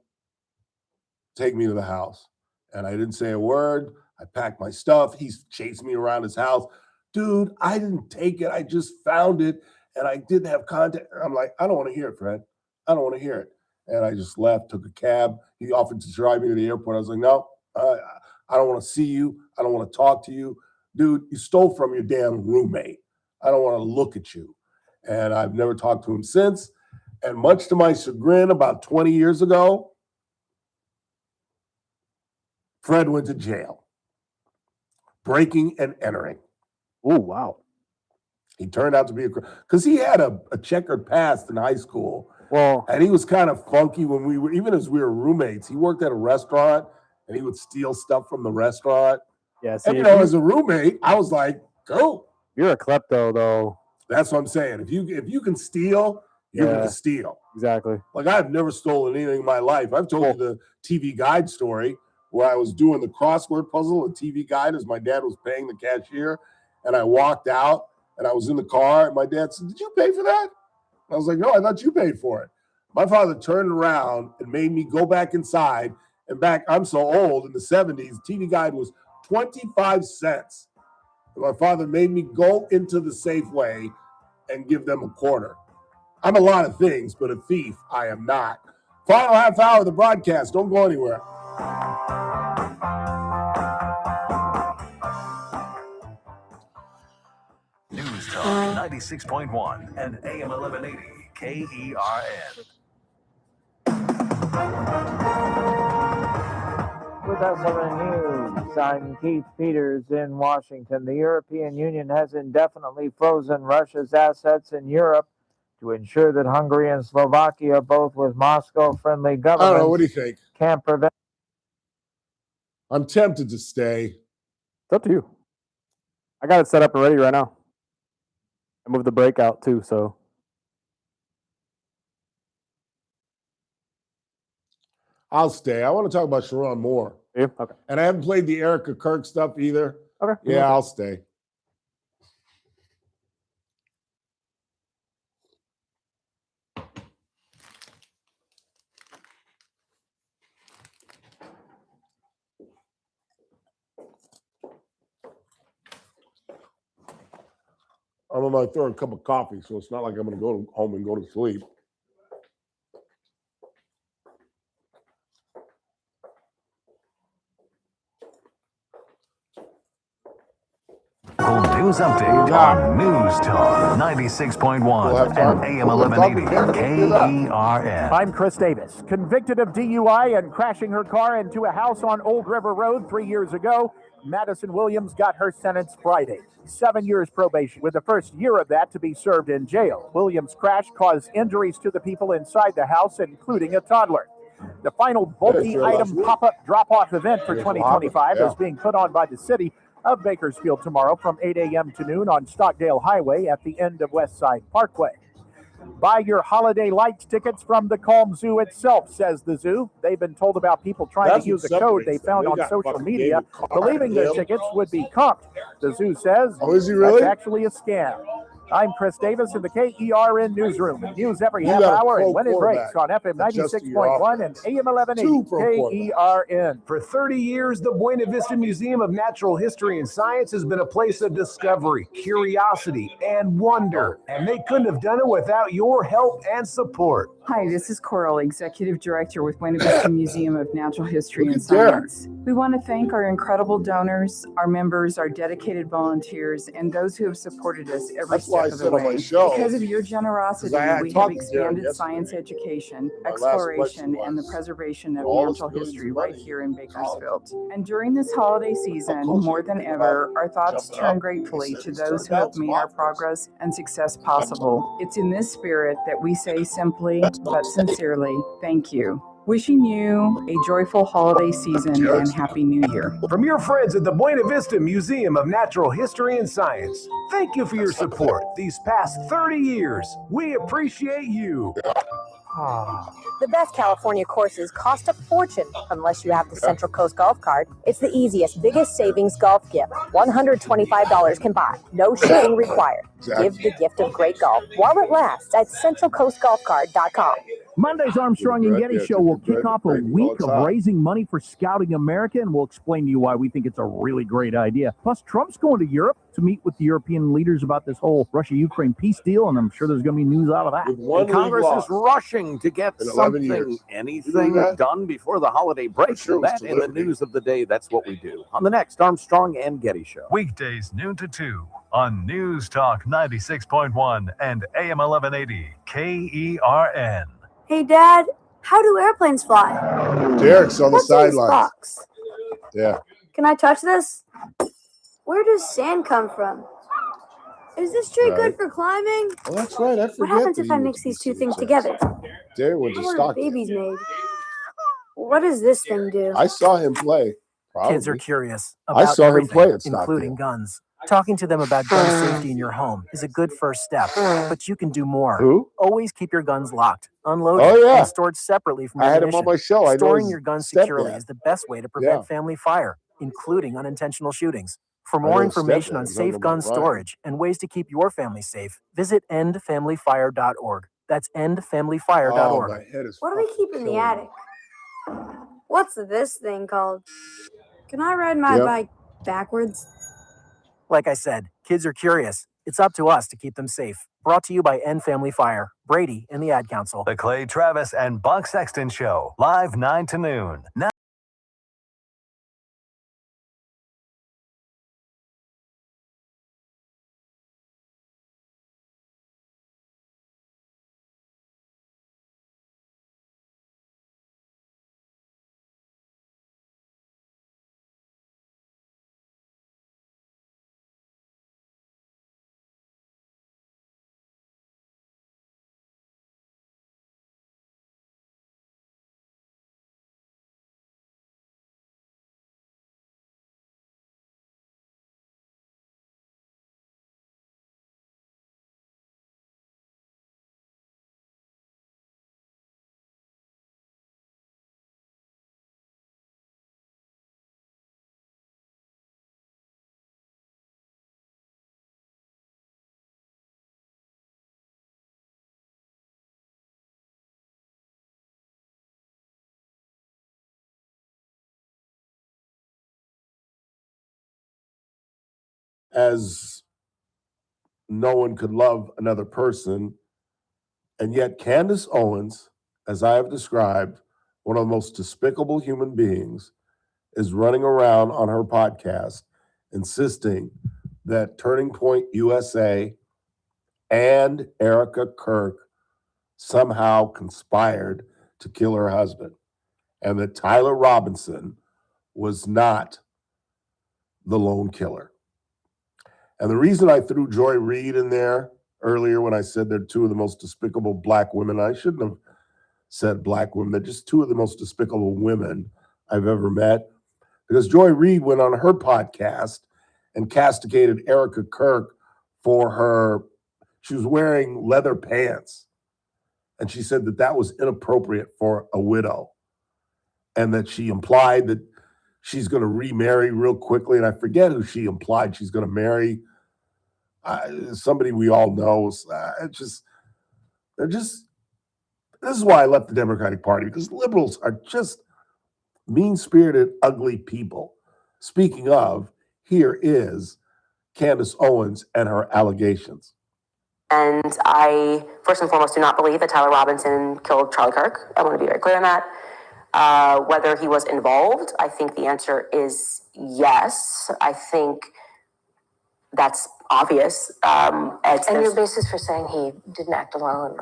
take me to the house. And I didn't say a word. I packed my stuff. He's chasing me around his house. Dude, I didn't take it. I just found it. And I didn't have contact. I'm like, I don't want to hear it, Fred. I don't want to hear it. And I just left, took a cab. He offered to drive me to the airport. I was like, no, I don't want to see you. I don't want to talk to you. Dude, you stole from your damn roommate. I don't want to look at you. And I've never talked to him since. And much to my chagrin, about 20 years ago, Fred went to jail. Breaking and entering. Oh, wow. He turned out to be because he had a checkered past in high school. Well, and he was kind of funky when even as we were roommates. He worked at a restaurant and he would steal stuff from the restaurant. Yeah, see, and as a roommate, I was like, go. You're a klepto, though. That's what I'm saying. If you can steal, you're going to steal. Exactly. Like I've never stolen anything in my life. I've told you the TV Guide story where I was doing the crossword puzzle at TV Guide as my dad was paying the cashier, and I walked out and I was in the car and my dad said, "Did you pay for that?" And I was like, "No, I thought you paid for it." My father turned around and made me go back inside. And back, I'm so old, in the 70s, TV Guide was 25 cents. And my father made me go into the Safeway and give them a quarter. I'm a lot of things, but a thief I am not. Final half hour of the broadcast. Don't go anywhere. News Talk 96.1 and AM 1180 KERN. With us on the news, I'm Keith Peters in Washington. The European Union has indefinitely frozen Russia's assets in Europe to ensure that Hungary and Slovakia, both with Moscow-friendly governments, I don't know. What do you think? Can't prevent. I'm tempted to stay. It's up to you. I got it set up and ready right now. I moved the breakout too, so. I'll stay. I want to talk about Sharon Moore. Yeah? Okay. And I haven't played the Erica Kirk stuff either. Okay. Yeah, I'll stay. I don't know. I throw a cup of coffee, so it's not like I'm going to go home and go to sleep. Local news update on News Talk 96.1 and AM 1180 KERN. I'm Chris Davis. Convicted of DUI and crashing her car into a house on Old River Road 3 years ago, Madison Williams got her sentence Friday. 7 years probation, with the first year of that to be served in jail. Williams' crash caused injuries to the people inside the house, including a toddler. The final bulky item pop-up drop-off event for 2025 is being put on by the city of Bakersfield tomorrow from 8 a.m. to noon on Stockdale Highway at the end of West Side Parkway. Buy your holiday lights tickets from the Calm Zoo itself, says the zoo. They've been told about people trying to use a code they found on social media, believing their tickets would be comped. The zoo says that's actually a scam. I'm Chris Davis in the KERN newsroom. News every half hour and when it breaks on FM 96.1 and AM 1180 KERN. For 30 years, the Buena Vista Museum of Natural History and Science has been a place of discovery, curiosity, and wonder. And they couldn't have done it without your help and support. Hi, this is Coral, Executive Director with Buena Vista Museum of Natural History and Science. We want to thank our incredible donors, our members, our dedicated volunteers, and those who have supported us every step of the way. Because of your generosity, we have expanded science education, exploration, and the preservation of natural history right here in Bakersfield. And during this holiday season, more than ever, our thoughts turn gratefully to those who have made our progress and success possible. It's in this spirit that we say simply, but sincerely, thank you. Wishing you a joyful holiday season and Happy New Year. From your friends at the Buena Vista Museum of Natural History and Science, thank you for your support these past 30 years. We appreciate you. The best California courses cost a fortune unless you have the Central Coast Golf Card. It's the easiest, biggest savings golf gift. $125 can buy. No shipping required. Give the gift of great golf while it lasts at CentralCoastGolfCard.com. Monday's Armstrong and Getty Show will kick off a week of raising money for Scouting America, and we'll explain to you why we think it's a really great idea. Plus, Trump's going to Europe to meet with the European leaders about this whole Russia-Ukraine peace deal, and I'm sure there's going to be news out of that. And Congress is rushing to get anything done before the holiday break. That in the news of the day, that's what we do. On the next Armstrong and Getty Show. Weekdays noon to 2 on News Talk 96.1 and AM 1180 KERN. Hey, Dad, how do airplanes fly? Derek's on the sidelines. Box? Yeah. Can I touch this? Where does sand come from? Is this tree good for climbing? Oh, that's right. I forget. What happens if I mix these two things together? Derek went to What are Stockton. babies made? What does this thing do? I saw him play. Probably. Kids are curious I about saw him everything, play at Stockton. including guns. Talking to them about gun safety in your home is a good first step, but you can do more. Who? Always keep your guns locked, unloaded, Oh, yeah. and stored separately from I had him ammunition. on my show. I know Storing his your guns stepdad. securely is the best way to prevent Yeah. family fire, including unintentional shootings. For I more know his information stepdad on was safe under gun my storage and ways to keep your family safe, visit endfamilyfire.org. That's endfamilyfire.org. Oh, my head is What do we keep in the attic? What's this thing called? Can I ride my bike backwards? Like I said, kids are curious. It's up to us to keep them safe. Brought to you by End Family Fire, Brady, and the Ad Council. The Clay Travis and Buck Sexton Show, live 9 to noon. Now as no one could love another person. And yet Candace Owens, as I have described, one of the most despicable human beings, is running around on her podcast insisting that Turning Point USA and Erica Kirk somehow conspired to kill her husband, and that Tyler Robinson was not the lone killer. And the reason I threw Joy Reid in there earlier when I said they're two of the most despicable black women, I shouldn't have said black women, they're just two of the most despicable women I've ever met, because Joy Reid went on her podcast and castigated Erica Kirk for her, she was wearing leather pants, and she said that that was inappropriate for a widow, and that she implied that she's going to remarry real quickly, and I forget who she implied she's going to marry. Somebody we all know. This is why I left the Democratic Party, because liberals are just mean-spirited, ugly people. Speaking of, here is Candace Owens and her allegations. And I, first and foremost, do not believe that Tyler Robinson killed Charlie Kirk. I want to be very clear on that. Whether he was involved, I think the answer is yes. I think that's obvious. And your basis for saying he didn't act alone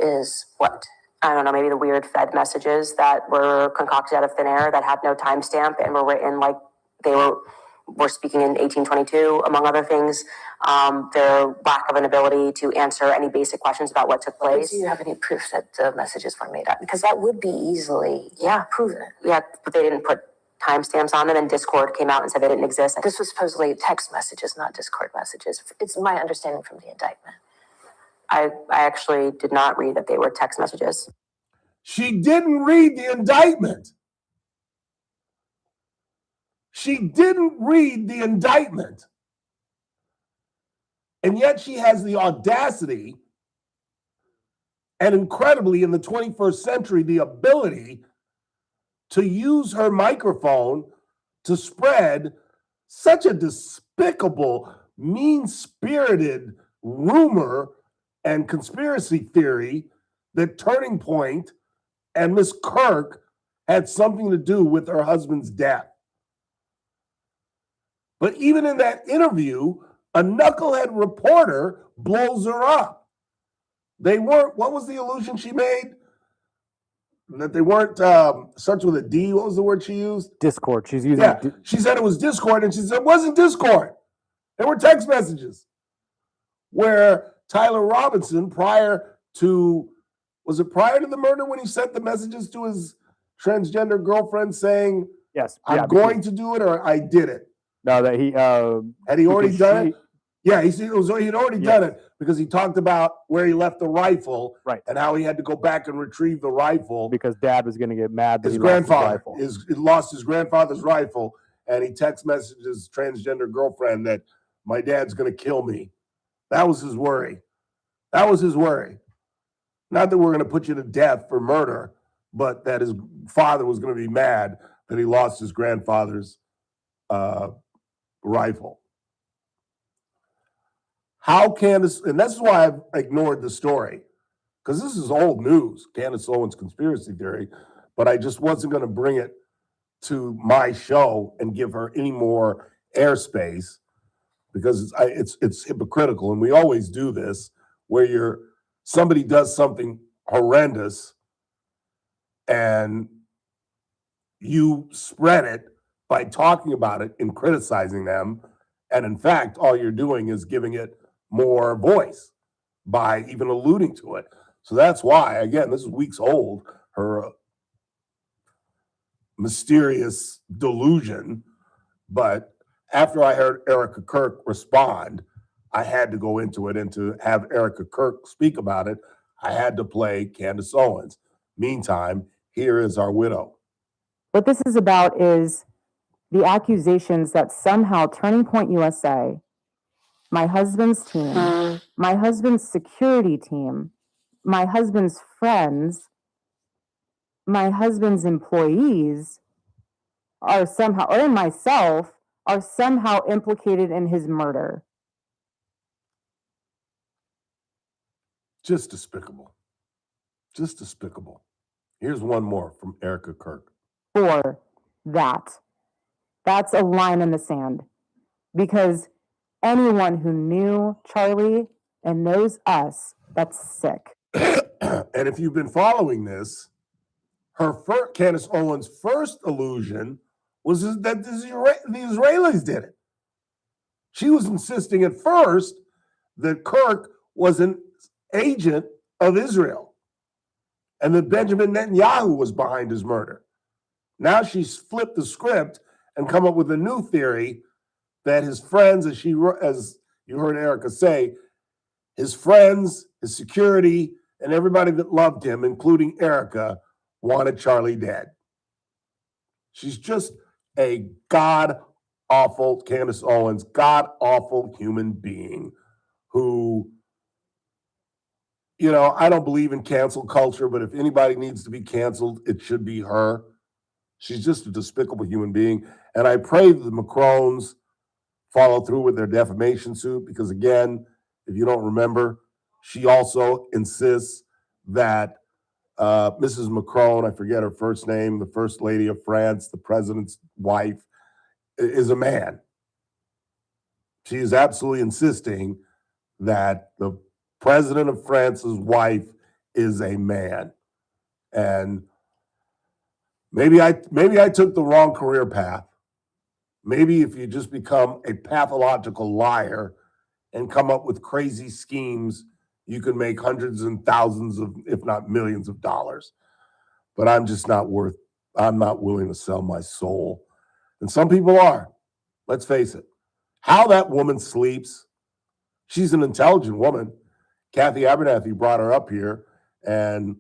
is what? I don't know, maybe the weird Fed messages that were concocted out of thin air that had no timestamp and were written like they were speaking in 1822, among other things. Their lack of an ability to answer any basic questions about what took place. Do you have any proof that the messages were made up? Because that would be easily proven. Yeah, but they didn't put timestamps on them, and Discord came out and said they didn't exist. This was supposedly text messages, not Discord messages. It's my understanding from the indictment. I actually did not read that they were text messages. She didn't read the indictment. She didn't read the indictment. And yet she has the audacity and incredibly in the 21st century, the ability to use her microphone to spread such a despicable, mean-spirited rumor and conspiracy theory that Turning Point and Miss Kirk had something to do with her husband's death. But even in that interview, a knucklehead reporter blows her up. They weren't, what was the illusion she made? That they weren't, starts with a D, what was the word she used? Discord. She's using. Yeah, she said it was Discord, and she said it wasn't Discord. They were text messages. Where Tyler Robinson, prior to the murder when he sent the messages to his transgender girlfriend saying, yes, I'm going to do it, or I did it? No, that he had he already done it? Yeah, he'd already done it because he talked about where he left the rifle, right, and how he had to go back and retrieve the rifle because Dad was going to get mad that his he grandfather lost lost his his rifle. grandfather's rifle, and he text messaged his transgender girlfriend that my dad's going to kill me. That was his worry. That was his worry. Not that we're going to put you to death for murder, but that his father was going to be mad that he lost his grandfather's rifle. How Candace, and that's why I've ignored the story, because this is old news, Candace Owens conspiracy theory, but I just wasn't going to bring it to my show and give her any more airspace because it's hypocritical, and we always do this where somebody does something horrendous and you spread it by talking about it and criticizing them, and in fact all you're doing is giving it more voice by even alluding to it. So that's why, again, this is weeks old, her mysterious delusion. But after I heard Erica Kirk respond, I had to go into it, and to have Erica Kirk speak about it, I had to play Candace Owens. Meantime, here is our widow. What this is about is the accusations that somehow Turning Point USA, my husband's team, my husband's security team, my husband's friends, my husband's employees are somehow, or myself, are somehow implicated in his murder. Just despicable. Just despicable. Here's one more from Erica Kirk. For that. That's a line in the sand. Because anyone who knew Charlie and knows us, that's sick. And if you've been following this, Candace Owens' first illusion was that the Israelis did it. She was insisting at first that Kirk was an agent of Israel and that Benjamin Netanyahu was behind his murder. Now she's flipped the script and come up with a new theory that his friends, as you heard Erica say, his friends, his security, and everybody that loved him, including Erica, wanted Charlie dead. She's just a god-awful, Candace Owens, god-awful human being who, I don't believe in cancel culture, but if anybody needs to be canceled, it should be her. She's just a despicable human being. And I pray that the Macrons follow through with their defamation suit because, again, if you don't remember, she also insists that Mrs. Macron, I forget her first name, the first lady of France, the president's wife, is a man. She is absolutely insisting that the president of France's wife is a man. And maybe I took the wrong career path. Maybe if you just become a pathological liar and come up with crazy schemes, you can make hundreds and thousands of, if not millions of dollars. But I'm not willing to sell my soul. And some people are. Let's face it. How that woman sleeps, she's an intelligent woman. Kathy Abernathy brought her up here. And,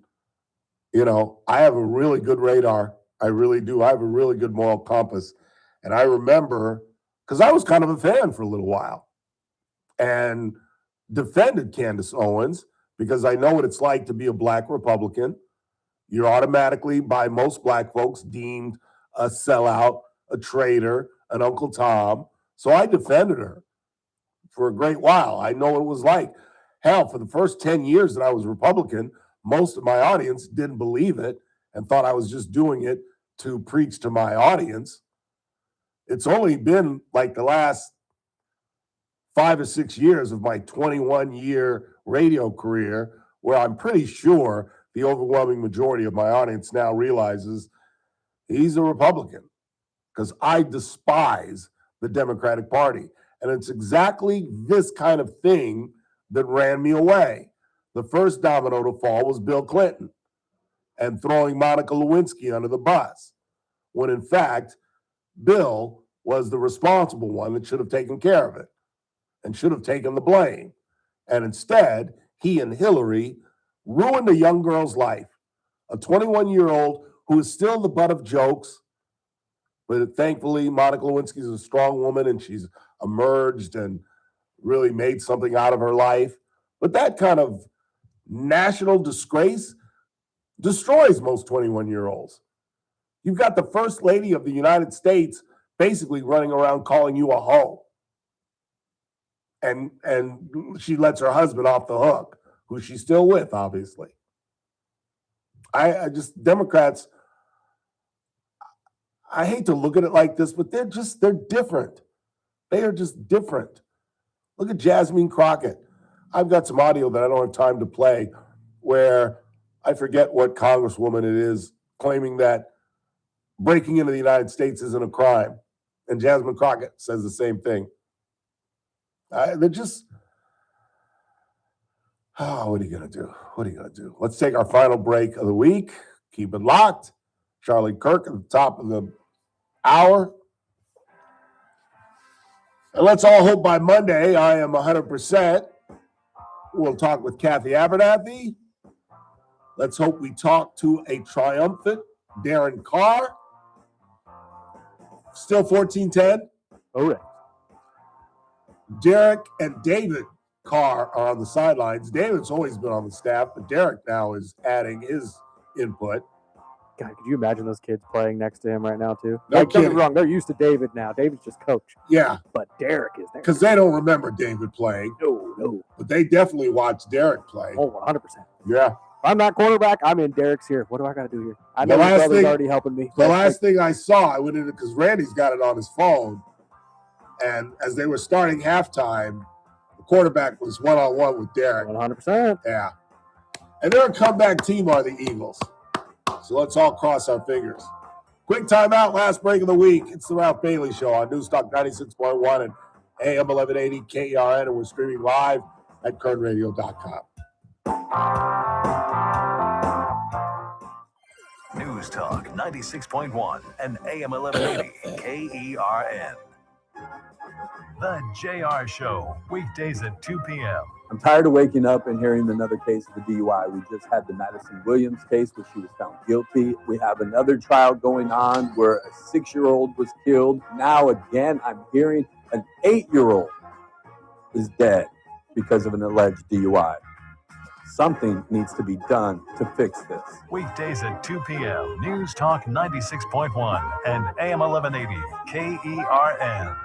I have a really good radar. I really do. I have a really good moral compass. And I remember, because I was kind of a fan for a little while and defended Candace Owens because I know what it's like to be a black Republican. You're automatically, by most black folks, deemed a sellout, a traitor, an Uncle Tom. So I defended her for a great while. I know what it was like. Hell, for the first 10 years that I was Republican, most of my audience didn't believe it and thought I was just doing it to preach to my audience. It's only been like the last 5 or 6 years of my 21-year radio career where I'm pretty sure the overwhelming majority of my audience now realizes he's a Republican because I despise the Democratic Party. And it's exactly this kind of thing that ran me away. The first domino to fall was Bill Clinton and throwing Monica Lewinsky under the bus, when in fact, Bill was the responsible one that should have taken care of it and should have taken the blame. And instead, he and Hillary ruined a young girl's life, a 21-year-old who is still the butt of jokes. But thankfully, Monica Lewinsky is a strong woman and she's emerged and really made something out of her life. But that kind of national disgrace destroys most 21-year-olds. You've got the First Lady of the United States basically running around calling you a hoe. And she lets her husband off the hook, who she's still with, obviously. Democrats, I hate to look at it like this, but they're different. They are just different. Look at Jasmine Crockett. I've got some audio that I don't have time to play where I forget what congresswoman it is claiming that breaking into the United States isn't a crime. And Jasmine Crockett says the same thing. They're just, what are you going to do? What are you going to do? Let's take our final break of the week. Keep it locked. Charlie Kirk at the top of the hour. And let's all hope by Monday I am 100%. We'll talk with Kathy Abernathy. Let's hope we talk to a triumphant Darren Carr. Still 14-10. All right. Derek and David Carr are on the sidelines. David's always been on the staff, but Derek now is adding his input. God, could you imagine those kids playing next to him right now, too? No don't get me kidding. wrong. They're used to David now. David's just coach. Yeah. But Derek is there. Because they don't remember David playing. No. But they definitely watched Derek play. Oh, 100%. Yeah. If I'm not quarterback, I'm in Derek's here. What do I got to do here? I know my brother's already helping me. The last thing I saw, I went in because Randy's got it on his phone. And as they were starting halftime, the quarterback was one-on-one with Derek. 100%. Yeah. And they're a comeback team, are the Eagles. So let's all cross our fingers. Quick timeout, last break of the week. It's the Ralph Bailey Show on News Talk 96.1 and AM 1180 KERN, and we're streaming live at kernradio.com. News Talk 96.1 and AM 1180 KERN. The JR Show, weekdays at 2 p.m. I'm tired of waking up and hearing another case of a DUI. We just had the Madison Williams case where she was found guilty. We have another trial going on where a 6-year-old was killed. Now again, I'm hearing an 8-year-old is dead because of an alleged DUI. Something needs to be done to fix this. Weekdays at 2 p.m. News Talk 96.1 and AM 1180 KERN.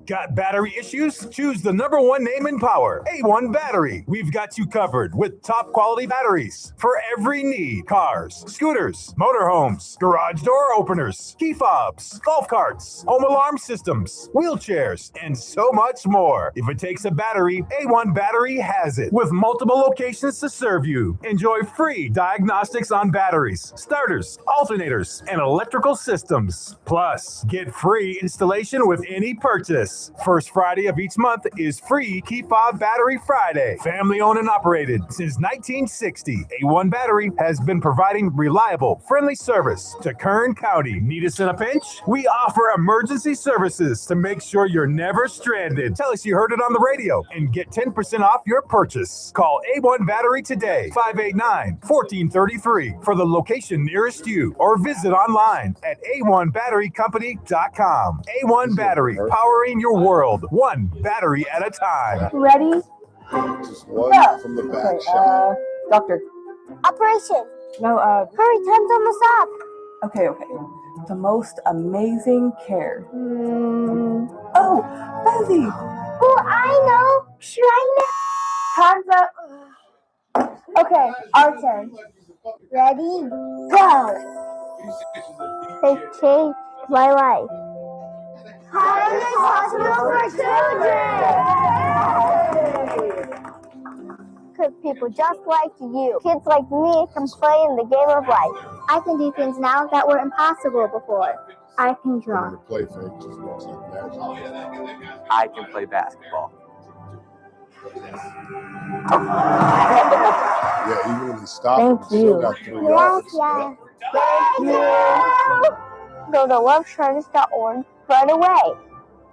Got battery issues? Choose the #1 name in power, A1 Battery. We've got you covered with top quality batteries for every need. Cars, scooters, motorhomes, garage door openers, key fobs, golf carts, home alarm systems, wheelchairs, and so much more. If it takes a battery, A1 Battery has it. With multiple locations to serve you. Enjoy free diagnostics on batteries, starters, alternators, and electrical systems. Plus, get free installation with any purchase. First Friday of each month is free Key Fob Battery Friday. Family owned and operated since 1960. A1 Battery has been providing reliable, friendly service to Kern County. Need us in a pinch? We offer emergency services to make sure you're never stranded. Tell us you heard it on the radio and get 10% off your purchase. Call A1 Battery today, 589-1433 for the location nearest you, or visit online at a1batterycompany.com. A1 Battery, powering your world, one battery at a time. Ready? Just one from the back. Okay, doctor. Operation. No, Hurry, time's almost up. okay. The most amazing care. Oh, Fuzzy. Oh, I know. China. Time's up. Okay, our turn. Ready? Go. They changed my life. Highness Hospital for Children! Because people just like you, kids like me, can play in the game of life. I can do things now that were impossible before. I can draw. I can play basketball. Yeah, even when he stopped, Thank he still you. got 3 yards. Yes. Thank you. Go to lovechurch.org right away.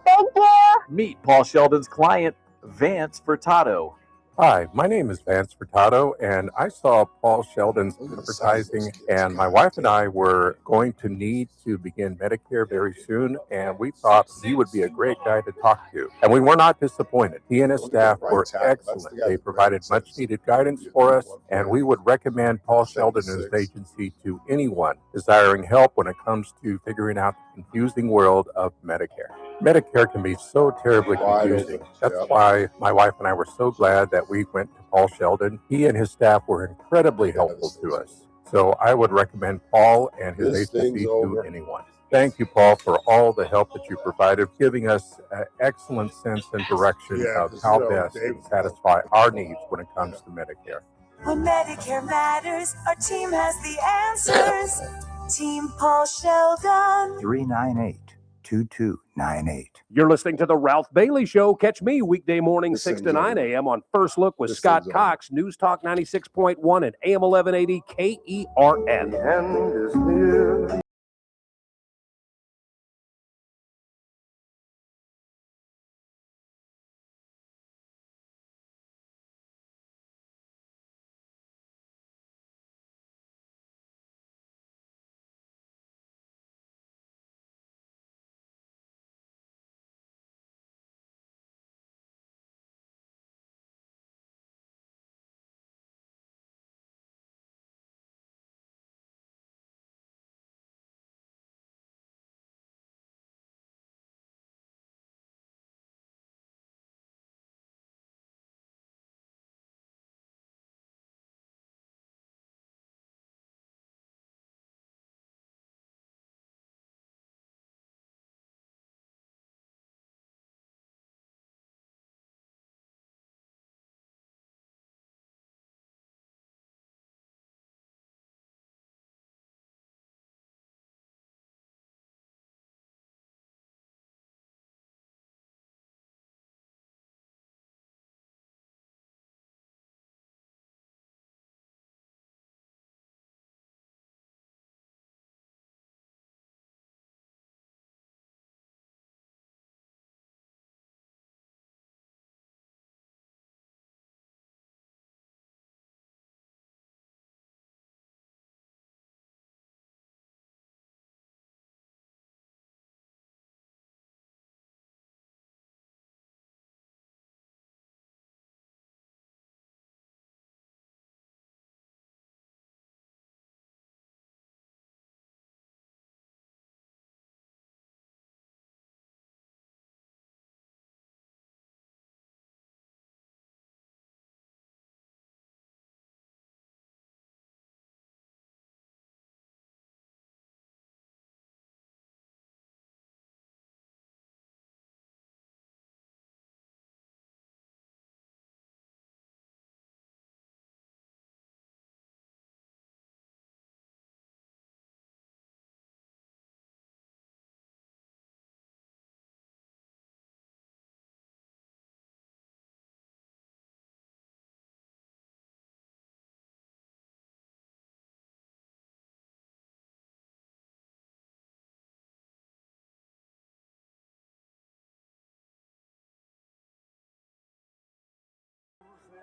Thank you. Meet Paul Sheldon's client, Vance Furtado. Hi, my name is Vance Furtado, and I saw Paul Sheldon's advertising, and my wife and I were going to need to begin Medicare very soon, and we thought he would be a great guy to talk to. And we were not disappointed. He and his staff were excellent. They provided much-needed guidance for us, and we would recommend Paul Sheldon and his agency to anyone desiring help when it comes to figuring out the confusing world of Medicare. Medicare can be so terribly confusing. That's why my wife and I were so glad that we went to Paul Sheldon. He and his staff were incredibly helpful to us. So I would recommend Paul and his agency to anyone. Thank you, Paul, for all the help that you provided, giving us an excellent sense and direction of how best to satisfy our needs when it comes to Medicare. When Medicare matters, our team has the answers. Team Paul Sheldon. 398-2298. You're listening to The Ralph Bailey Show. Catch me weekday morning, 6 to 9 a.m. on First Look with Scott Cox, News Talk 96.1 and AM 1180 KERN. The end is near.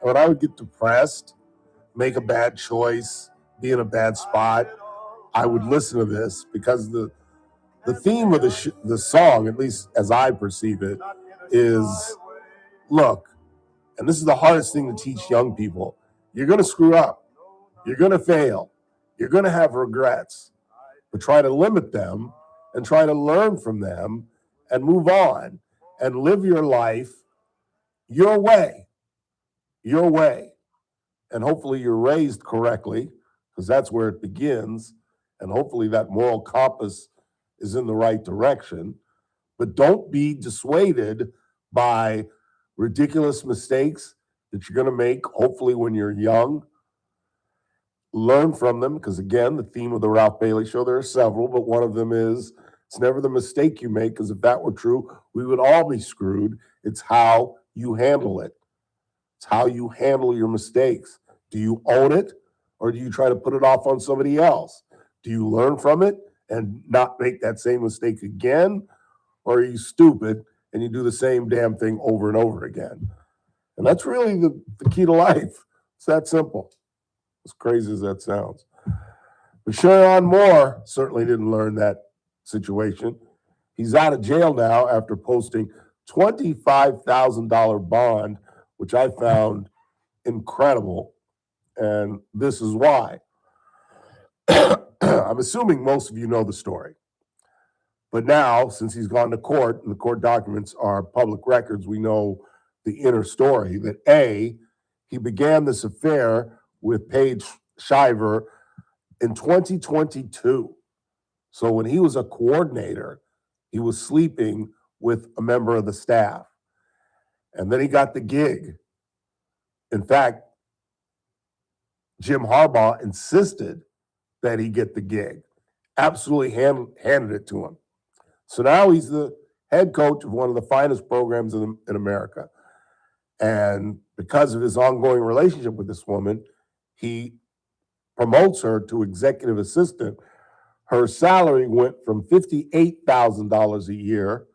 when I would get depressed, make a bad choice, be in a bad spot, I would listen to this because the theme of the song, at least as I perceive it, is look, and this is the hardest thing to teach young people. You're going to screw up. You're going to fail. You're going to have regrets. But try to limit them and try to learn from them and move on and live your life your way. Your way. And hopefully you're raised correctly, because that's where it begins. And hopefully that moral compass is in the right direction. But don't be dissuaded by ridiculous mistakes that you're going to make, hopefully when you're young. Learn from them, because again, the theme of the Ralph Bailey Show, there are several, but one of them is it's never the mistake you make, because if that were true, we would all be screwed. It's how you handle it. It's how you handle your mistakes. Do you own it, or do you try to put it off on somebody else? Do you learn from it and not make that same mistake again, or are you stupid and you do the same damn thing over and over again? And that's really the key to life. It's that simple. As crazy as that sounds. But Sherron Moore certainly didn't learn that situation. He's out of jail now after posting $25,000 bond, which I found incredible. And this is why. I'm assuming most of you know the story. But now, since he's gone to court and the court documents are public records, we know the inner story that A, he began this affair with Paige Shiver in 2022. So when he was a coordinator, he was sleeping with a member of the staff. And then he got the gig. In fact, Jim Harbaugh insisted that he get the gig. Absolutely handed it to him. So now he's the head coach of one of the finest programs in America. And because of his ongoing relationship with this woman, he promotes her to executive assistant. Her salary went from $58,000 a year,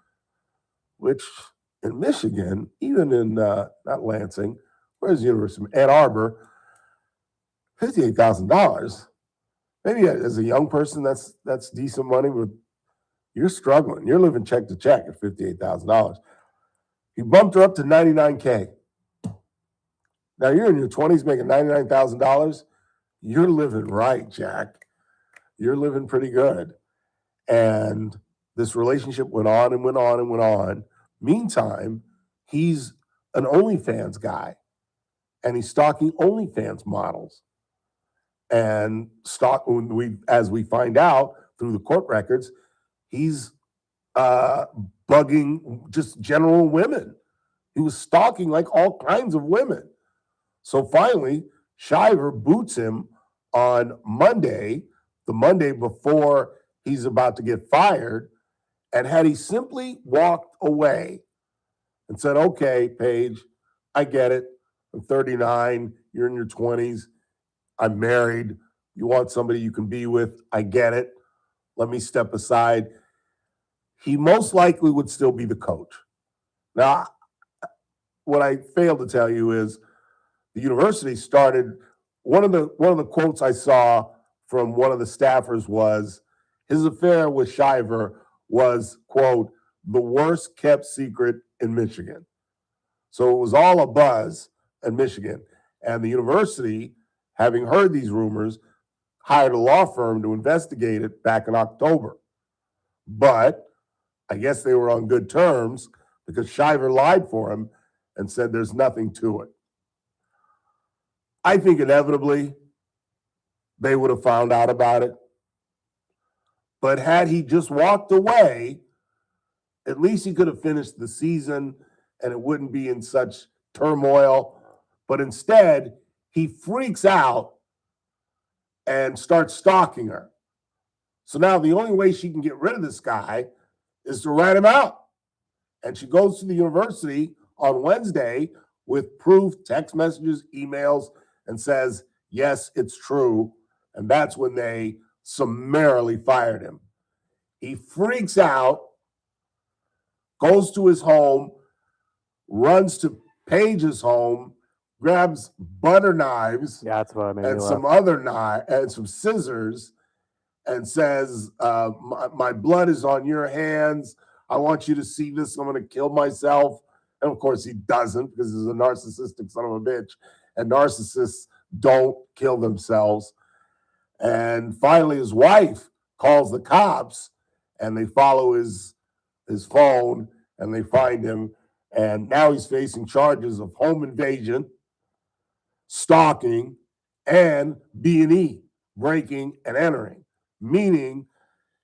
which in Michigan, even in not Lansing, where's the University of Ann Arbor, $58,000. Maybe as a young person, that's decent money, but you're struggling. You're living check to check at $58,000. He bumped her up to $99K. Now you're in your 20s making $99,000. You're living right, Jack. You're living pretty good. And this relationship went on and went on and went on. Meantime, he's an OnlyFans guy, and he's stalking OnlyFans models. And as we find out through the court records, he's bugging just general women. He was stalking like all kinds of women. So finally, Shiver boots him on Monday, the Monday before he's about to get fired. And had he simply walked away and said, okay, Paige, I get it. I'm 39. You're in your 20s. I'm married. You want somebody you can be with. I get it. Let me step aside. He most likely would still be the coach. Now, what I failed to tell you is the university started, one of the quotes I saw from one of the staffers was, his affair with Shiver was, quote, the worst kept secret in Michigan. So it was all a buzz in Michigan. And the university, having heard these rumors, hired a law firm to investigate it back in October. But I guess they were on good terms because Shiver lied for him and said there's nothing to it. I think inevitably they would have found out about it. But had he just walked away, at least he could have finished the season and it wouldn't be in such turmoil. But instead, he freaks out and starts stalking her. So now the only way she can get rid of this guy is to rat him out. And she goes to the university on Wednesday with proof, text messages, emails, and says, yes, it's true. And that's when they summarily fired him. He freaks out, goes to his home, runs to Paige's home, grabs butter knives Yeah, that's what I made me and laugh. some other knife and some scissors and says, my blood is on your hands. I want you to see this. I'm going to kill myself. And of course, he doesn't because he's a narcissistic son of a bitch. And narcissists don't kill themselves. And finally, his wife calls the cops and they follow his phone and they find him. And now he's facing charges of home invasion, stalking, and B&E, breaking and entering, meaning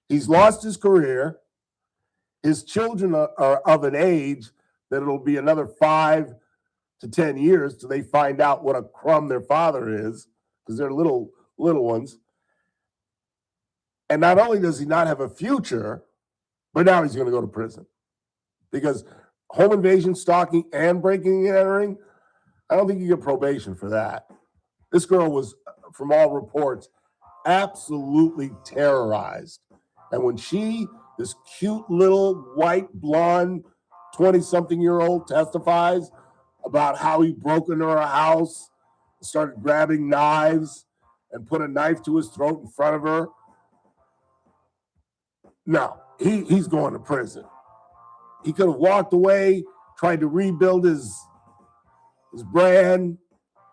he's lost his career. His children are of an age that it'll be another 5 to 10 years till they find out what a crumb their father is, because they're little ones. And not only does he not have a future, but now he's going to go to prison. Because home invasion, stalking, and breaking and entering, I don't think you get probation for that. This girl was, from all reports, absolutely terrorized. And when this cute little white blonde 20-something-year-old testifies about how he broke into her house, started grabbing knives, and put a knife to his throat in front of her, no, he's going to prison. He could have walked away, tried to rebuild his brand,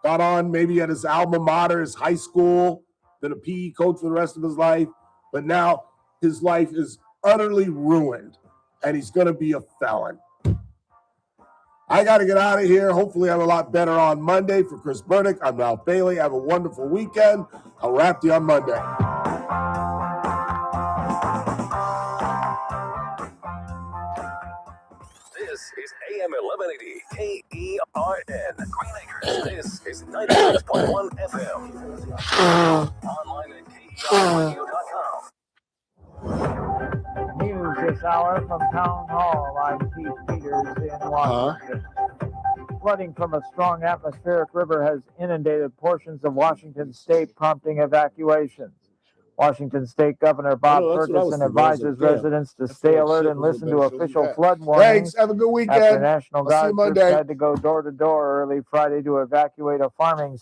got on maybe at his alma mater, his high school, been a PE coach for the rest of his life, but now his life is utterly ruined, and he's going to be a felon. I got to get out of here. Hopefully I'm a lot better on Monday. For Chris Burdick, I'm Ralph Bailey. Have a wonderful weekend. I'll wrap you on Monday. This is AM 1180 KERN. Green Acres. This is 96.1 FM. Online at KERN.com. News this hour from Town Hall. I'm Keith Peters in Washington. Flooding from a strong atmospheric river has inundated portions of Washington state, prompting evacuations. Washington State Governor Bob Ferguson advises residents to stay alert and listen to official flood warnings. Thanks. Have a good weekend. After National I'll see you Guard troops Monday. had to go door to door early Friday to evacuate a farming